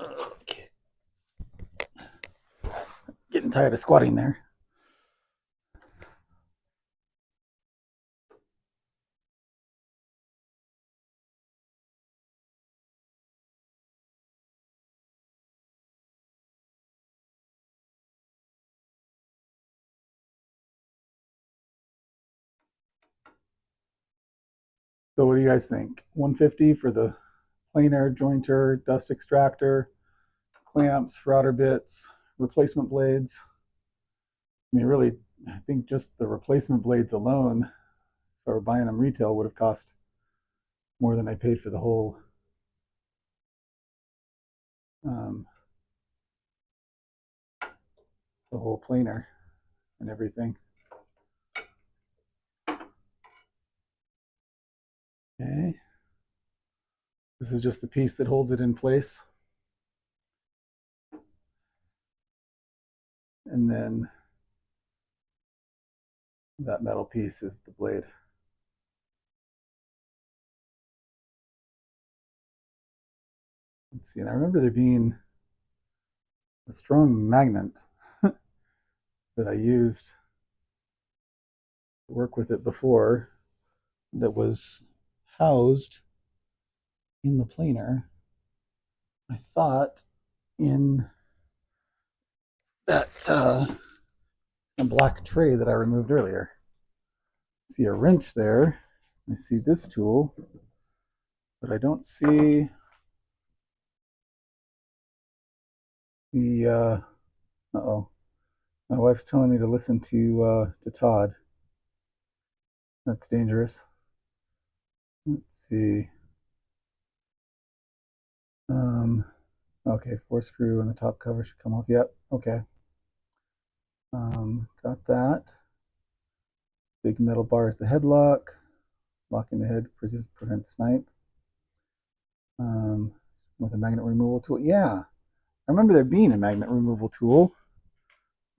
Okay. Getting tired of squatting there. So what do you guys think? 150 for the planer, jointer, dust extractor, clamps, router bits, replacement blades. I mean, really, I think just the replacement blades alone, if I were buying them retail, would have cost more than I paid for the whole planer and everything. Okay. This is just the piece that holds it in place. And then that metal piece is the blade. Let's see, and I remember there being a strong magnet that I used to work with it before that was housed in the planer, I thought, in that black tray that I removed earlier. See a wrench there. I see this tool, but I don't see the uh-oh. My wife's telling me to listen to Todd. That's dangerous. Let's see. Okay, 4 screw and the top cover should come off. Yep, okay. Got that. Big metal bar is the headlock. Locking the head prevents snipe. With a magnet removal tool. Yeah, I remember there being a magnet removal tool,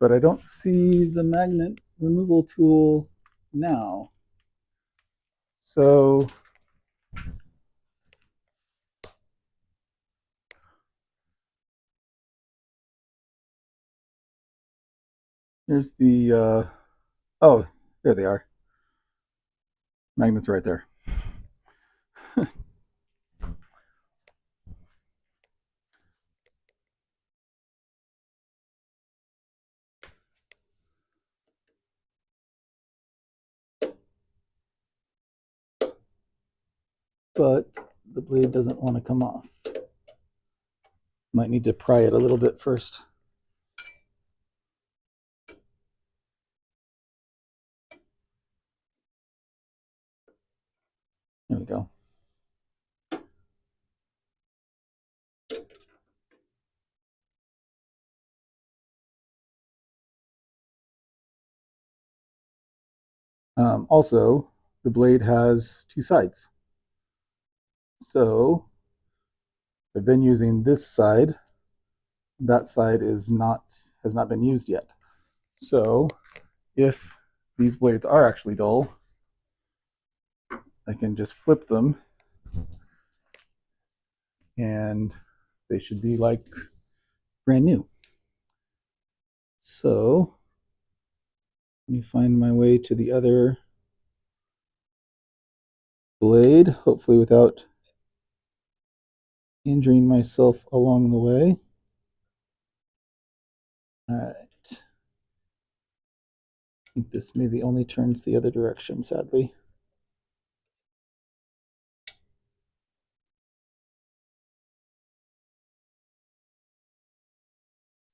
but I don't see the magnet removal tool now. So here's the, oh, there they are. Magnets right there. But the blade doesn't want to come off. Might need to pry it a little bit first. There we go. Also, the blade has 2 sides. So I've been using this side. That side has not been used yet. So if these blades are actually dull, I can just flip them and they should be like brand new. So let me find my way to the other blade, hopefully without injuring myself along the way. All right. I think this maybe only turns the other direction, sadly.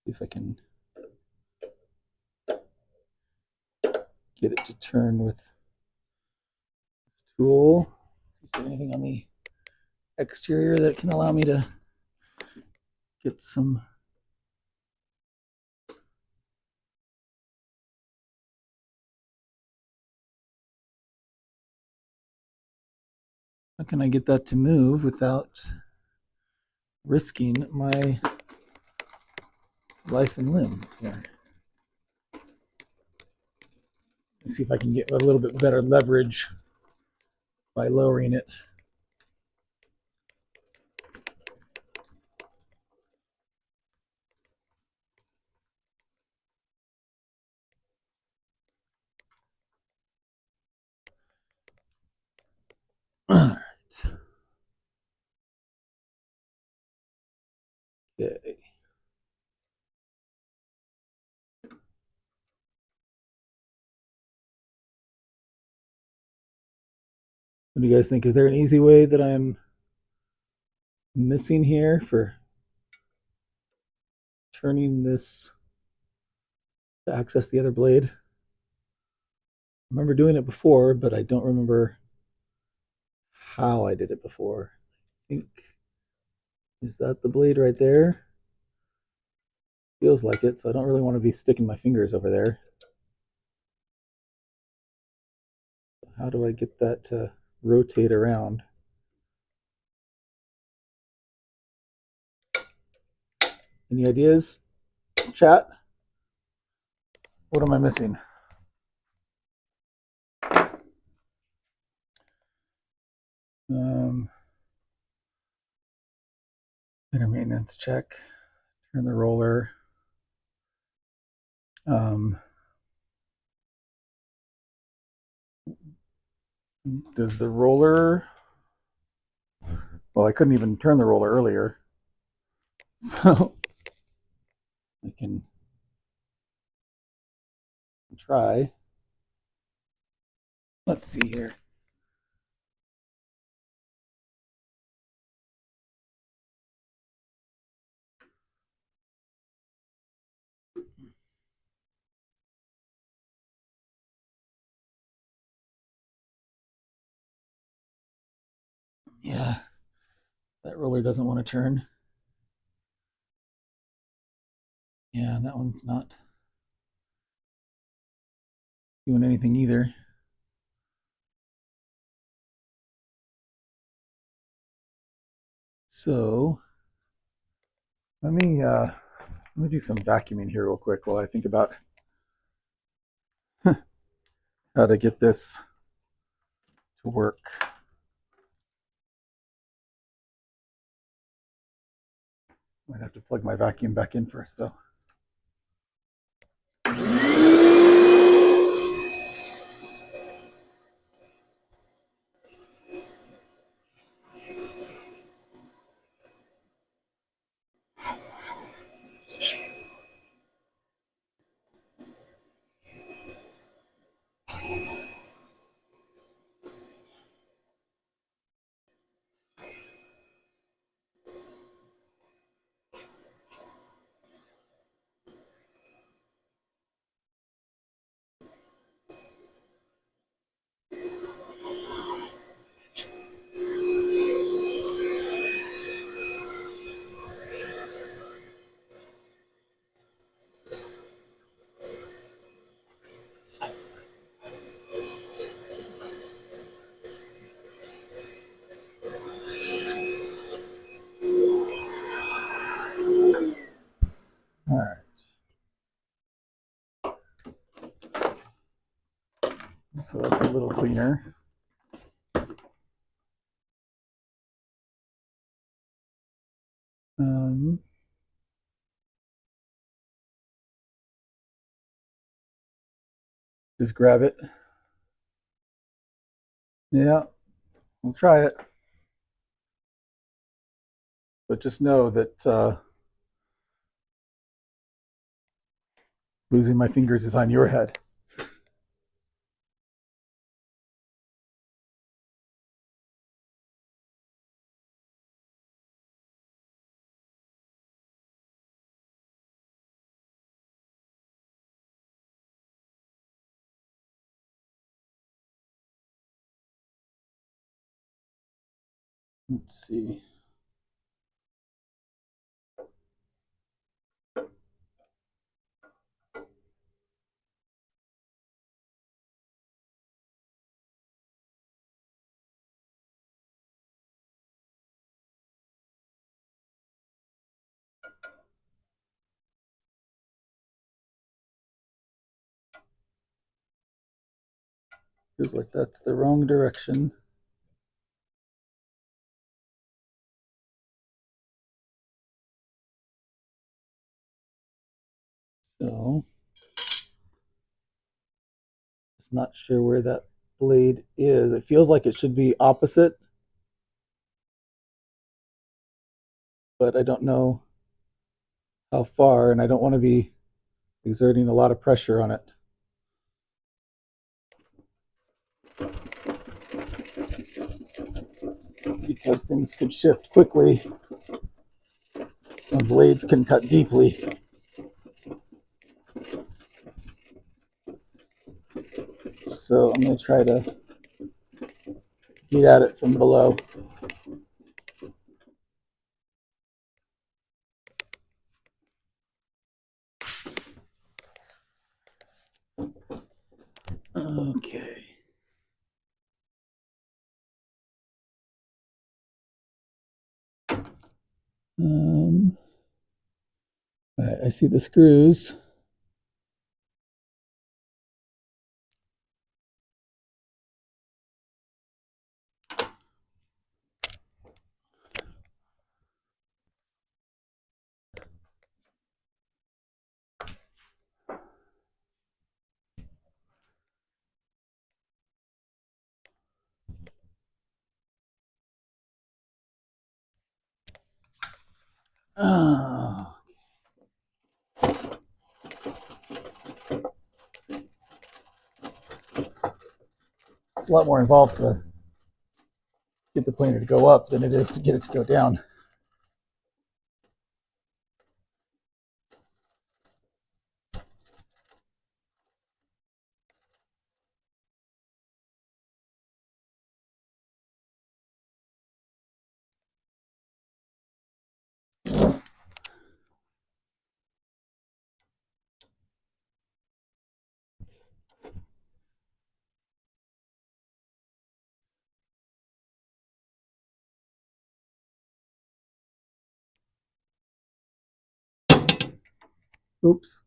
See if I can get it to turn with this tool. See if there's anything on the exterior that can allow me to get some how can I get that to move without risking my life and limb here? Let's see if I can get a little bit better leverage by lowering it. All right. Okay. What do you guys think? Is there an easy way that I'm missing here for turning this to access the other blade? I remember doing it before, but I don't remember how I did it before. I think, is that the blade right there? Feels like it, so I don't really want to be sticking my fingers over there. How do I get that to rotate around? Any ideas, chat? What am I missing? Inner maintenance check. Turn the roller. Does the roller... Well, I couldn't even turn the roller earlier. So I can try. Let's see here. Yeah, that roller doesn't want to turn. Yeah, that one's not doing anything either. So let me do some vacuuming here real quick while I think about how to get this to work. Might have to plug my vacuum back in first, though. All right. So that's a little cleaner. Just grab it. Yeah, we'll try it. But just know that losing my fingers is on your head. Let's see. Feels like that's the wrong direction. So, just not sure where that blade is. It feels like it should be opposite, but I don't know how far, and I don't want to be exerting a lot of pressure on it. Because things could shift quickly and blades can cut deeply. So I'm going to try to get at it from below. Okay. I see the screws. Oh. It's a lot more involved to get the planer to go up than it is to get it to go down. Oops.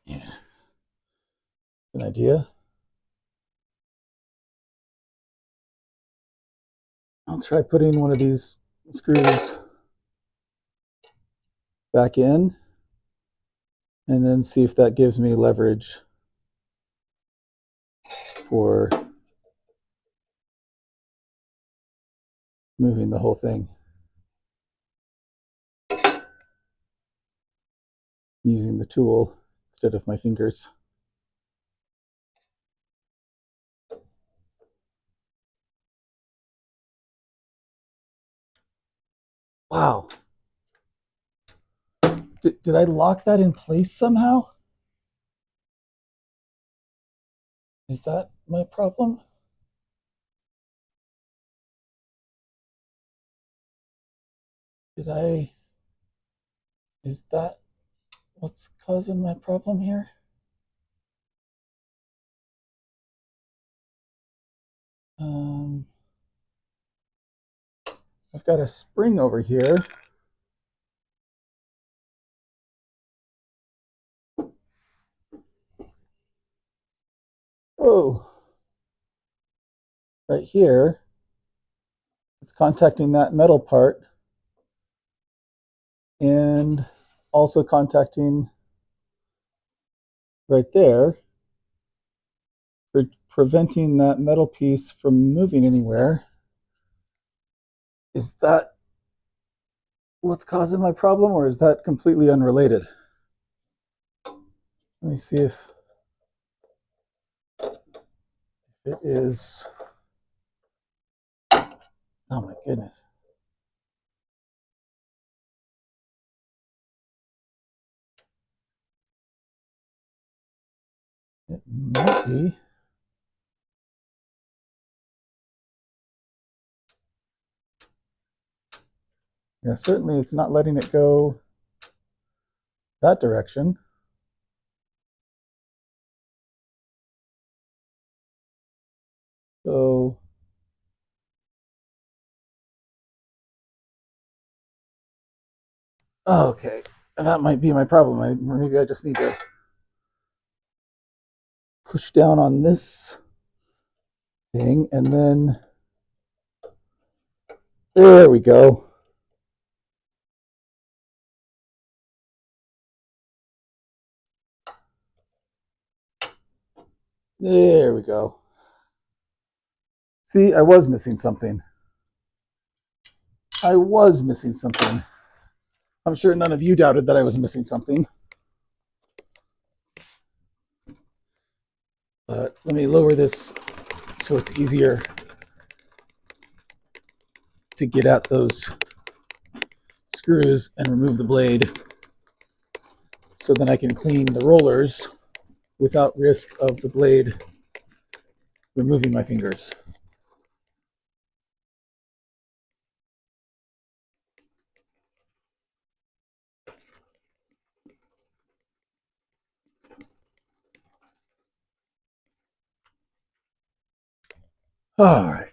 Yeah. An idea. I'll try putting one of these screws back in and then see if that gives me leverage for moving the whole thing using the tool instead of my fingers. Wow. Did I lock that in place somehow? Is that my problem? Is that what's causing my problem here? I've got a spring over here. Oh, right here. It's contacting that metal part and also contacting right there for preventing that metal piece from moving anywhere. Is that what's causing my problem, or is that completely unrelated? Let me see if it is. Oh my goodness. It might be. Yeah, certainly it's not letting it go that direction. So okay, And that might be my problem. Maybe I just need to push down on this thing, and then there we go. There we go. See, I was missing something. I was missing something. I'm sure none of you doubted that I was missing something. But let me lower this so it's easier to get at those screws and remove the blade, so then I can clean the rollers without risk of the blade removing my fingers. All right.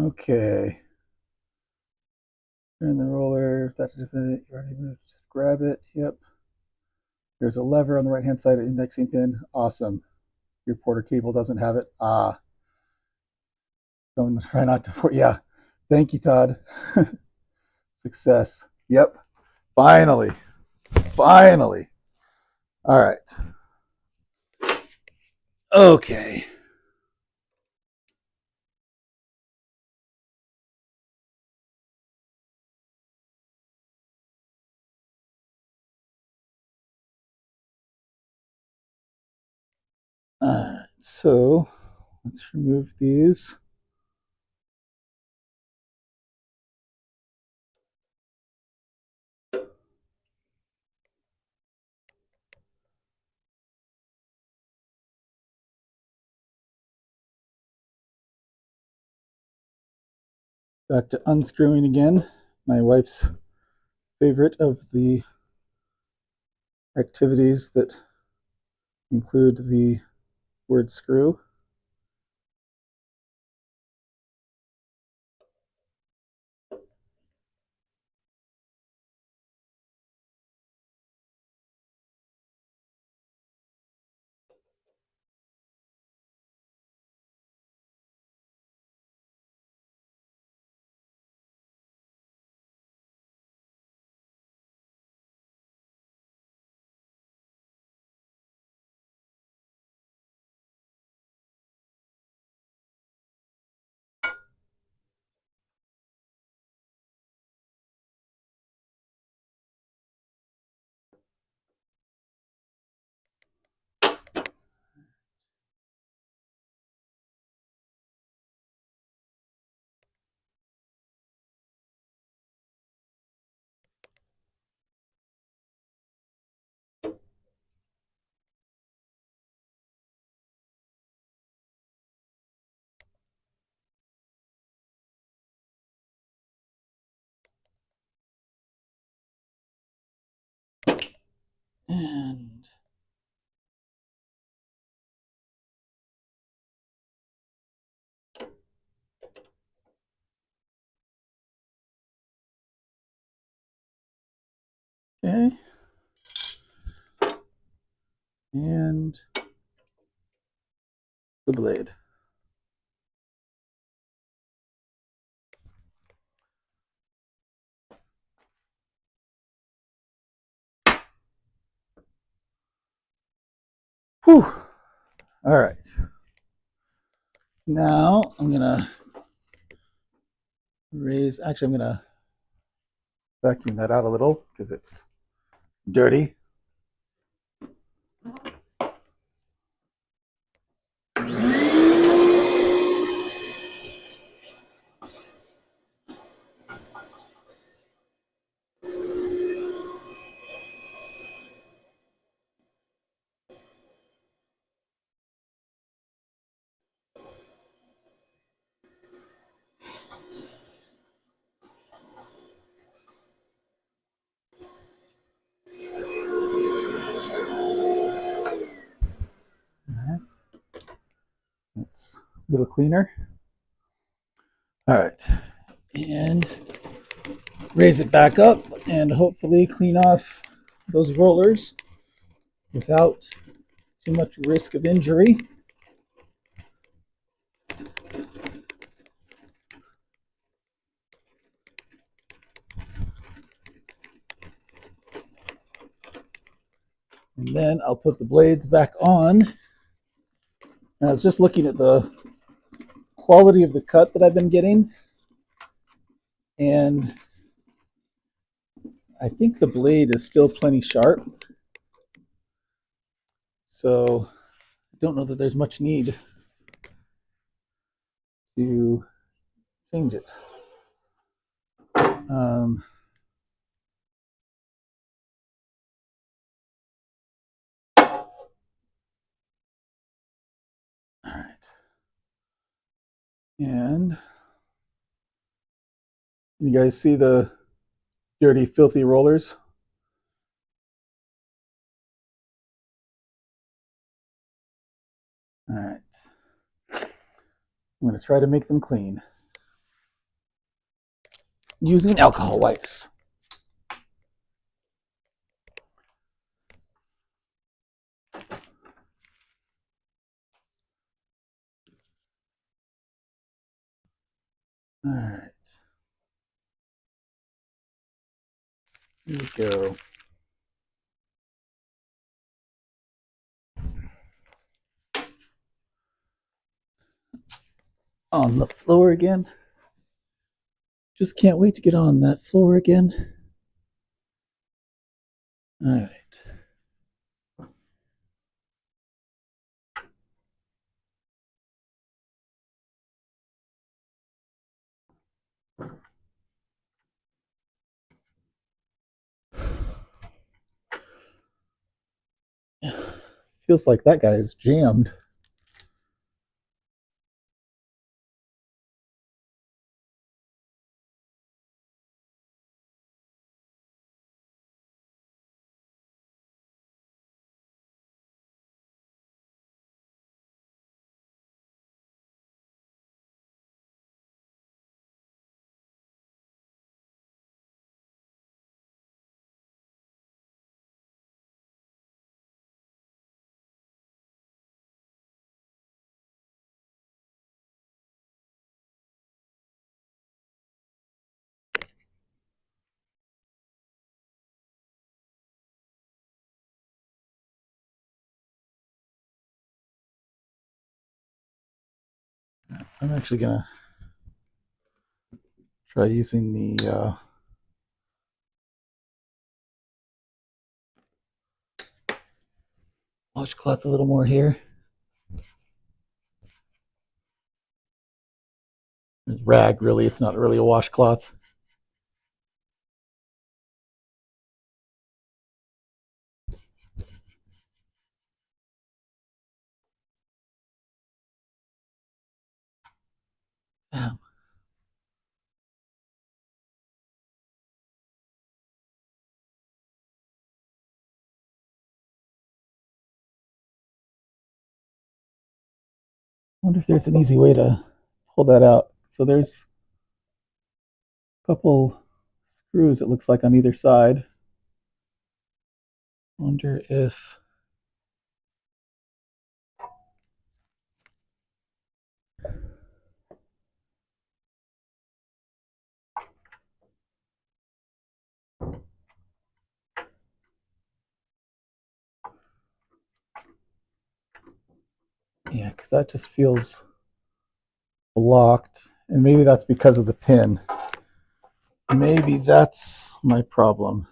Okay. Turn the roller. If that isn't it, you already moved. Just grab it. Yep. There's a lever on the right-hand side of indexing pin. Awesome. Your Porter cable doesn't have it. Ah. Don't try not to. Yeah. Thank you, Todd. Success. Yep. Finally. Finally. All right. Okay. So let's remove these. Back to unscrewing again. My wife's favorite of the activities that include the word screw. And okay. And the blade. Whew. All right. Now I'm gonna actually I'm gonna vacuum that out a little because it's dirty. That's a little cleaner. All right. And raise it back up and hopefully clean off those rollers without too much risk of injury. And then I'll put the blades back on. And I was just looking at the quality of the cut that I've been getting, and I think the blade is still plenty sharp. So I don't know that there's much need to change it. All right. And you guys see the dirty, filthy rollers? All right. I'm going to try to make them clean using alcohol wipes. All right. Here we go. On the floor again. Just can't wait to get on that floor again. All right. Feels like that guy is jammed. I'm actually gonna try using the washcloth a little more here. It's rag, really. It's not really a washcloth. Damn. I wonder if there's an easy way to pull that out. So there's a couple screws, it looks like, on either side. Wonder if yeah, because that just feels blocked, and maybe that's because of the pin. Maybe that's my problem.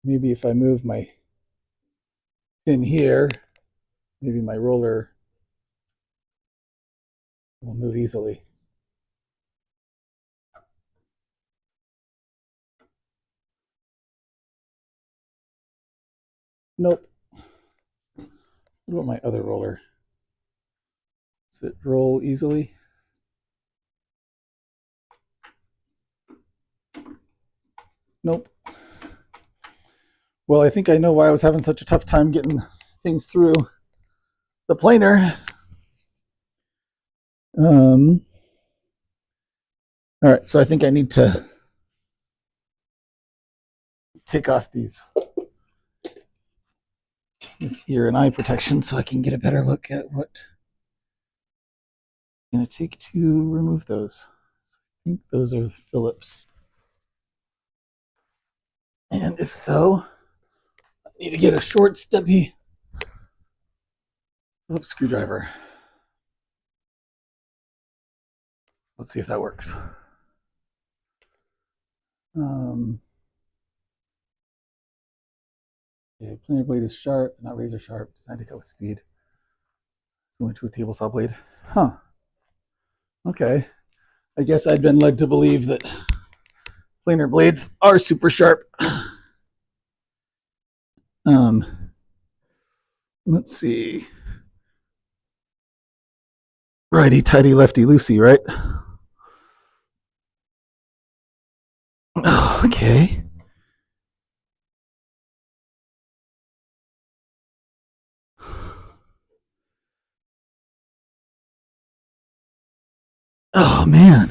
Maybe if I move my pin here, maybe my roller will move easily. Nope. What about my other roller? Does it roll easily? Nope. Well, I think I know why I was having such a tough time getting things through the planer. All right, so I think I need to take off this ear and eye protection so I can get a better look at what it's going to take to remove those. I think those are Phillips. And if so, I need to get a short, stubby Phillips screwdriver. Let's see if that works. Okay, planer blade is sharp, not razor sharp, designed to cut with speed. Similar to a table saw blade. Huh. Okay. I guess I'd been led to believe that planer blades are super sharp. Let's see. Righty tighty, lefty loosey, right? Okay. Oh man.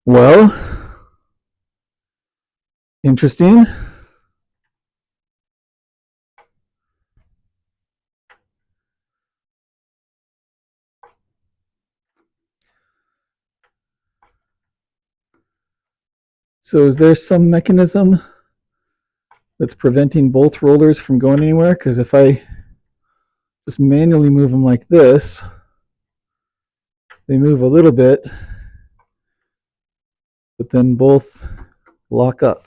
Well, interesting. So is there some mechanism that's preventing both rollers from going anywhere? Because if I just manually move them like this, they move a little bit, but then both lock up.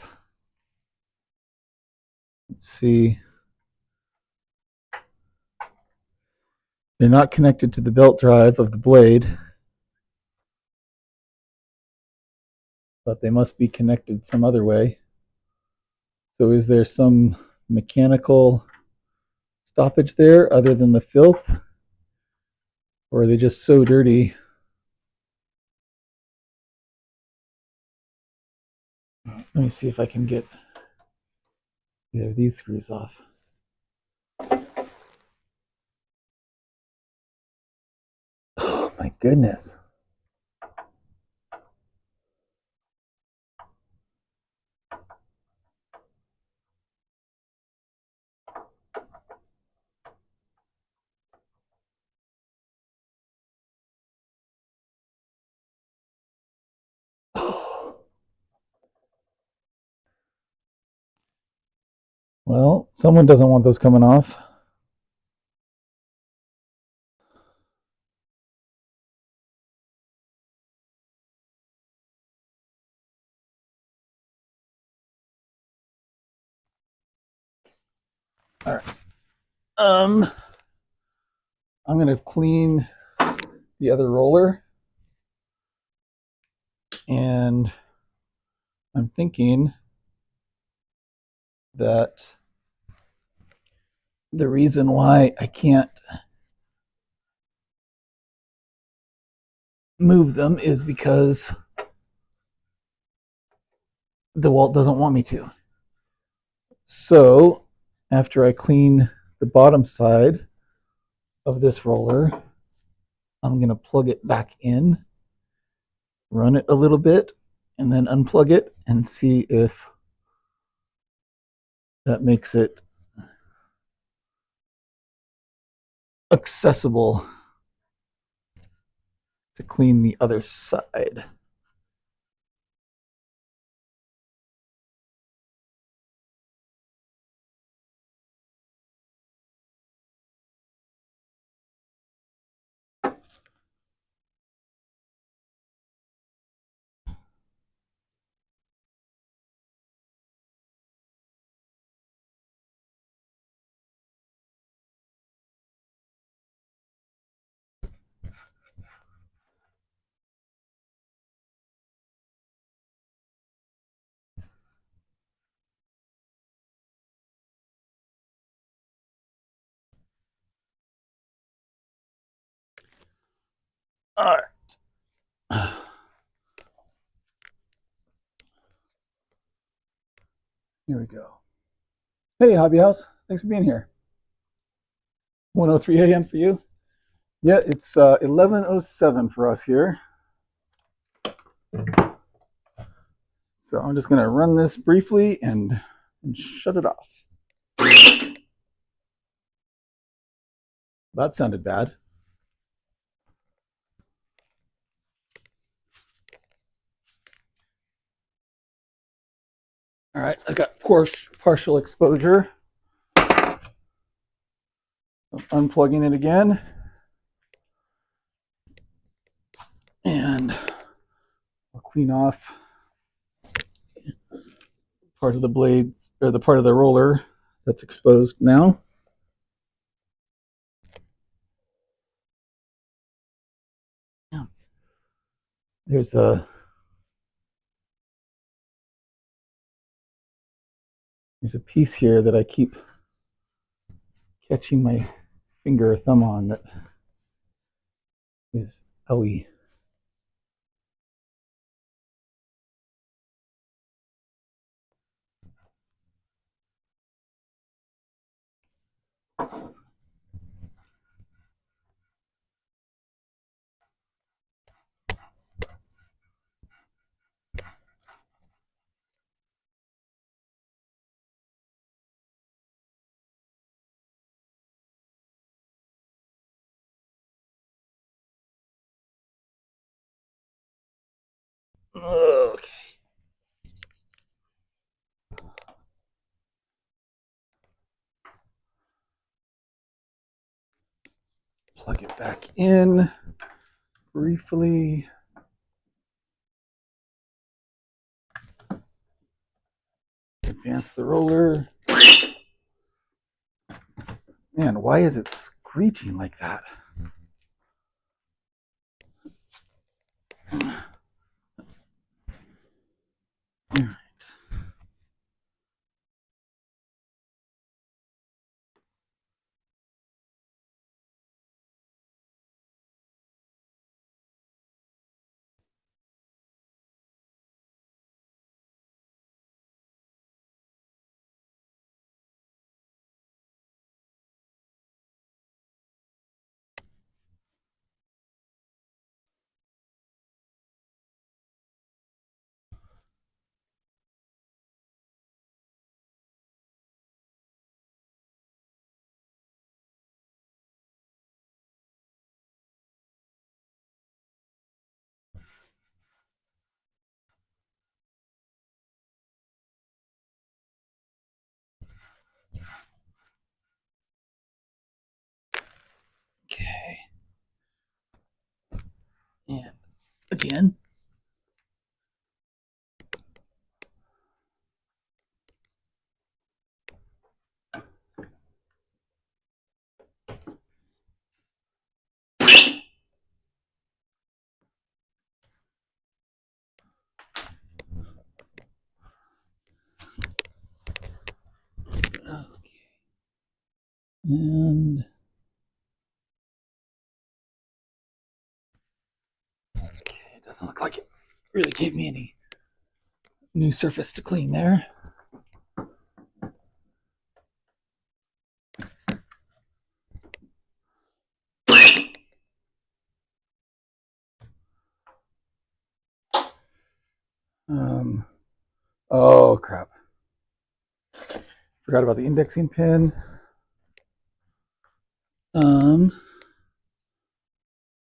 Let's see. They're not connected to the belt drive of the blade, but they must be connected some other way. So is there some mechanical stoppage there other than the filth? Or are they just so dirty? Let me see if I can get either of these screws off. Oh my goodness. Well, someone doesn't want those coming off. All right. I'm going to clean the other roller. And I'm thinking that the reason why I can't move them is because DeWalt doesn't want me to. So after I clean the bottom side of this roller, I'm going to plug it back in, run it a little bit, and then unplug it and see if that makes it accessible to clean the other side. All right. Here we go. Hey, Hobby House. Thanks for being here. 1:03 a.m. for you? Yeah, it's 11:07 for us here. So I'm just going to run this briefly and shut it off. That sounded bad. All right, I got partial exposure. I'm unplugging it again. And I'll clean off part of the blades, or the part of the roller that's exposed now. There's a piece here that I keep catching my finger or thumb on that is owie. Okay. Plug it back in briefly. Advance the roller. Man, why is it screeching like that? All right. Okay. And again. Okay. And okay, it doesn't look like it really gave me any new surface to clean there. Oh crap. Forgot about the indexing pin.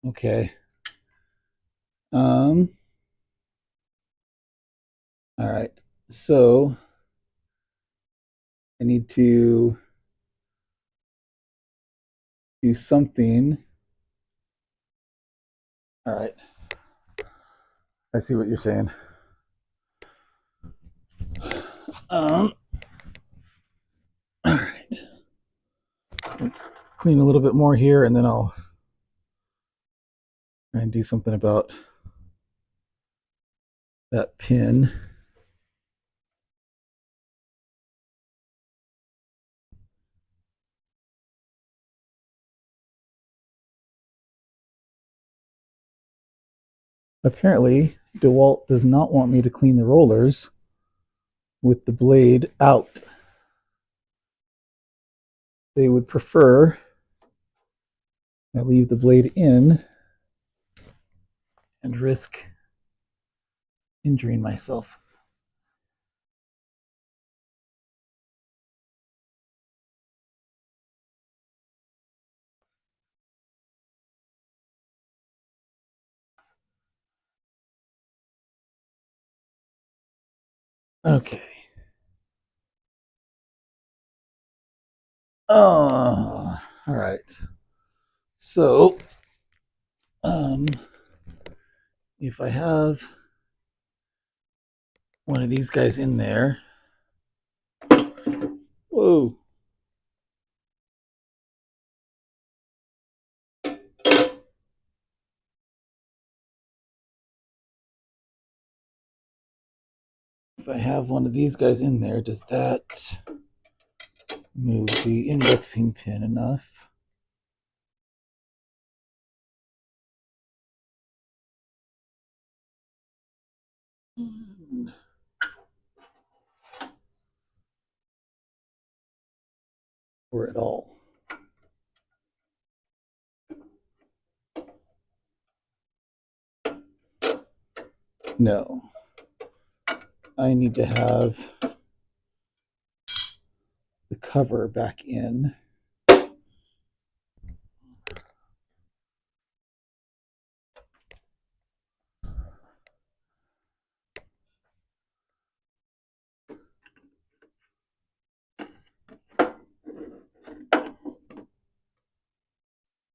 Okay. All right. So I need to do something. All right. I see what you're saying. All right. Clean a little bit more here, and then I'll try and do something about that pin. Apparently, DeWalt does not want me to clean the rollers with the blade out. They would prefer I leave the blade in and risk injuring myself. Okay. All right. So, if I have one of these guys in there, whoa. If I have one of these guys in there, does that move the indexing pin enough? Or at all? No. I need to have the cover back in.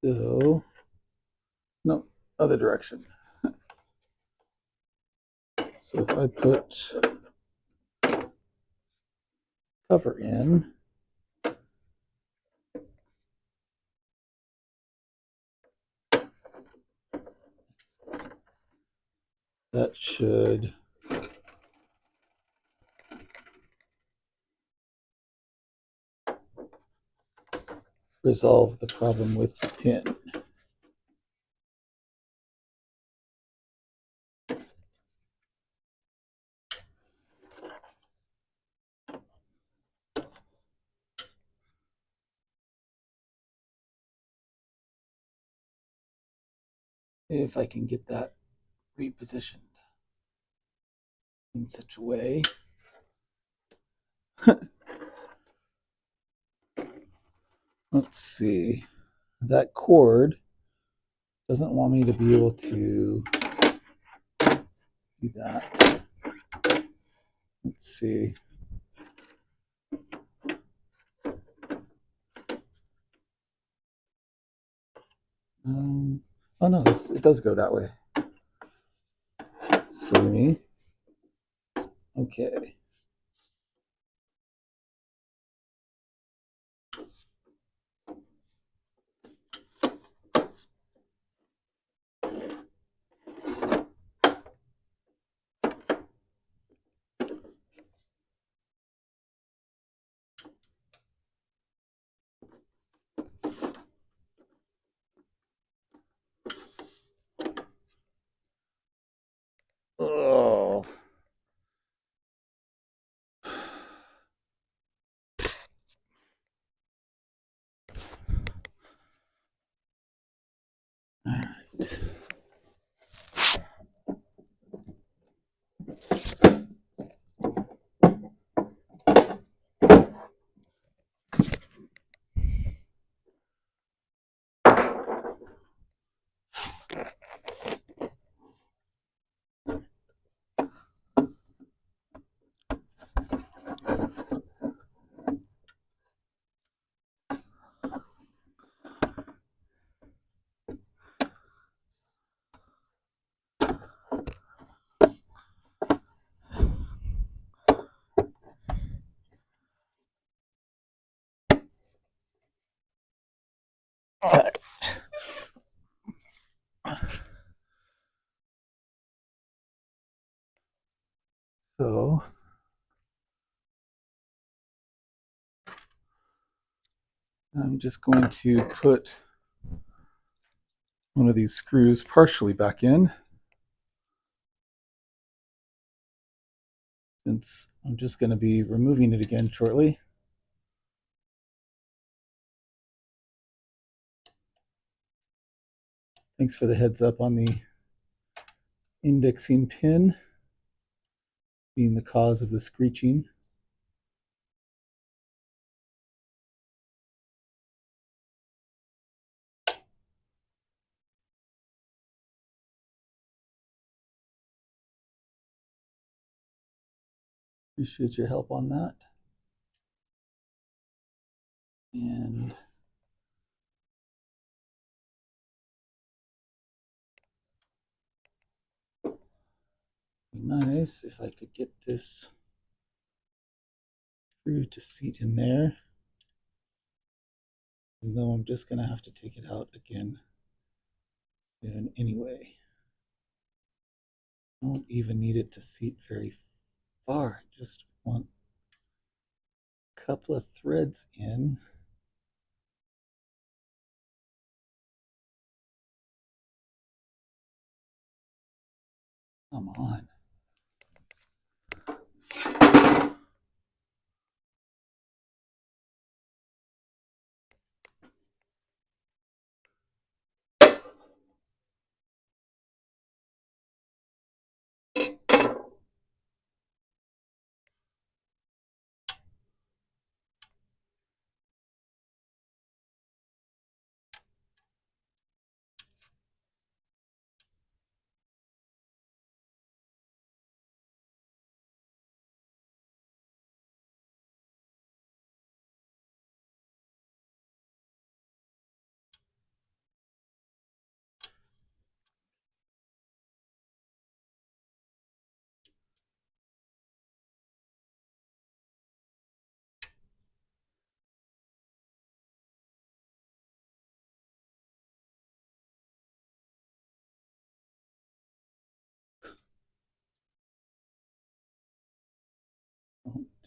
So, no, other direction. So if I put cover in, that should resolve the problem with the pin. If I can get that repositioned in such a way. Let's see. That cord doesn't want me to be able to do that. Let's see. Oh no, it does go that way. Silly me. Okay. Oh. All right. All right. So I'm just going to put one of these screws partially back in, since I'm just going to be removing it again shortly. Thanks for the heads up on the indexing pin being the cause of the screeching. Appreciate your help on that. And be nice if I could get this screw to seat in there. Even though I'm just going to have to take it out again soon anyway. I don't even need it to seat very far. I just want a couple of threads in. Come on.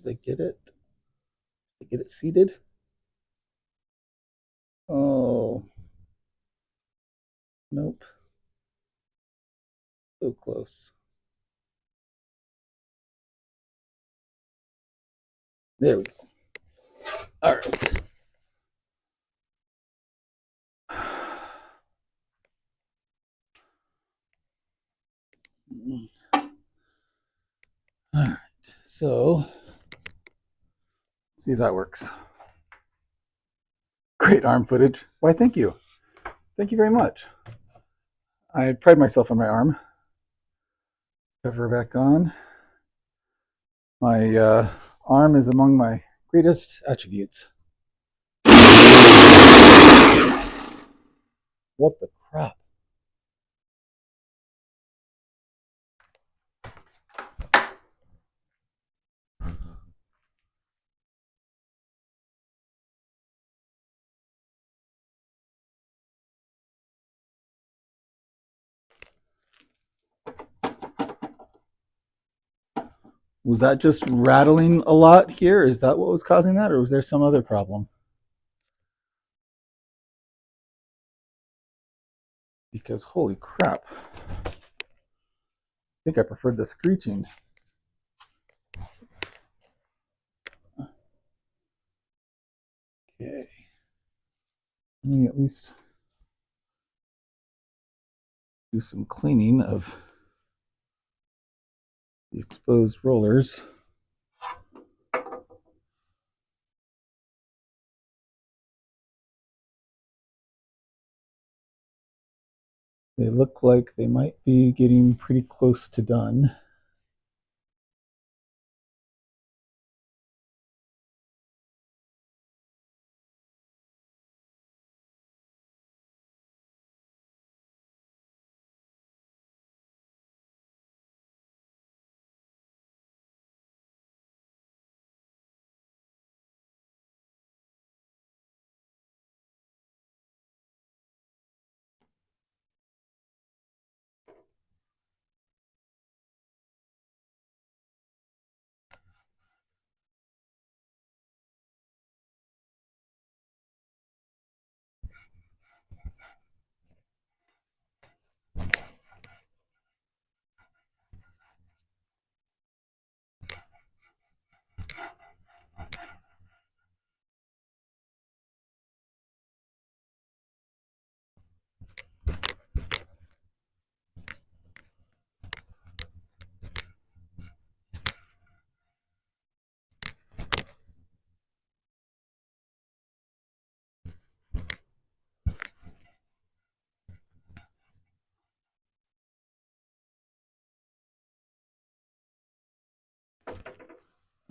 Did I get it? Did I get it seated? Oh. Nope. So close. There we go. All right. All right. So, see if that works. Great arm footage. Why, thank you. Thank you very much. I pride myself on my arm. Cover back on. My arm is among my greatest attributes. What the crap? Was that just rattling a lot here? Is that what was causing that, or was there some other problem? Because holy crap. I think I preferred the screeching. Okay. Let me at least do some cleaning of the exposed rollers. They look like they might be getting pretty close to done.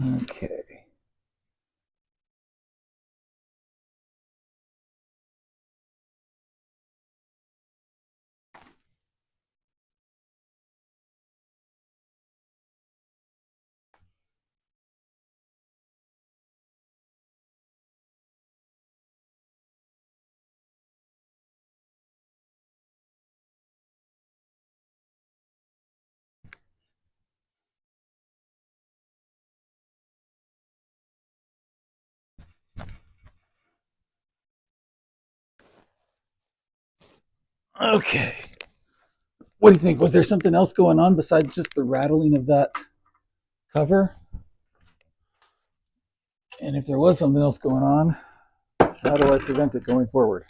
Okay. Okay. What do you think? Was there something else going on besides just the rattling of that cover? And if there was something else going on, how do I prevent it going forward?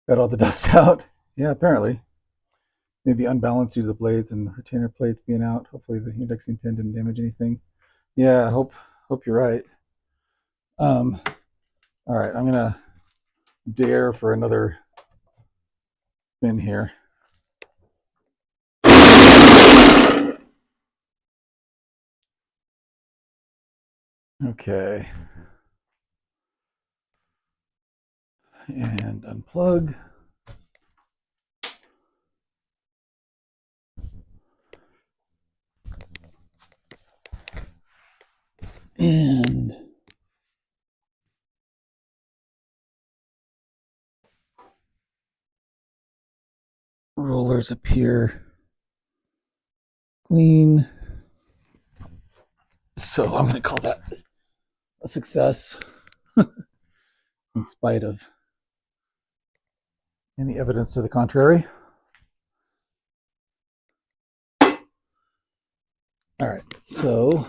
Got all the dust out? Yeah, apparently. Maybe unbalanced due to the blades and retainer plates being out. Hopefully the indexing pin didn't damage anything. Yeah, hope you're right. All right, I'm gonna dare for another spin here. Okay. And unplug. And rollers appear clean. So I'm going to call that a success in spite of any evidence to the contrary. All right, so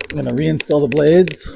I'm going to reinstall the blades.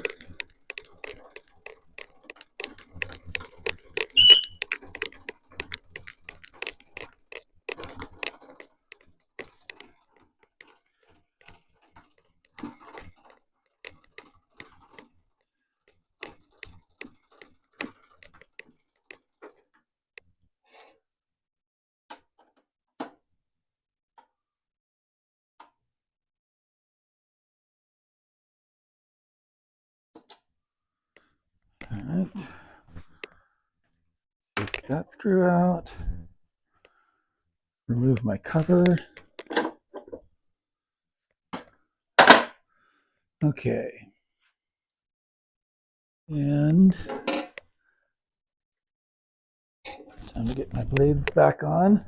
All right, take that screw out, remove my cover. Okay, and time to get my blades back on.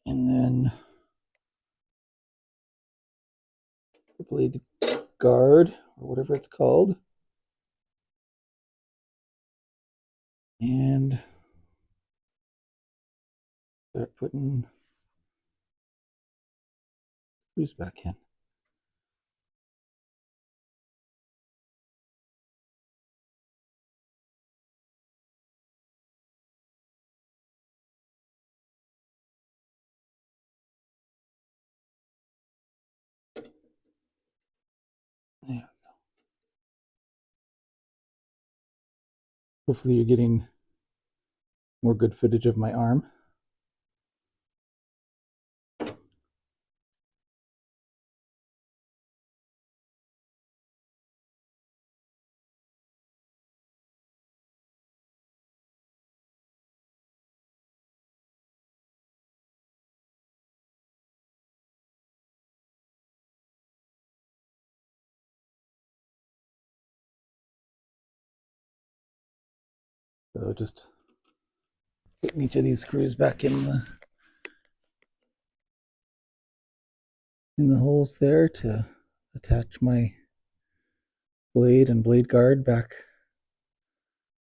And then the blade guard, or whatever it's called. And start putting screws back in. There we go. Hopefully you're getting more good footage of my arm. So just putting each of these screws back in the holes there to attach my blade and blade guard back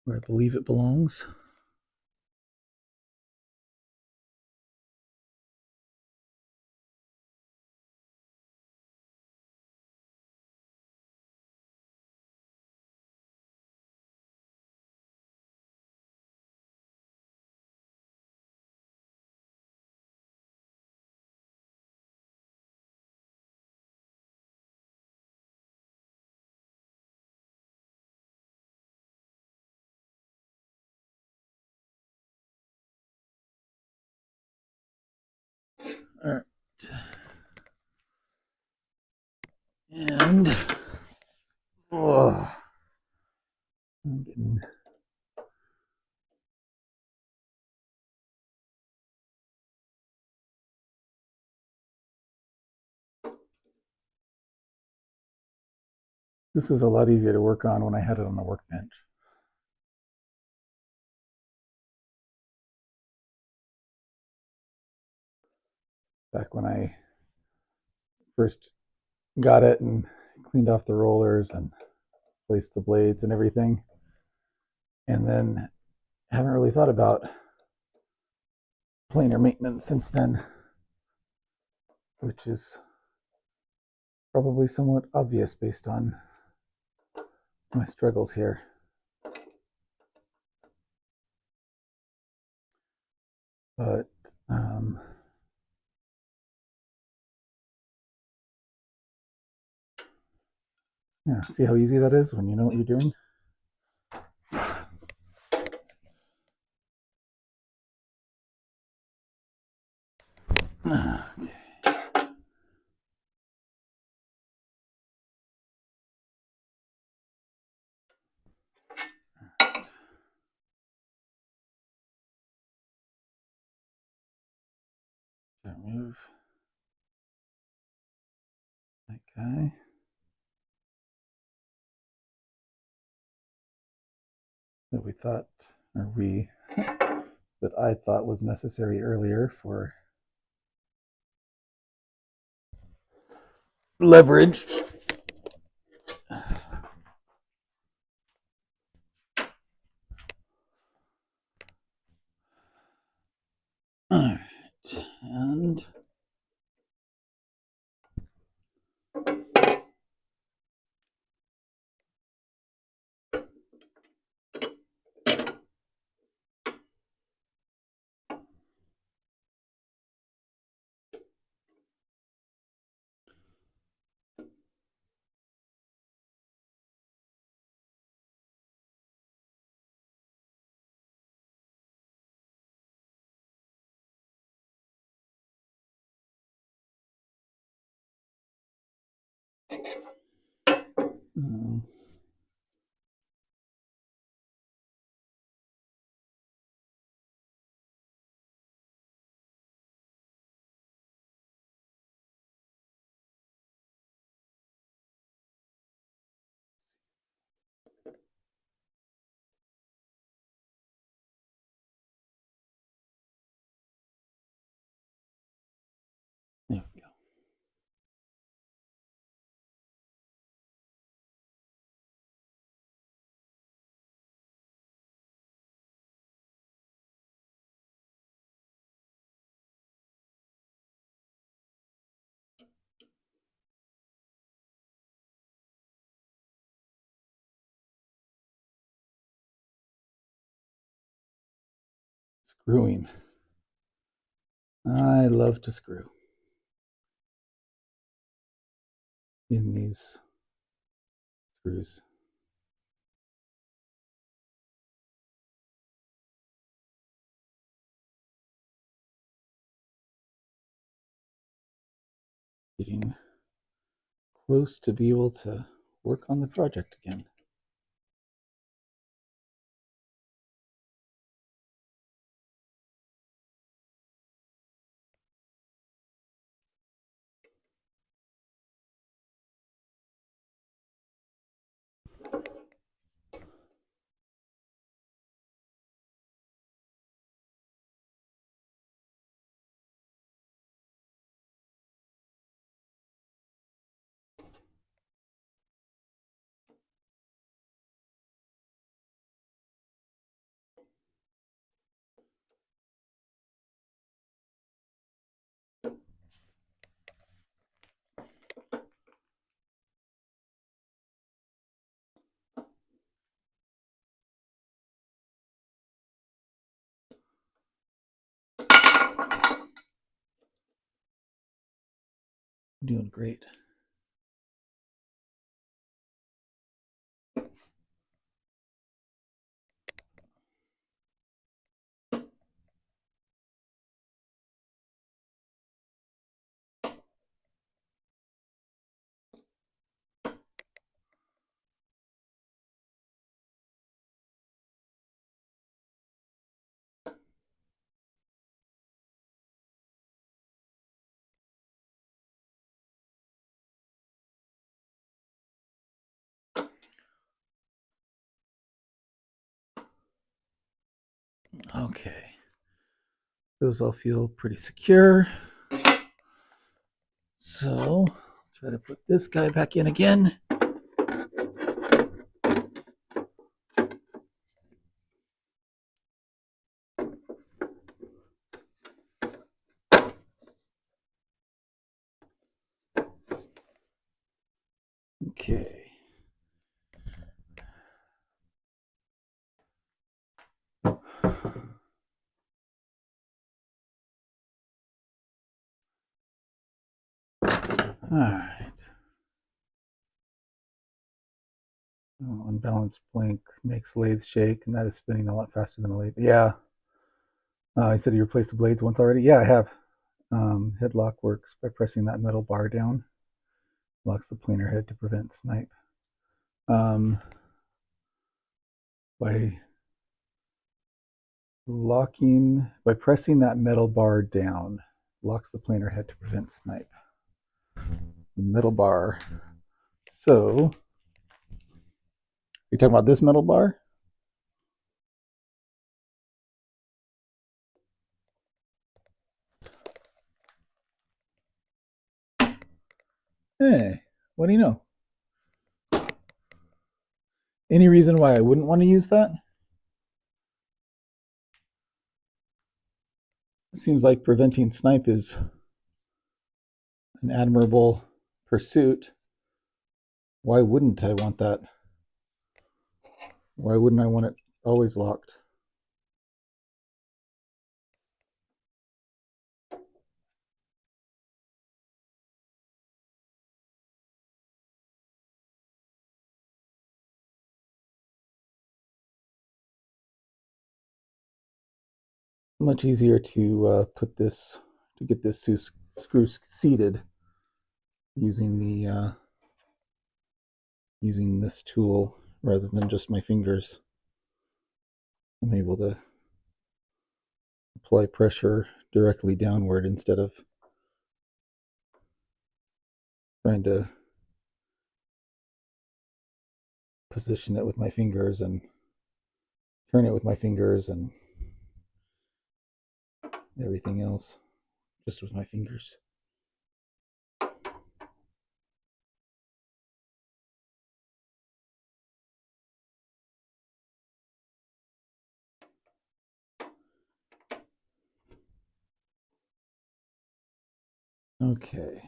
where I believe it belongs. All right. And I'm getting this was a lot easier to work on when I had it on the workbench. Back when I first got it and cleaned off the rollers and placed the blades and everything. And then haven't really thought about planer maintenance since then, which is probably somewhat obvious based on my struggles here. But yeah, see how easy that is when you know what you're doing? Okay. Remove that guy. That we thought, or we, that I thought was necessary earlier for leverage. All right, and there we go. Screwing. I love to screw in these screws. Getting close to be able to work on the project again. Doing great. Okay. Those all feel pretty secure. So try to put this guy back in again. Okay. All right. Oh, unbalanced blink makes lathe shake, and that is spinning a lot faster than a lathe. Yeah. I said you replaced the blades once already. Yeah, I have. Headlock works by pressing that metal bar down. Locks the planer head to prevent snipe. By pressing that metal bar down, locks the planer head to prevent snipe. The metal bar. So, you're talking about this metal bar? Hey, what do you know? Any reason why I wouldn't want to use that? It seems like preventing snipe is an admirable pursuit. Why wouldn't I want that? Why wouldn't I want it always locked? Much easier to get this screw seated using using this tool rather than just my fingers. I'm able to apply pressure directly downward instead of trying to position it with my fingers and turn it with my fingers and everything else just with my fingers. Okay.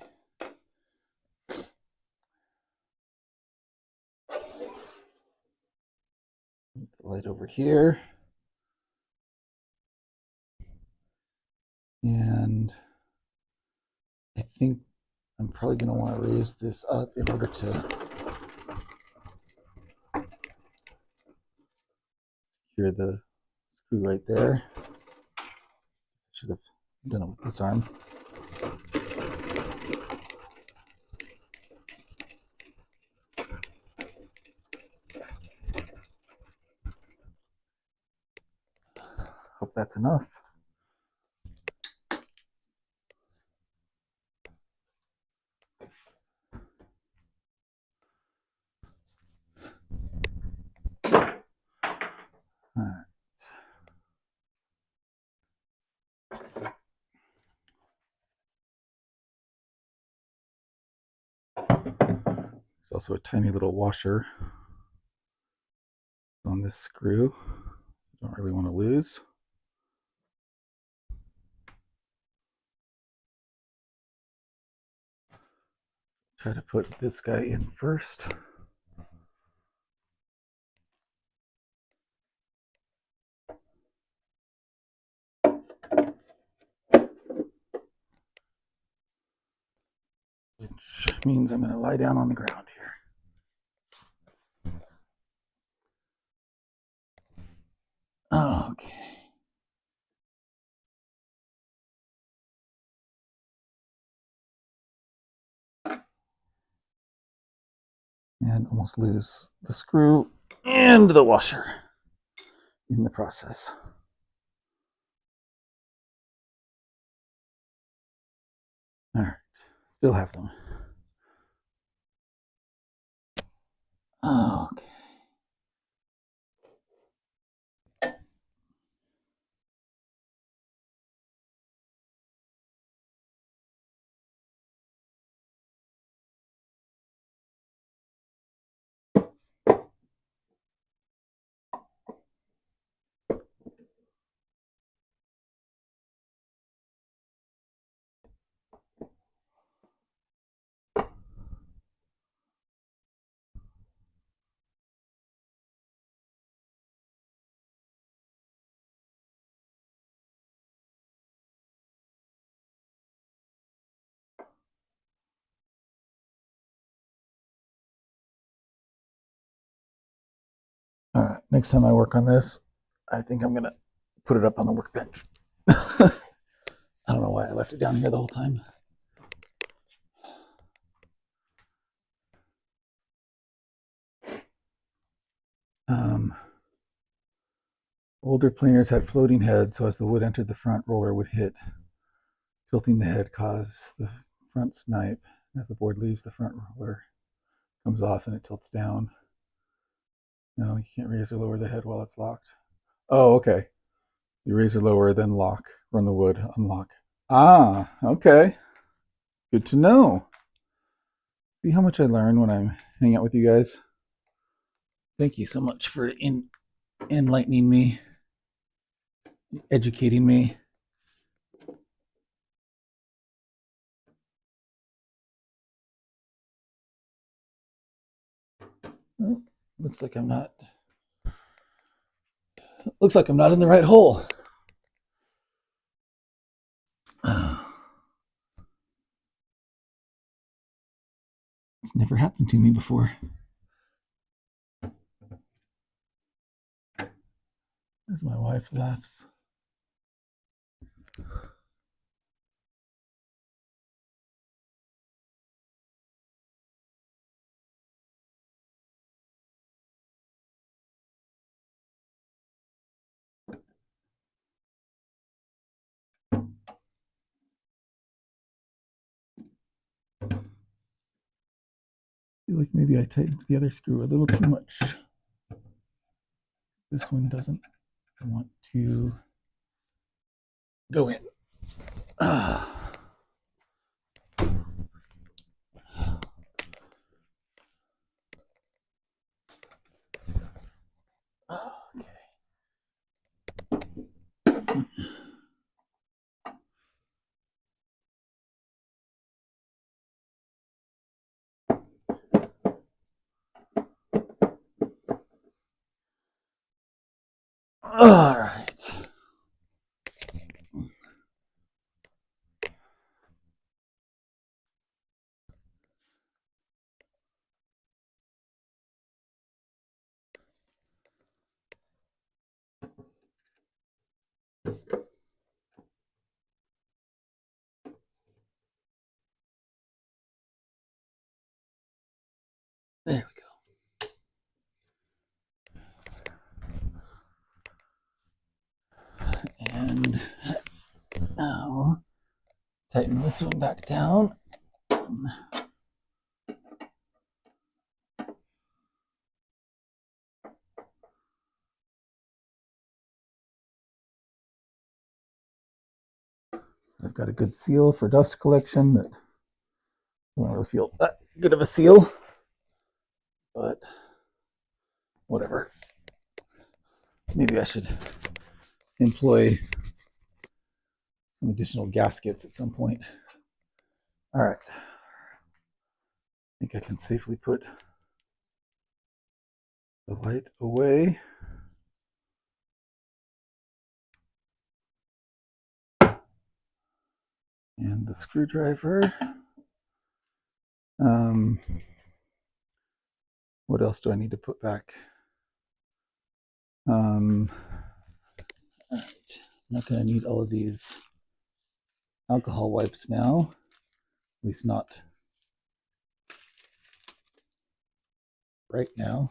Put the light over here. And I think I'm probably going to want to raise this up in order to secure the screw right there. Should have done it with this arm. Hope that's enough. All right. There's also a tiny little washer on this screw. Don't really want to lose. Try to put this guy in first. Which means I'm going to lie down on the ground here. Okay. And almost lose the screw and the washer in the process. All right, still have them. Okay. All right, next time I work on this, I think I'm gonna put it up on the workbench. I don't know why I left it down here the whole time. Older planers had floating heads, so as the wood entered the front, roller would hit. Tilting the head caused the front snipe. As the board leaves, the front roller comes off and it tilts down. No, you can't raise or lower the head while it's locked. Oh, okay. You raise or lower, then lock. Run the wood, unlock. Ah, okay. Good to know. See how much I learn when I'm hanging out with you guys? Thank you so much for enlightening me, educating me. Oh, looks like I'm not in the right hole. It's never happened to me before. As my wife laughs. I feel like maybe I tightened the other screw a little too much. This one doesn't want to go in. Okay. All right. There we go. And now tighten this one back down. So I've got a good seal for dust collection that I don't really feel that good of a seal, but whatever. Maybe I should employ some additional gaskets at some point. All right. I think I can safely put the light away. And the screwdriver. What else do I need to put back? All right. I'm not going to need all of these alcohol wipes now, at least not right now.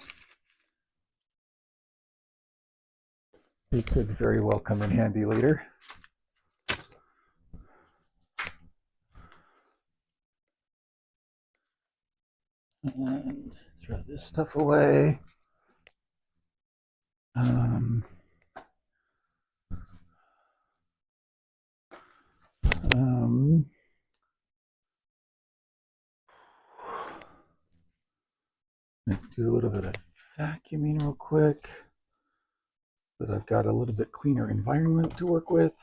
They could very well come in handy later. And throw this stuff away. Do a little bit of vacuuming real quick so that I've got a little bit cleaner environment to work with.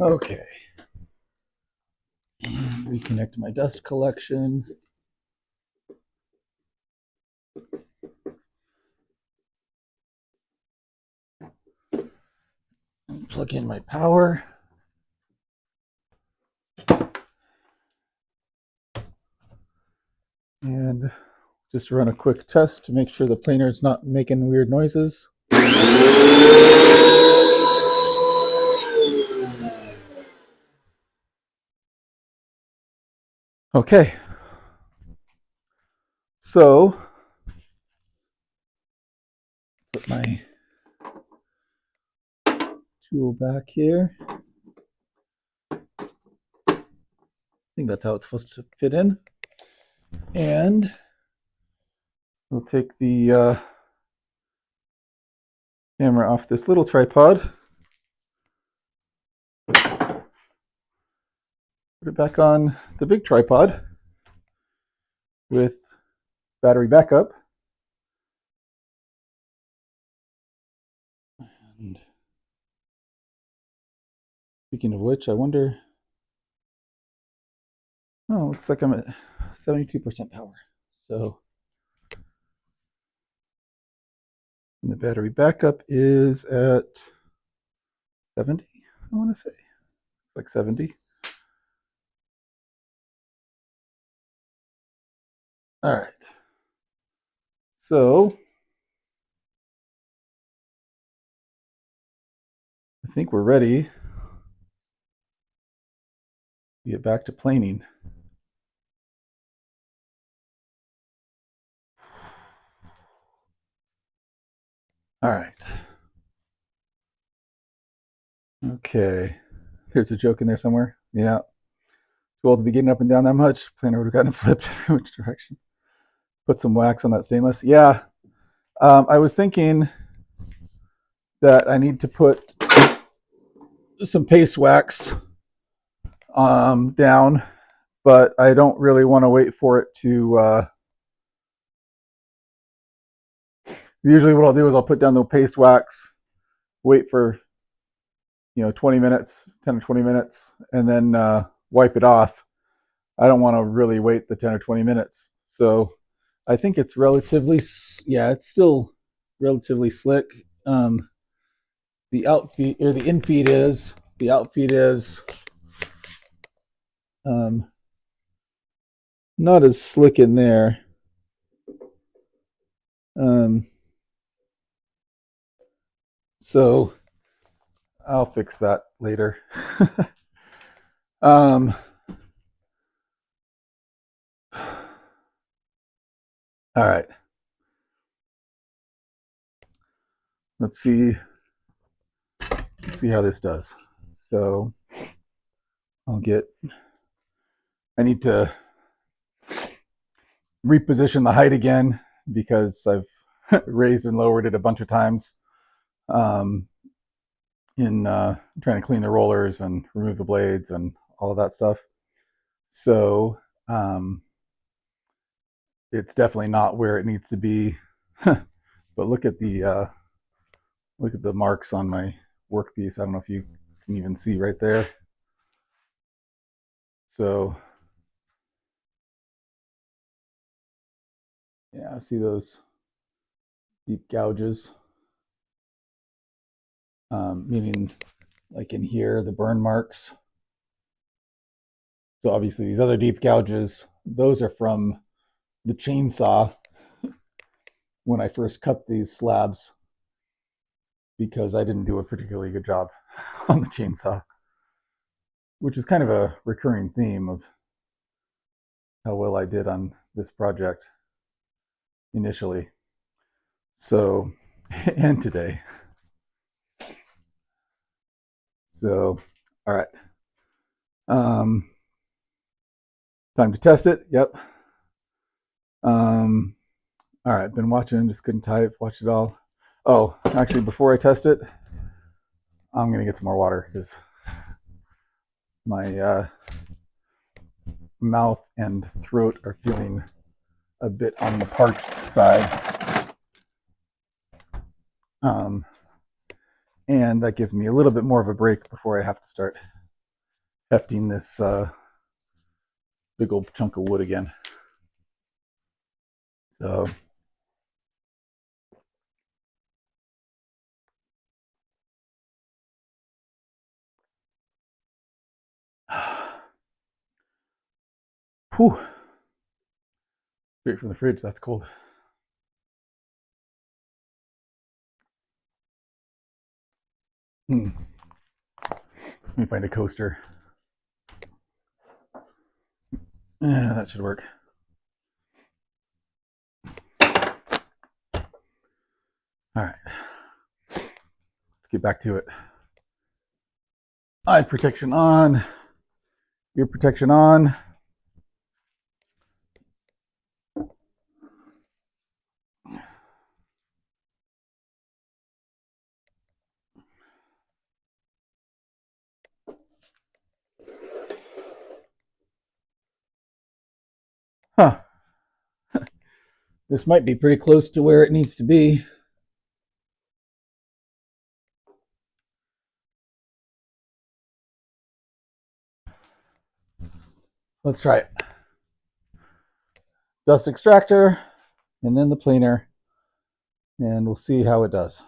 Okay. And reconnect my dust collection. And plug in my power. And just run a quick test to make sure the planer is not making weird noises. Okay. So, put my tool back here. I think that's how it's supposed to fit in. And we'll take the camera off this little tripod. Put it back on the big tripod with battery backup. And speaking of which, I wonder, oh, looks like I'm at 72% power. So the battery backup is at 70, I want to say. It's like 70. All right. So I think we're ready to get back to planing. All right. Okay. There's a joke in there somewhere. Yeah. Too old to be getting up and down that much. Planer would have gotten flipped every which direction. Put some wax on that stainless. Yeah. I was thinking that I need to put some paste wax down, but I don't really want to wait for it to usually what I'll do is I'll put down the paste wax, wait for 20 minutes, 10 or 20 minutes, and then wipe it off. I don't want to really wait the 10 or 20 minutes. So I think it's relatively, yeah, it's still relatively slick. The outfeed or the infeed is, the outfeed is not as slick in there. So I'll fix that later. All right. Let's see how this does. So I need to reposition the height again because I've raised and lowered it a bunch of times in trying to clean the rollers and remove the blades and all of that stuff. So it's definitely not where it needs to be. But look at the marks on my workpiece. I don't know if you can even see right there. So yeah, I see those deep gouges, meaning like in here, the burn marks. So obviously these other deep gouges, those are from the chainsaw when I first cut these slabs because I didn't do a particularly good job on the chainsaw, which is kind of a recurring theme of how well I did on this project initially. So, and today. So, all right. Time to test it. Yep. All right. Been watching, just couldn't type, watch it all. Oh, actually, before I test it, I'm going to get some more water because my mouth and throat are feeling a bit on the parched side. And that gives me a little bit more of a break before I have to start hefting this big old chunk of wood again. So whew. Straight from the fridge, that's cold. Let me find a coaster. Yeah, that should work. All right, let's get back to it. Eye protection on, ear protection on. Huh. This might be pretty close to where it needs to be. Let's try it. Dust extractor, and then the planer, and we'll see how it does.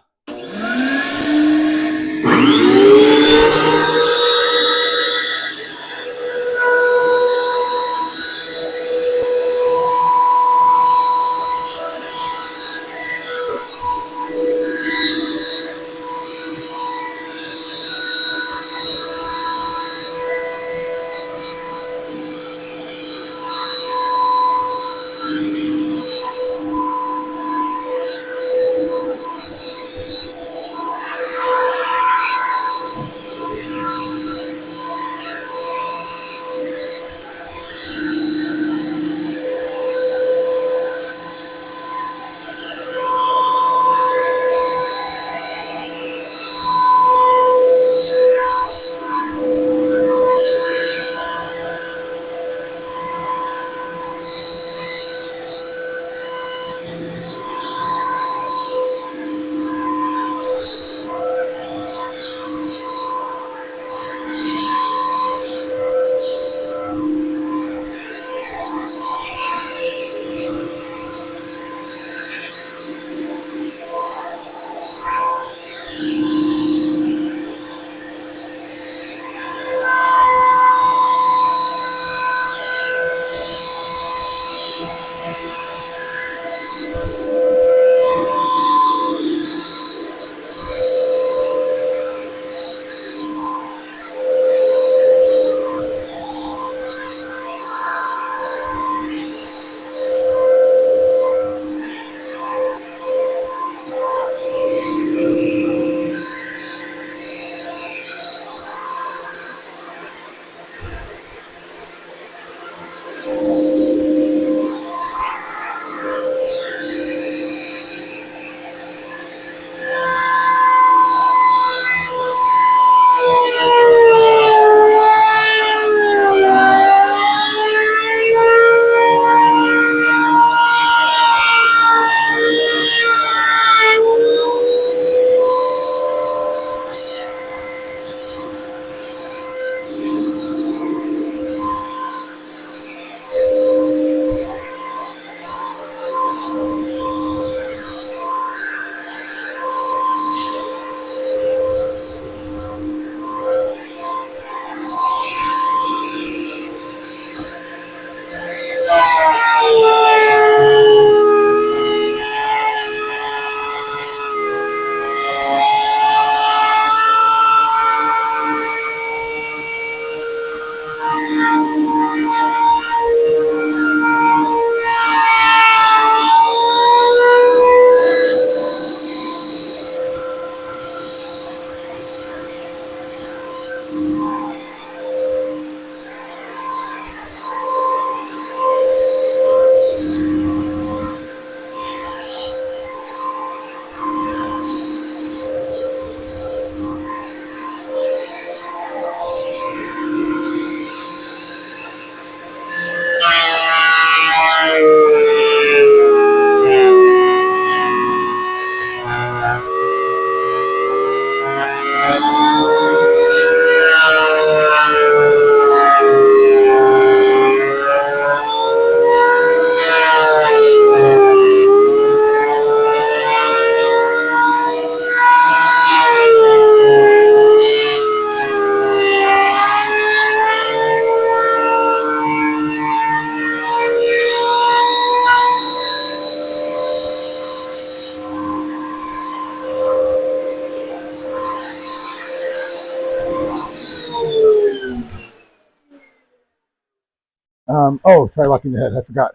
Oh, try locking the head. I forgot.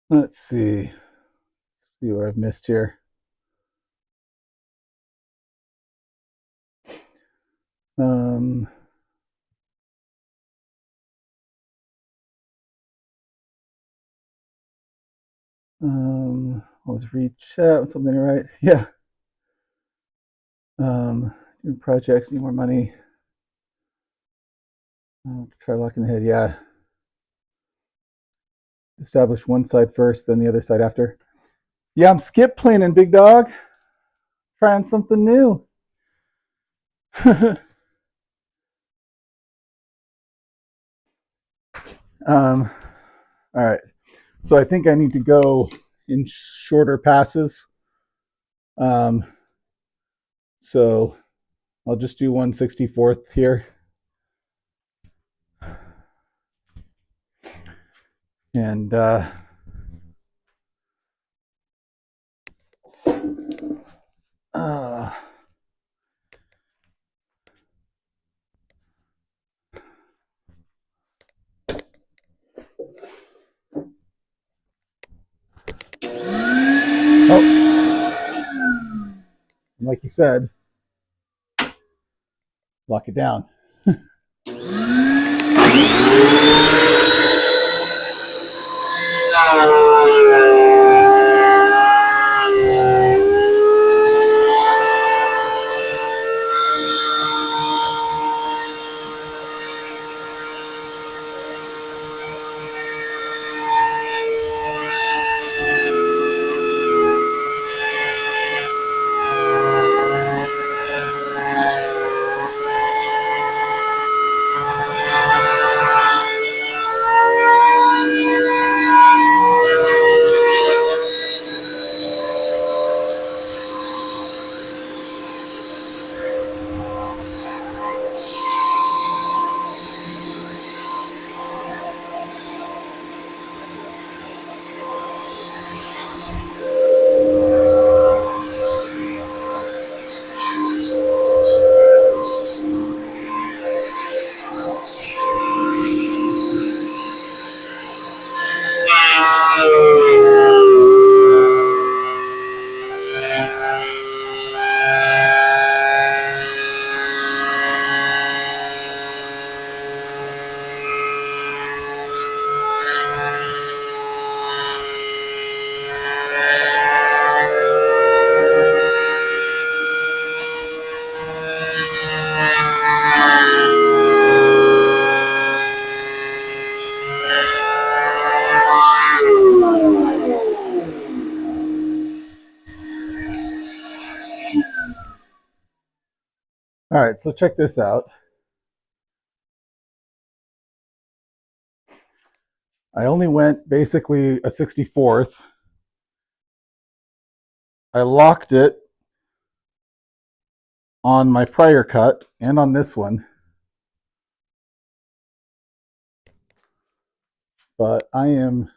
Let's see. See what I've missed here. Let's recheck with something right. Yeah. New projects, need more money. Try locking the head. Yeah. Establish one side first, then the other side after. Yeah, I'm skip planing, big dog. Trying something new. All right. So I think I need to go in shorter passes. So I'll just do 1/64th here. And like you said, lock it down. All right, so check this out. I only went basically a 64th. I locked it on my prior cut and on this one. But I am,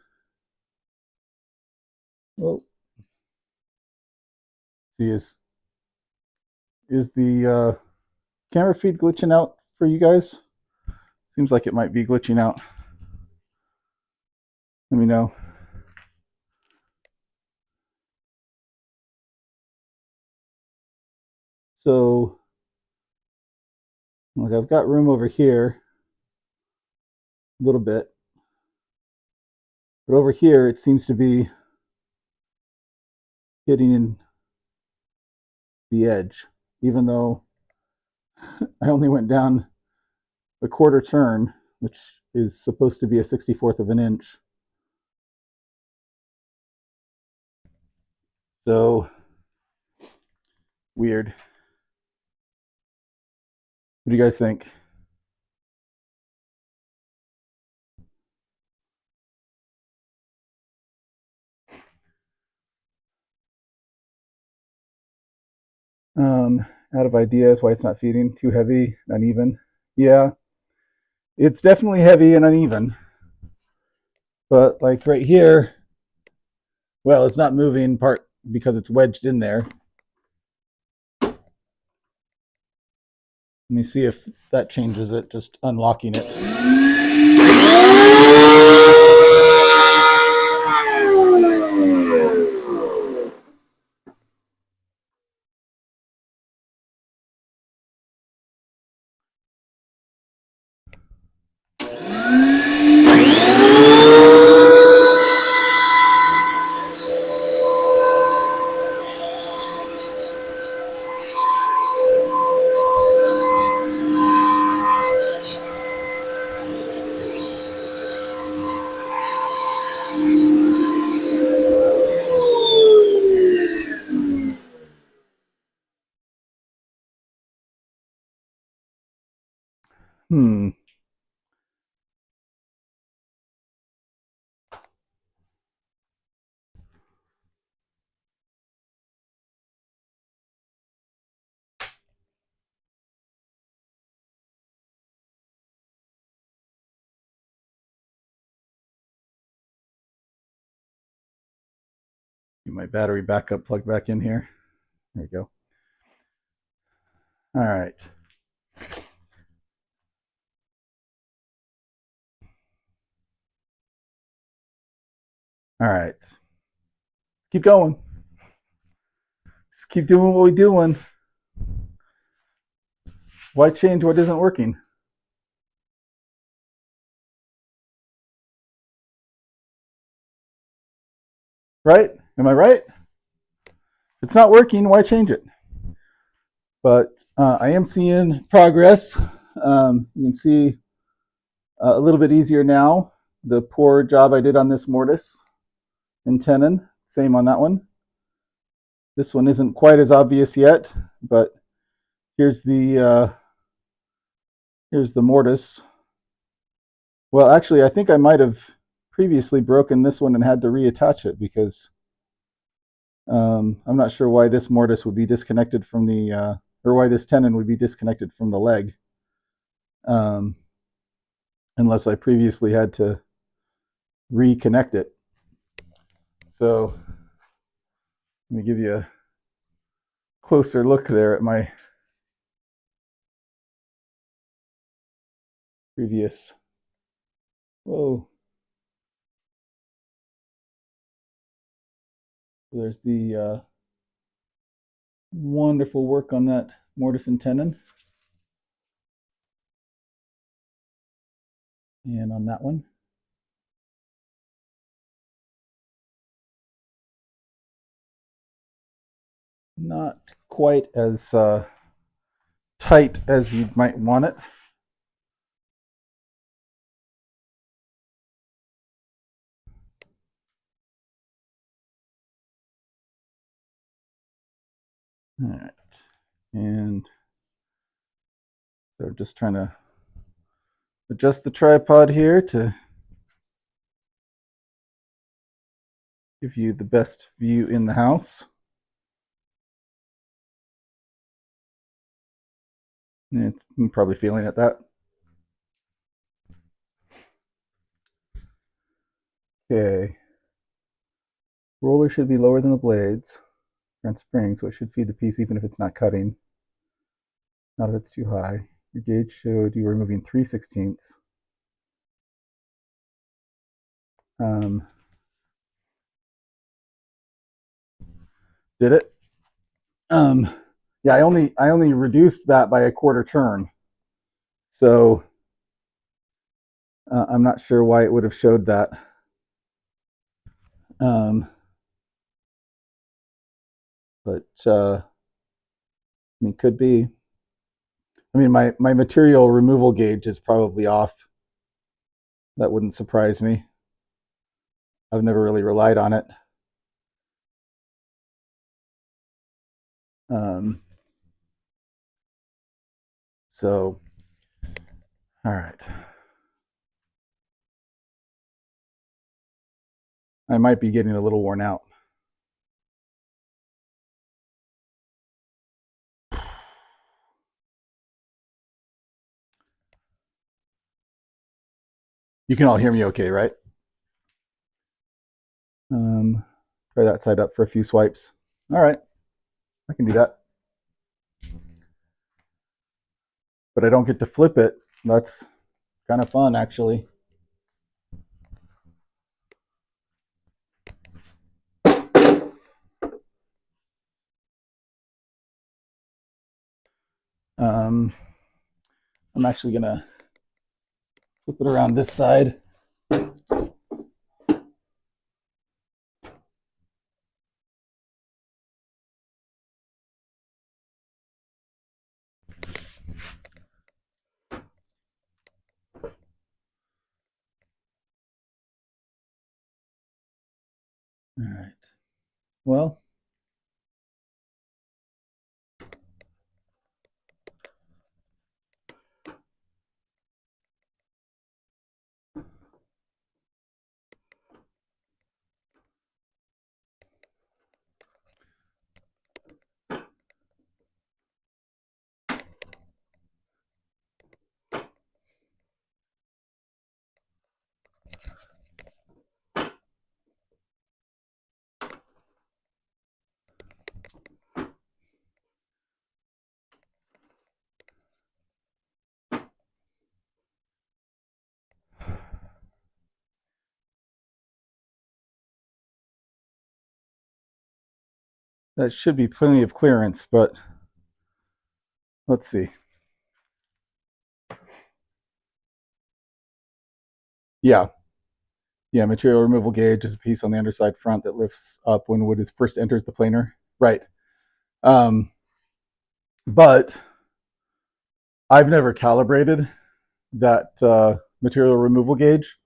well, see, is the camera feed glitching out for you guys? Seems like it might be glitching out. Let me know. So, like, I've got room over here a little bit, but over here it seems to be hitting in the edge, even though I only went down a quarter turn, which is supposed to be a 64th of an inch. So weird. What do you guys think? Out of ideas why it's not feeding. Too heavy, uneven. Yeah, it's definitely heavy and uneven. But like right here, well, it's not moving part because it's wedged in there. Let me see if that changes it, just unlocking it. Get my battery backup plug back in here. There you go. All right. All right. Keep going. Just keep doing what we're doing. Why change what isn't working? Right? Am I right? If it's not working, why change it? But I am seeing progress. You can see a little bit easier now. The poor job I did on this mortise and tenon, same on that one. This one isn't quite as obvious yet, but here's the mortise. Well, actually, I think I might have previously broken this one and had to reattach it because I'm not sure why this mortise would be disconnected from the, or why this tenon would be disconnected from the leg, unless I previously had to reconnect it. So let me give you a closer look there at my previous. Whoa. There's the wonderful work on that mortise and tenon. And on that one. Not quite as tight as you might want it. All right, and so just trying to adjust the tripod here to give you the best view in the house. And I'm probably feeling it that. Okay. Roller should be lower than the blades. Front spring, so it should feed the piece even if it's not cutting. Not if it's too high. Your gauge showed you were removing 3/16. Did it? Yeah, I only reduced that by a quarter turn. So I'm not sure why it would have showed that. But I mean, could be. I mean, my material removal gauge is probably off. That wouldn't surprise me. I've never really relied on it. So, all right. I might be getting a little worn out. You can all hear me okay, right? Try that side up for a few swipes. All right, I can do that. but I don't get to flip it. That's kind of fun, actually. I'm actually gonna flip it around this side. All right. Well, that should be plenty of clearance, but let's see. Yeah, material removal gauge is a piece on the underside front that lifts up when wood first enters the planer. Right. But I've never calibrated that material removal gauge,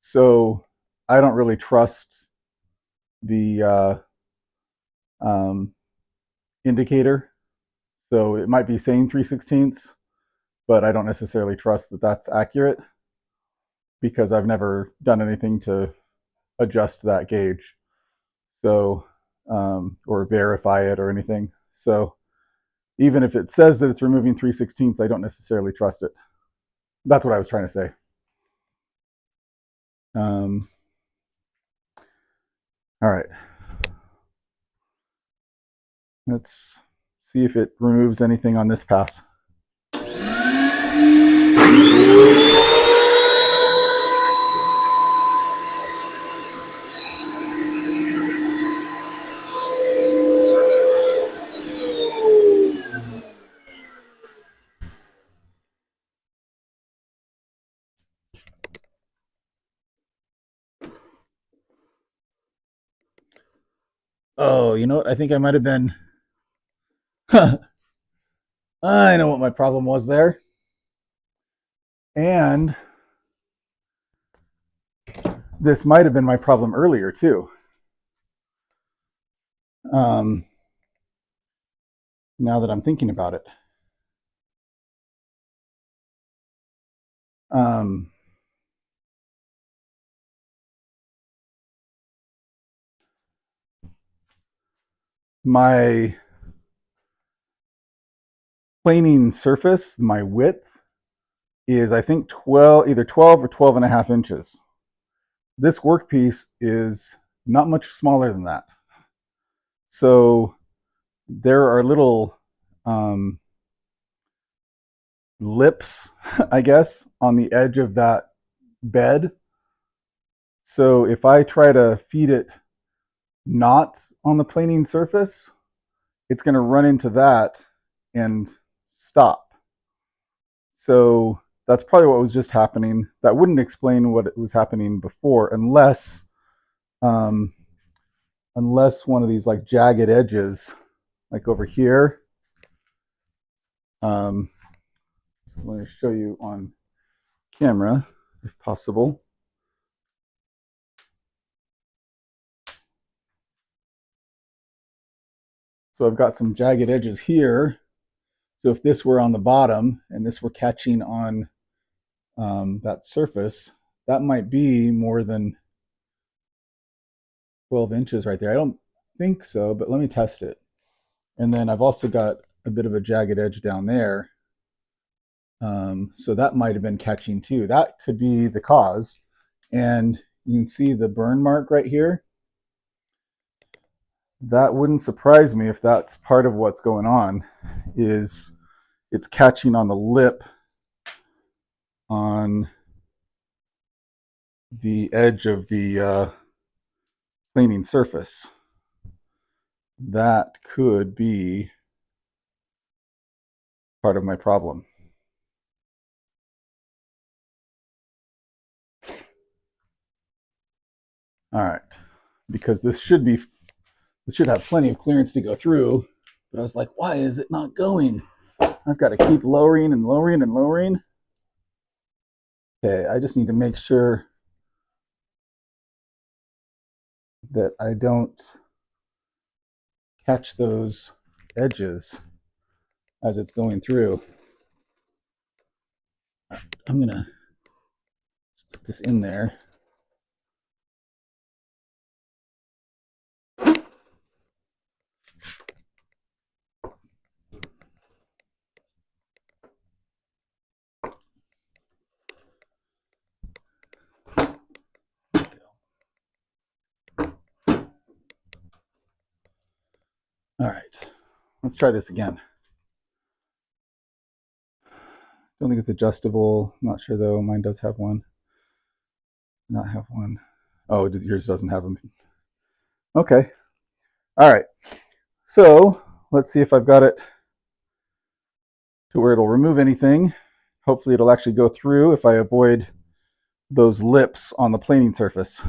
so I don't really trust the indicator. So it might be saying 3/16, but I don't necessarily trust that that's accurate because I've never done anything to adjust that gauge, so or verify it or anything. So even if it says that it's removing 3/16, I don't necessarily trust it. That's what I was trying to say. All right. Let's see if it removes anything on this pass. Oh, you know what? I think I might have been. I know what my problem was there. And this might have been my problem earlier, too. Now that I'm thinking about it. My planing surface, my width, is I think either 12 or 12 and a half inches. This workpiece is not much smaller than that. So there are little lips, I guess, on the edge of that bed. So if I try to feed it not on the planing surface, it's going to run into that and stop. So that's probably what was just happening. That wouldn't explain what was happening before, unless one of these like jagged edges, like over here. So let me show you on camera, if possible. So I've got some jagged edges here. So if this were on the bottom and this were catching on that surface, that might be more than 12 inches right there. I don't think so, but let me test it. And then I've also got a bit of a jagged edge down there. So that might have been catching too. That could be the cause. And you can see the burn mark right here. That wouldn't surprise me if that's part of what's going on, is it's catching on the lip on the edge of the planing surface. That could be part of my problem. All right, because this should have plenty of clearance to go through, but I was like, why is it not going? I've got to keep lowering and lowering and lowering. Okay, I just need to make sure that I don't catch those edges as it's going through. I'm gonna put this in there. All right, let's try this again. Don't think it's adjustable. Not sure though. Mine does have one. Not have one. Oh, yours doesn't have them. Okay. All right. So let's see if I've got it to where it'll remove anything. Hopefully it'll actually go through if I avoid those lips on the planing surface.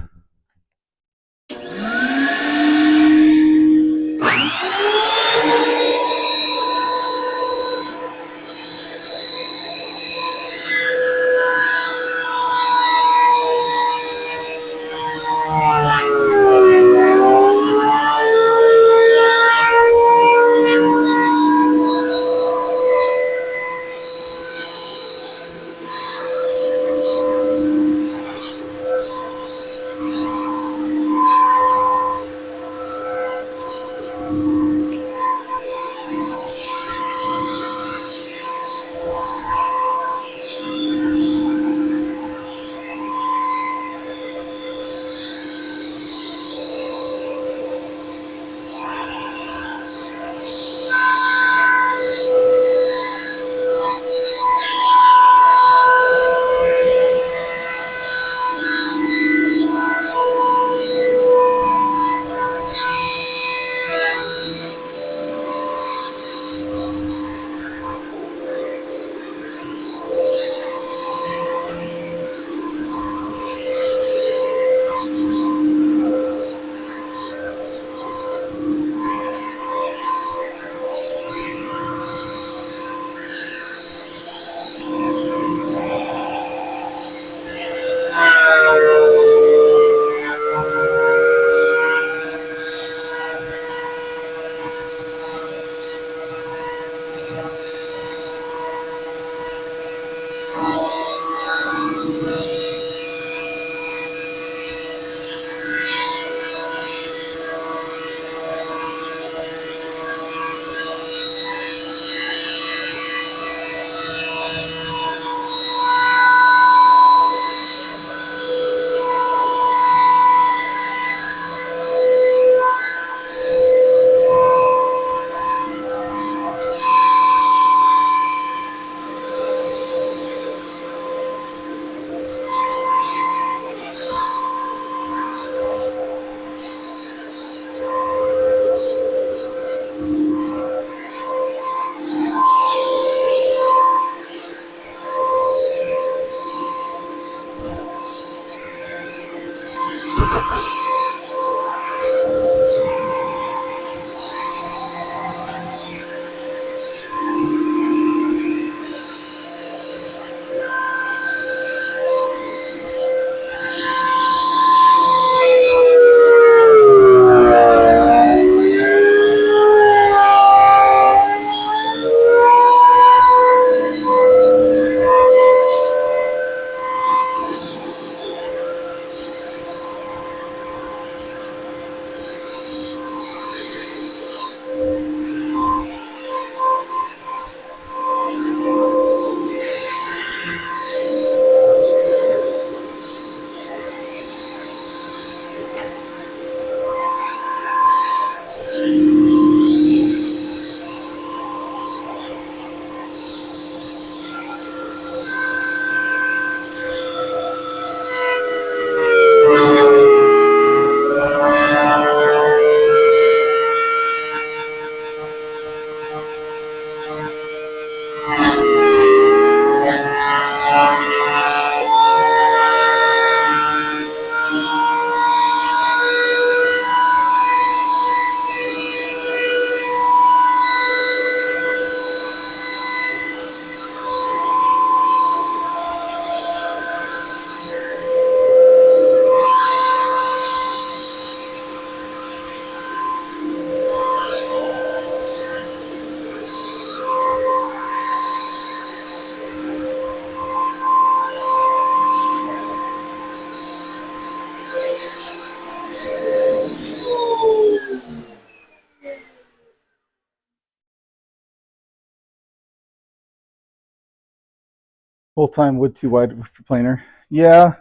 Full-time wood too wide for planer. Yeah,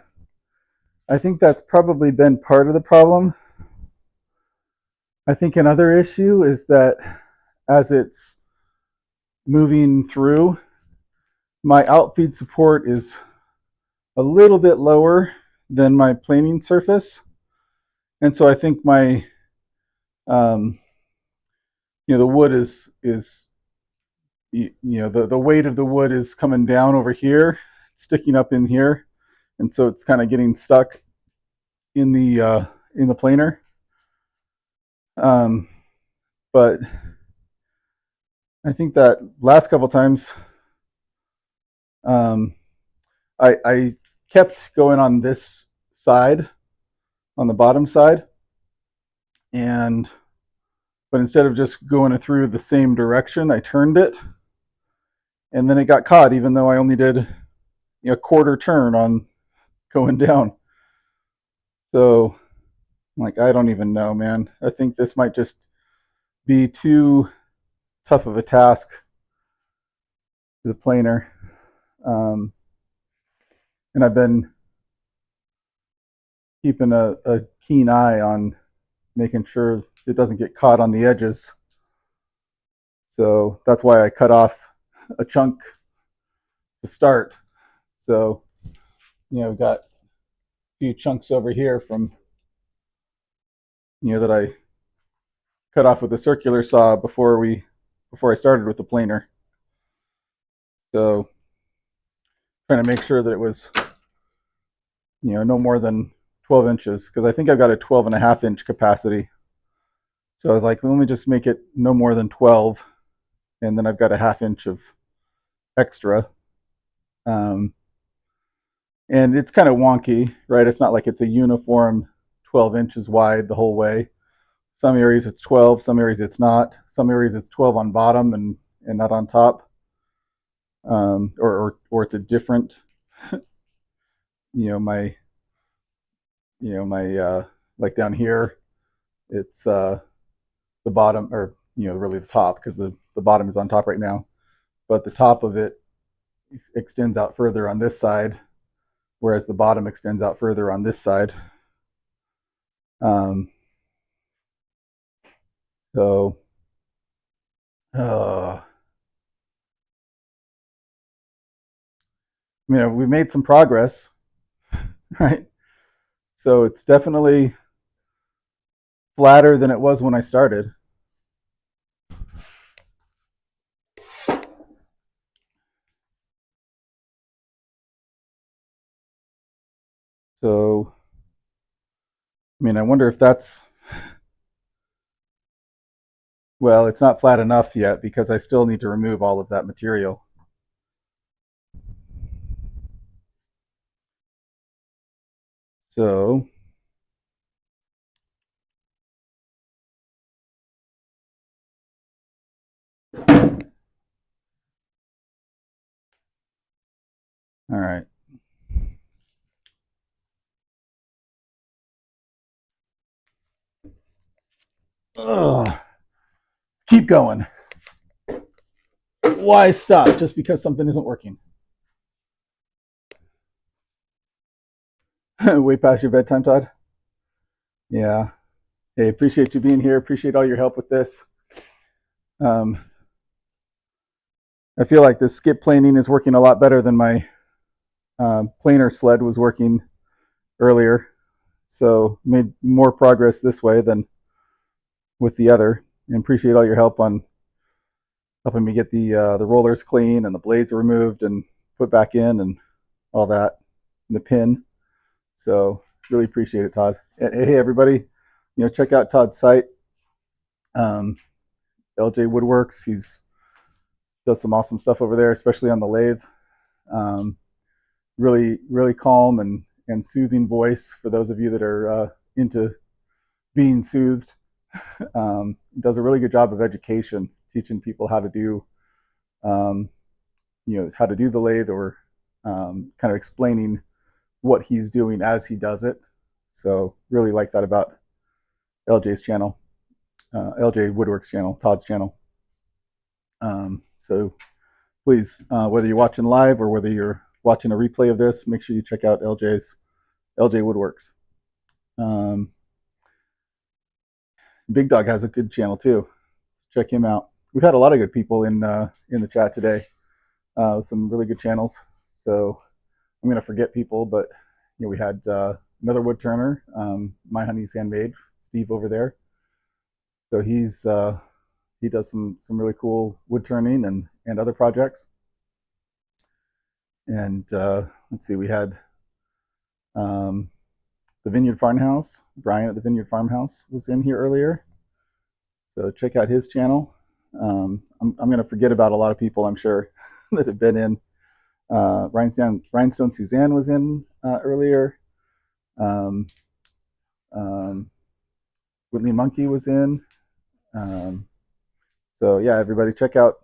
I think that's probably been part of the problem. I think another issue is that as it's moving through, my outfeed support is a little bit lower than my planing surface. And so I think my, the wood is the weight of the wood is coming down over here, sticking up in here. And so it's kind of getting stuck in the planer. But I think that last couple times, I kept going on this side, on the bottom side, but instead of just going through the same direction, I turned it, and then it got caught, even though I only did a quarter turn on going down. So, like, I don't even know, man. I think this might just be too tough of a task to the planer. And I've been keeping a keen eye on making sure it doesn't get caught on the edges. So that's why I cut off a chunk to start. So, we've got a few chunks over here from, that I cut off with the circular saw before I started with the planer. So trying to make sure that it was, no more than 12 inches, because I think I've got a 12.5-inch capacity. So I was like, let me just make it no more than 12, and then I've got a 1/2 inch of extra. And it's kind of wonky, right? It's not like it's a uniform 12 inches wide the whole way. Some areas it's 12, some areas it's not. Some areas it's 12 on bottom and not on top. Or it's a different, my like down here, it's the bottom, or really the top, because the bottom is on top right now, but the top of it extends out further on this side, whereas the bottom extends out further on this side. So we made some progress, right? So it's definitely flatter than it was when I started. So, I wonder if that's, well, it's not flat enough yet because I still need to remove all of that material. So, all right. Ugh. Keep going. Why stop just because something isn't working? Way past your bedtime, Todd? Yeah. Hey, appreciate you being here. Appreciate all your help with this. I feel like this skip planing is working a lot better than my planer sled was working earlier. So made more progress this way than with the other. And appreciate all your help on helping me get the rollers clean and the blades removed and put back in and all that, and the pin. So really appreciate it, Todd. And hey, everybody, check out Todd's site, LJ Woodworks. He's does some awesome stuff over there, especially on the lathe. Really, really calm and soothing voice for those of you that are into being soothed. Does a really good job of education, teaching people how to do, how to do the lathe, or kind of explaining what he's doing as he does it. So really like that about LJ's channel, LJ Woodworks channel, Todd's channel. So please, whether you're watching live or whether you're watching a replay of this, make sure you check out LJ Woodworks. Big Dog has a good channel too. Check him out. We've had a lot of good people in the chat today. Some really good channels. So I'm gonna forget people, but we had another wood turner, My Honey's Handmade, Steve over there. So he does some really cool wood turning and other projects. And let's see, we had the Vineyard Farmhouse. Brian at the Vineyard Farmhouse was in here earlier. So check out his channel. I'm going to forget about a lot of people, I'm sure, that have been in. Rhinestone Suzanne was in earlier. Whitley Monkey was in. So yeah, everybody check out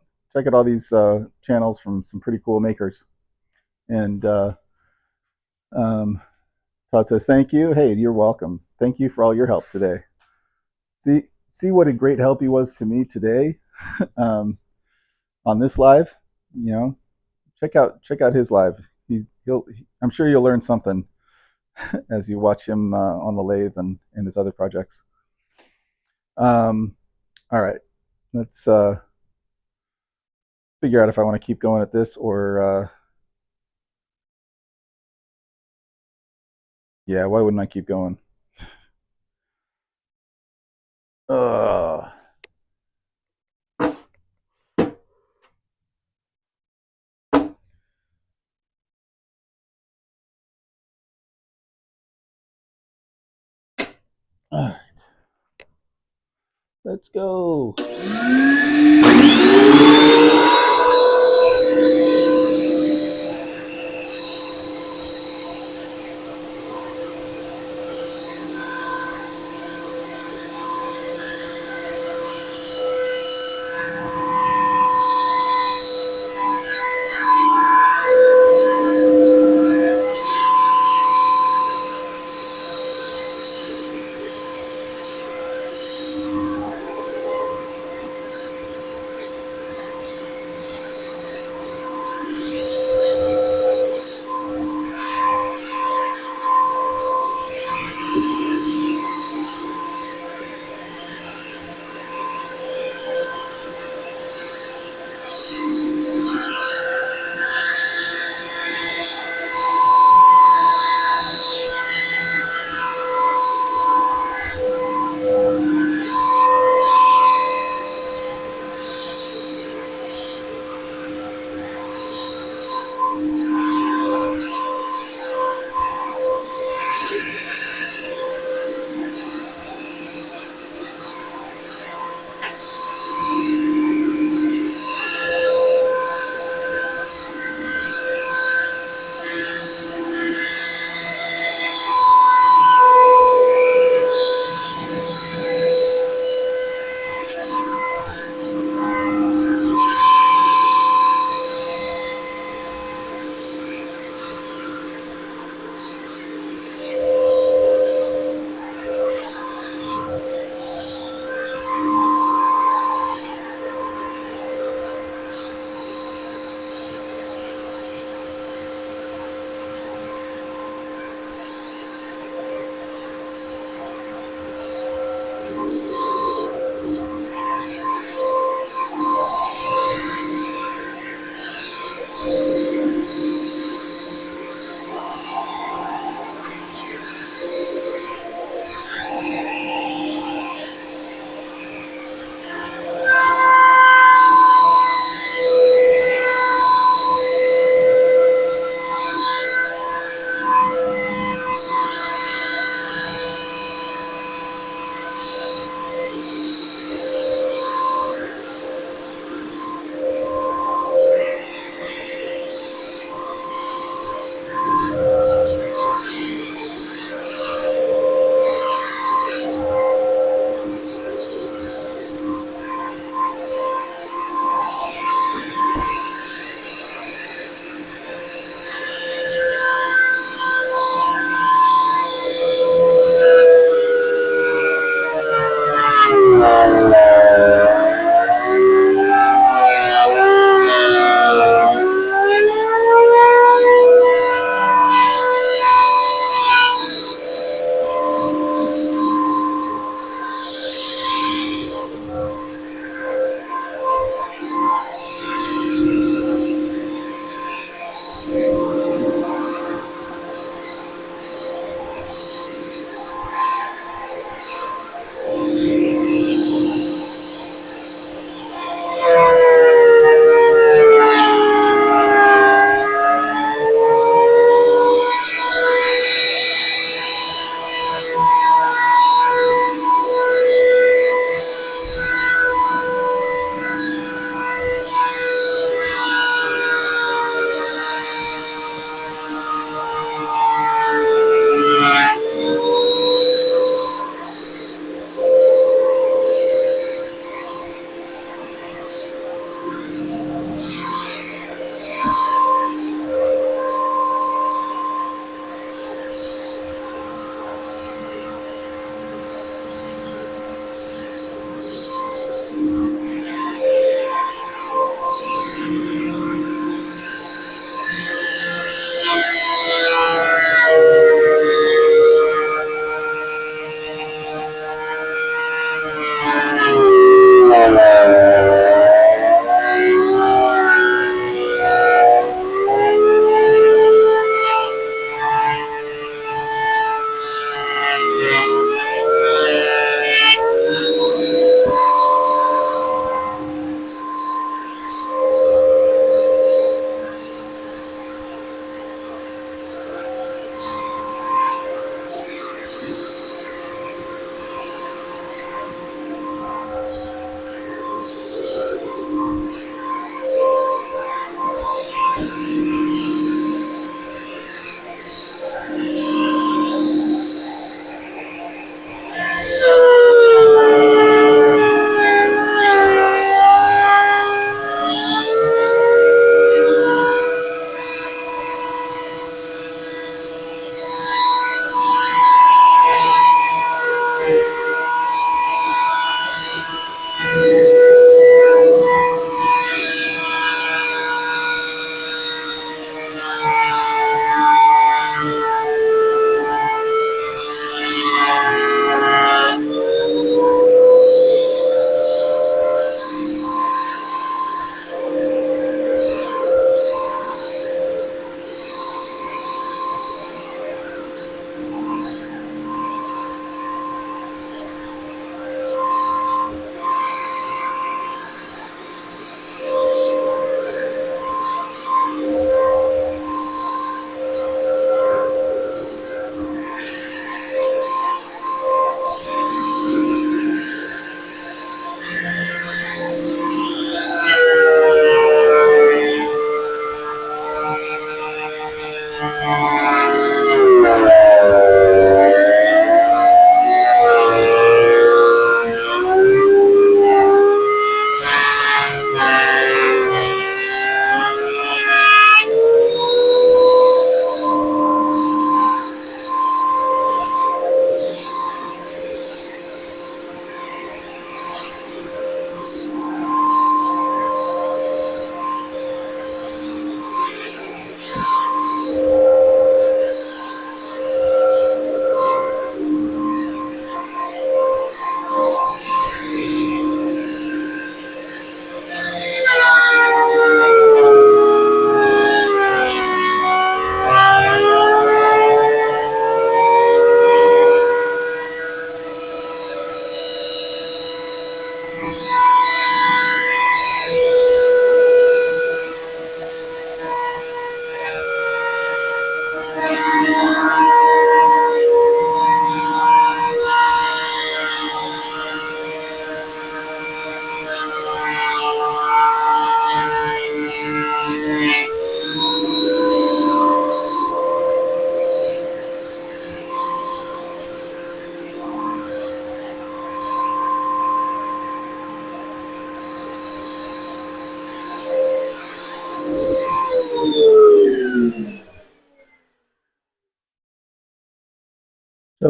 all these channels from some pretty cool makers. And Todd says, thank you. Hey, you're welcome. Thank you for all your help today. See what a great help he was to me today on this live. Check out his live. I'm sure you'll learn something as you watch him on the lathe and his other projects. All right, let's figure out if I want to keep going at this or yeah, why wouldn't I keep going? All right, let's go.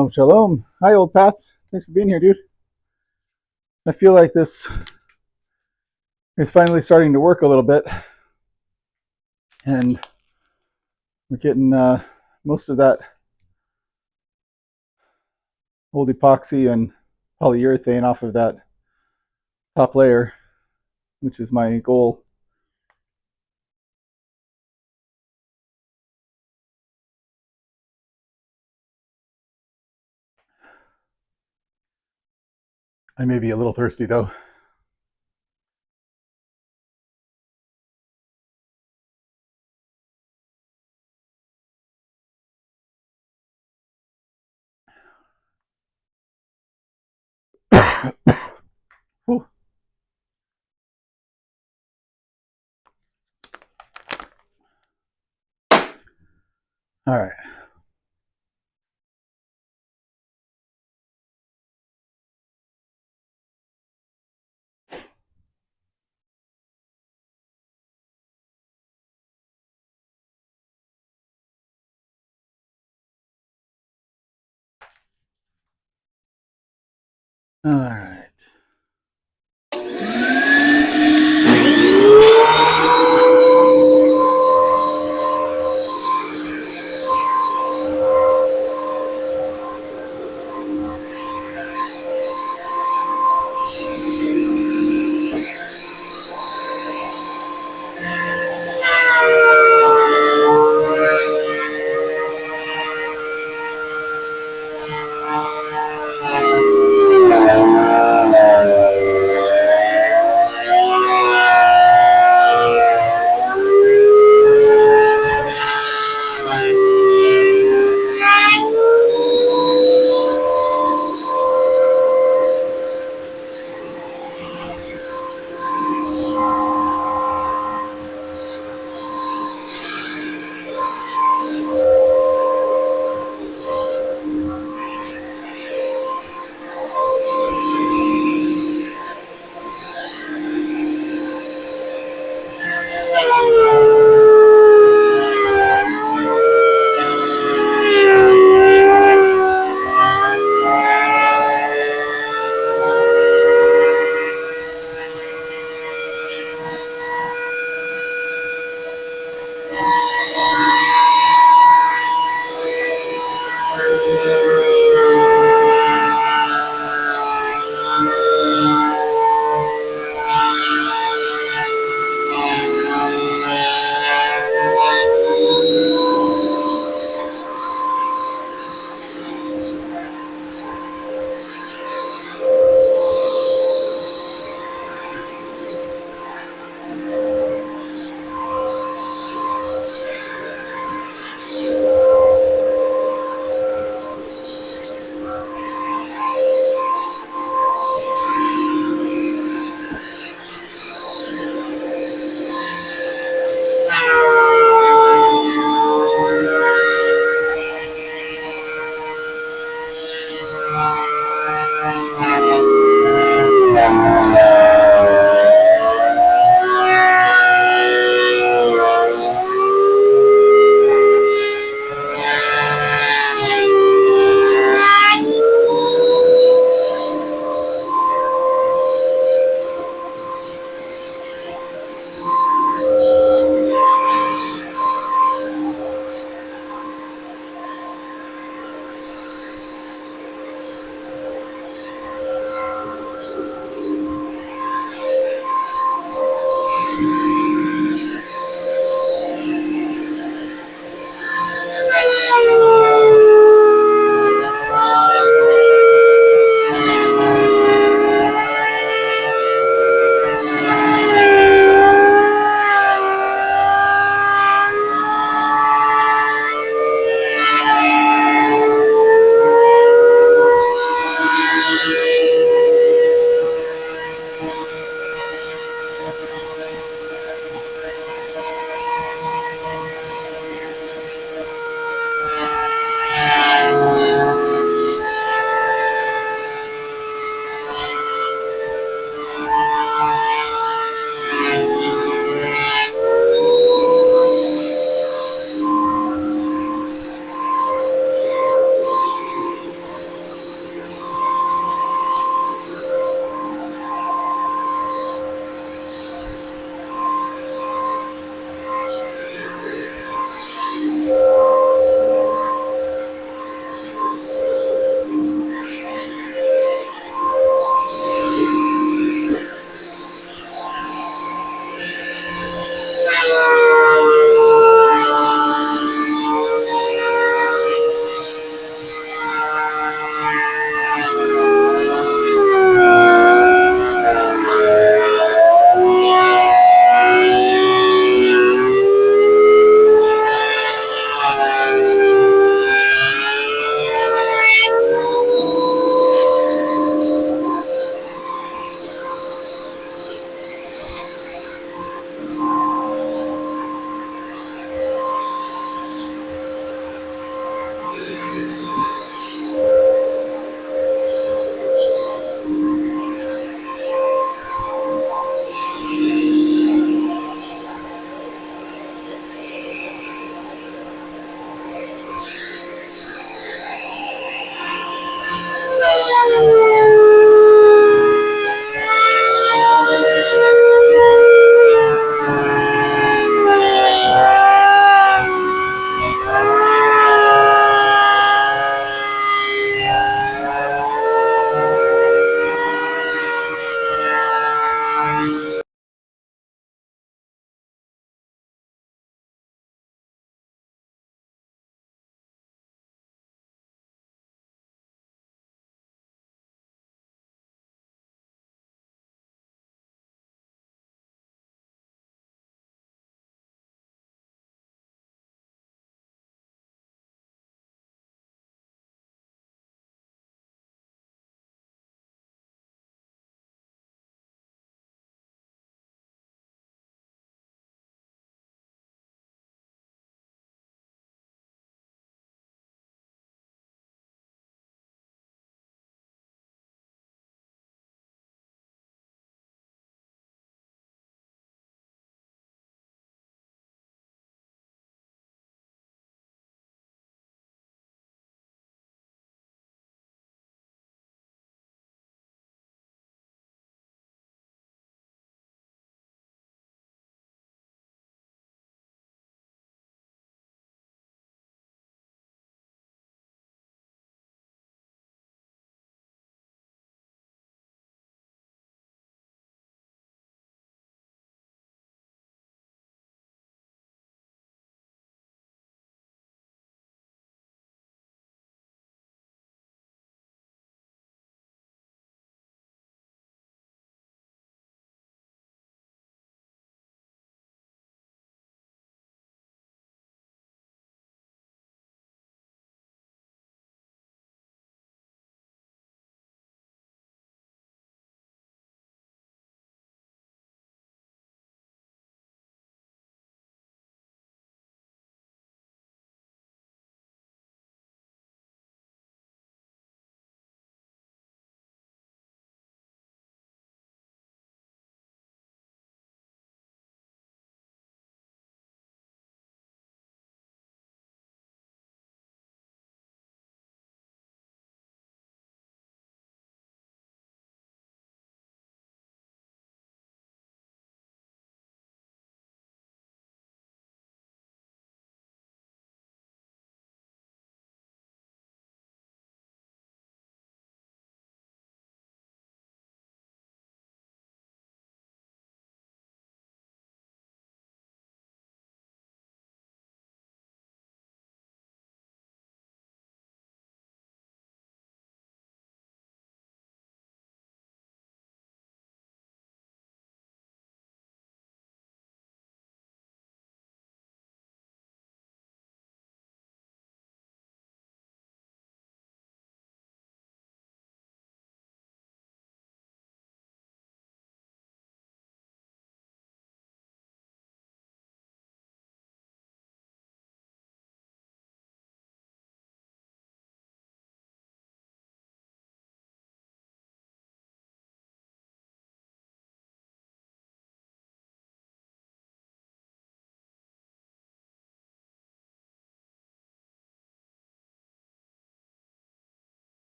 Shalom, shalom. Hi, Old Path. Thanks for being here, dude. I feel like this is finally starting to work a little bit. And we're getting most of that old epoxy and polyurethane off of that top layer, which is my goal. I may be a little thirsty though. Whew. All right. All right.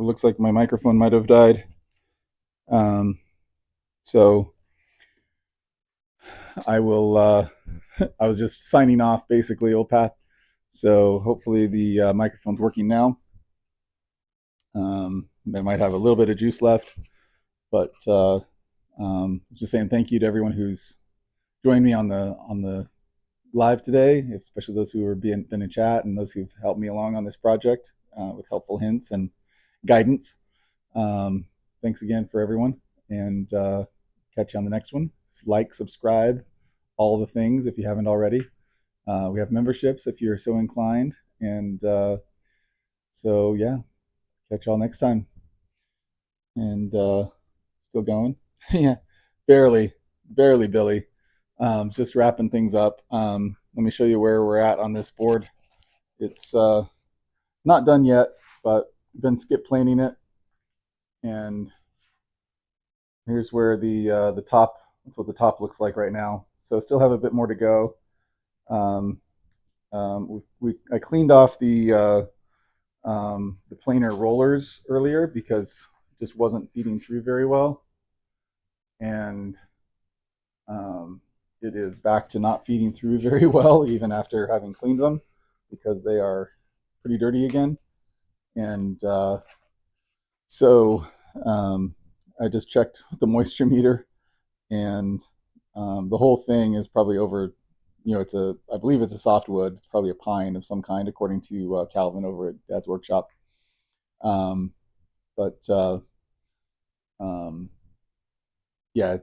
looks like my microphone might have died. So I will, I was just signing off basically, Opath. So hopefully the microphone's working now. I might have a little bit of juice left, but just saying thank you to everyone who's joined me on the live today, especially those who have been in chat and those who've helped me along on this project with helpful hints and guidance. Thanks again for everyone, and catch you on the next one. Like, subscribe, all the things if you haven't already. We have memberships if you're so inclined, and so yeah, catch y'all next time. And still going? Yeah, barely, Billy. Just wrapping things up. Let me show you where we're at on this board. It's not done yet, but been skip planing it, and here's where the top. That's what the top looks like right now. So still have a bit more to go. I cleaned off the planer rollers earlier because it just wasn't feeding through very well, and it is back to not feeding through very well even after having cleaned them because they are pretty dirty again. And so I just checked with the moisture meter, and the whole thing is probably over, I believe it's a softwood. It's probably a pine of some kind, according to Calvin over at Dad's Workshop. Yeah,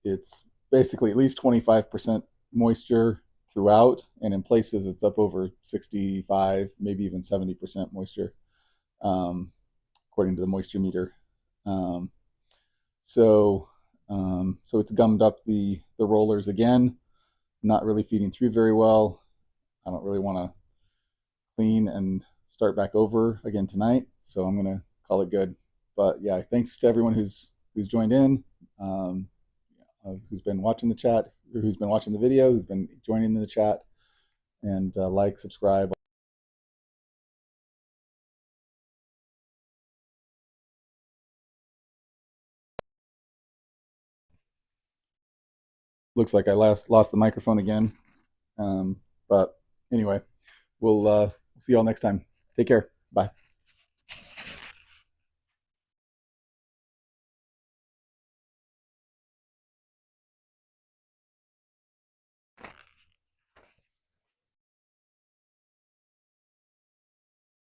it's basically at least 25% moisture throughout, and in places it's up over 65, maybe even 70% moisture, according to the moisture meter. So it's gummed up the rollers again, not really feeding through very well. I don't really want to clean and start back over again tonight, so I'm gonna call it good. But yeah, thanks to everyone who's joined in, who's been watching the chat, or who's been watching the video, who's been joining in the chat, and like, subscribe. Looks like I lost the microphone again. But anyway, we'll see you all next time. Take care. Bye.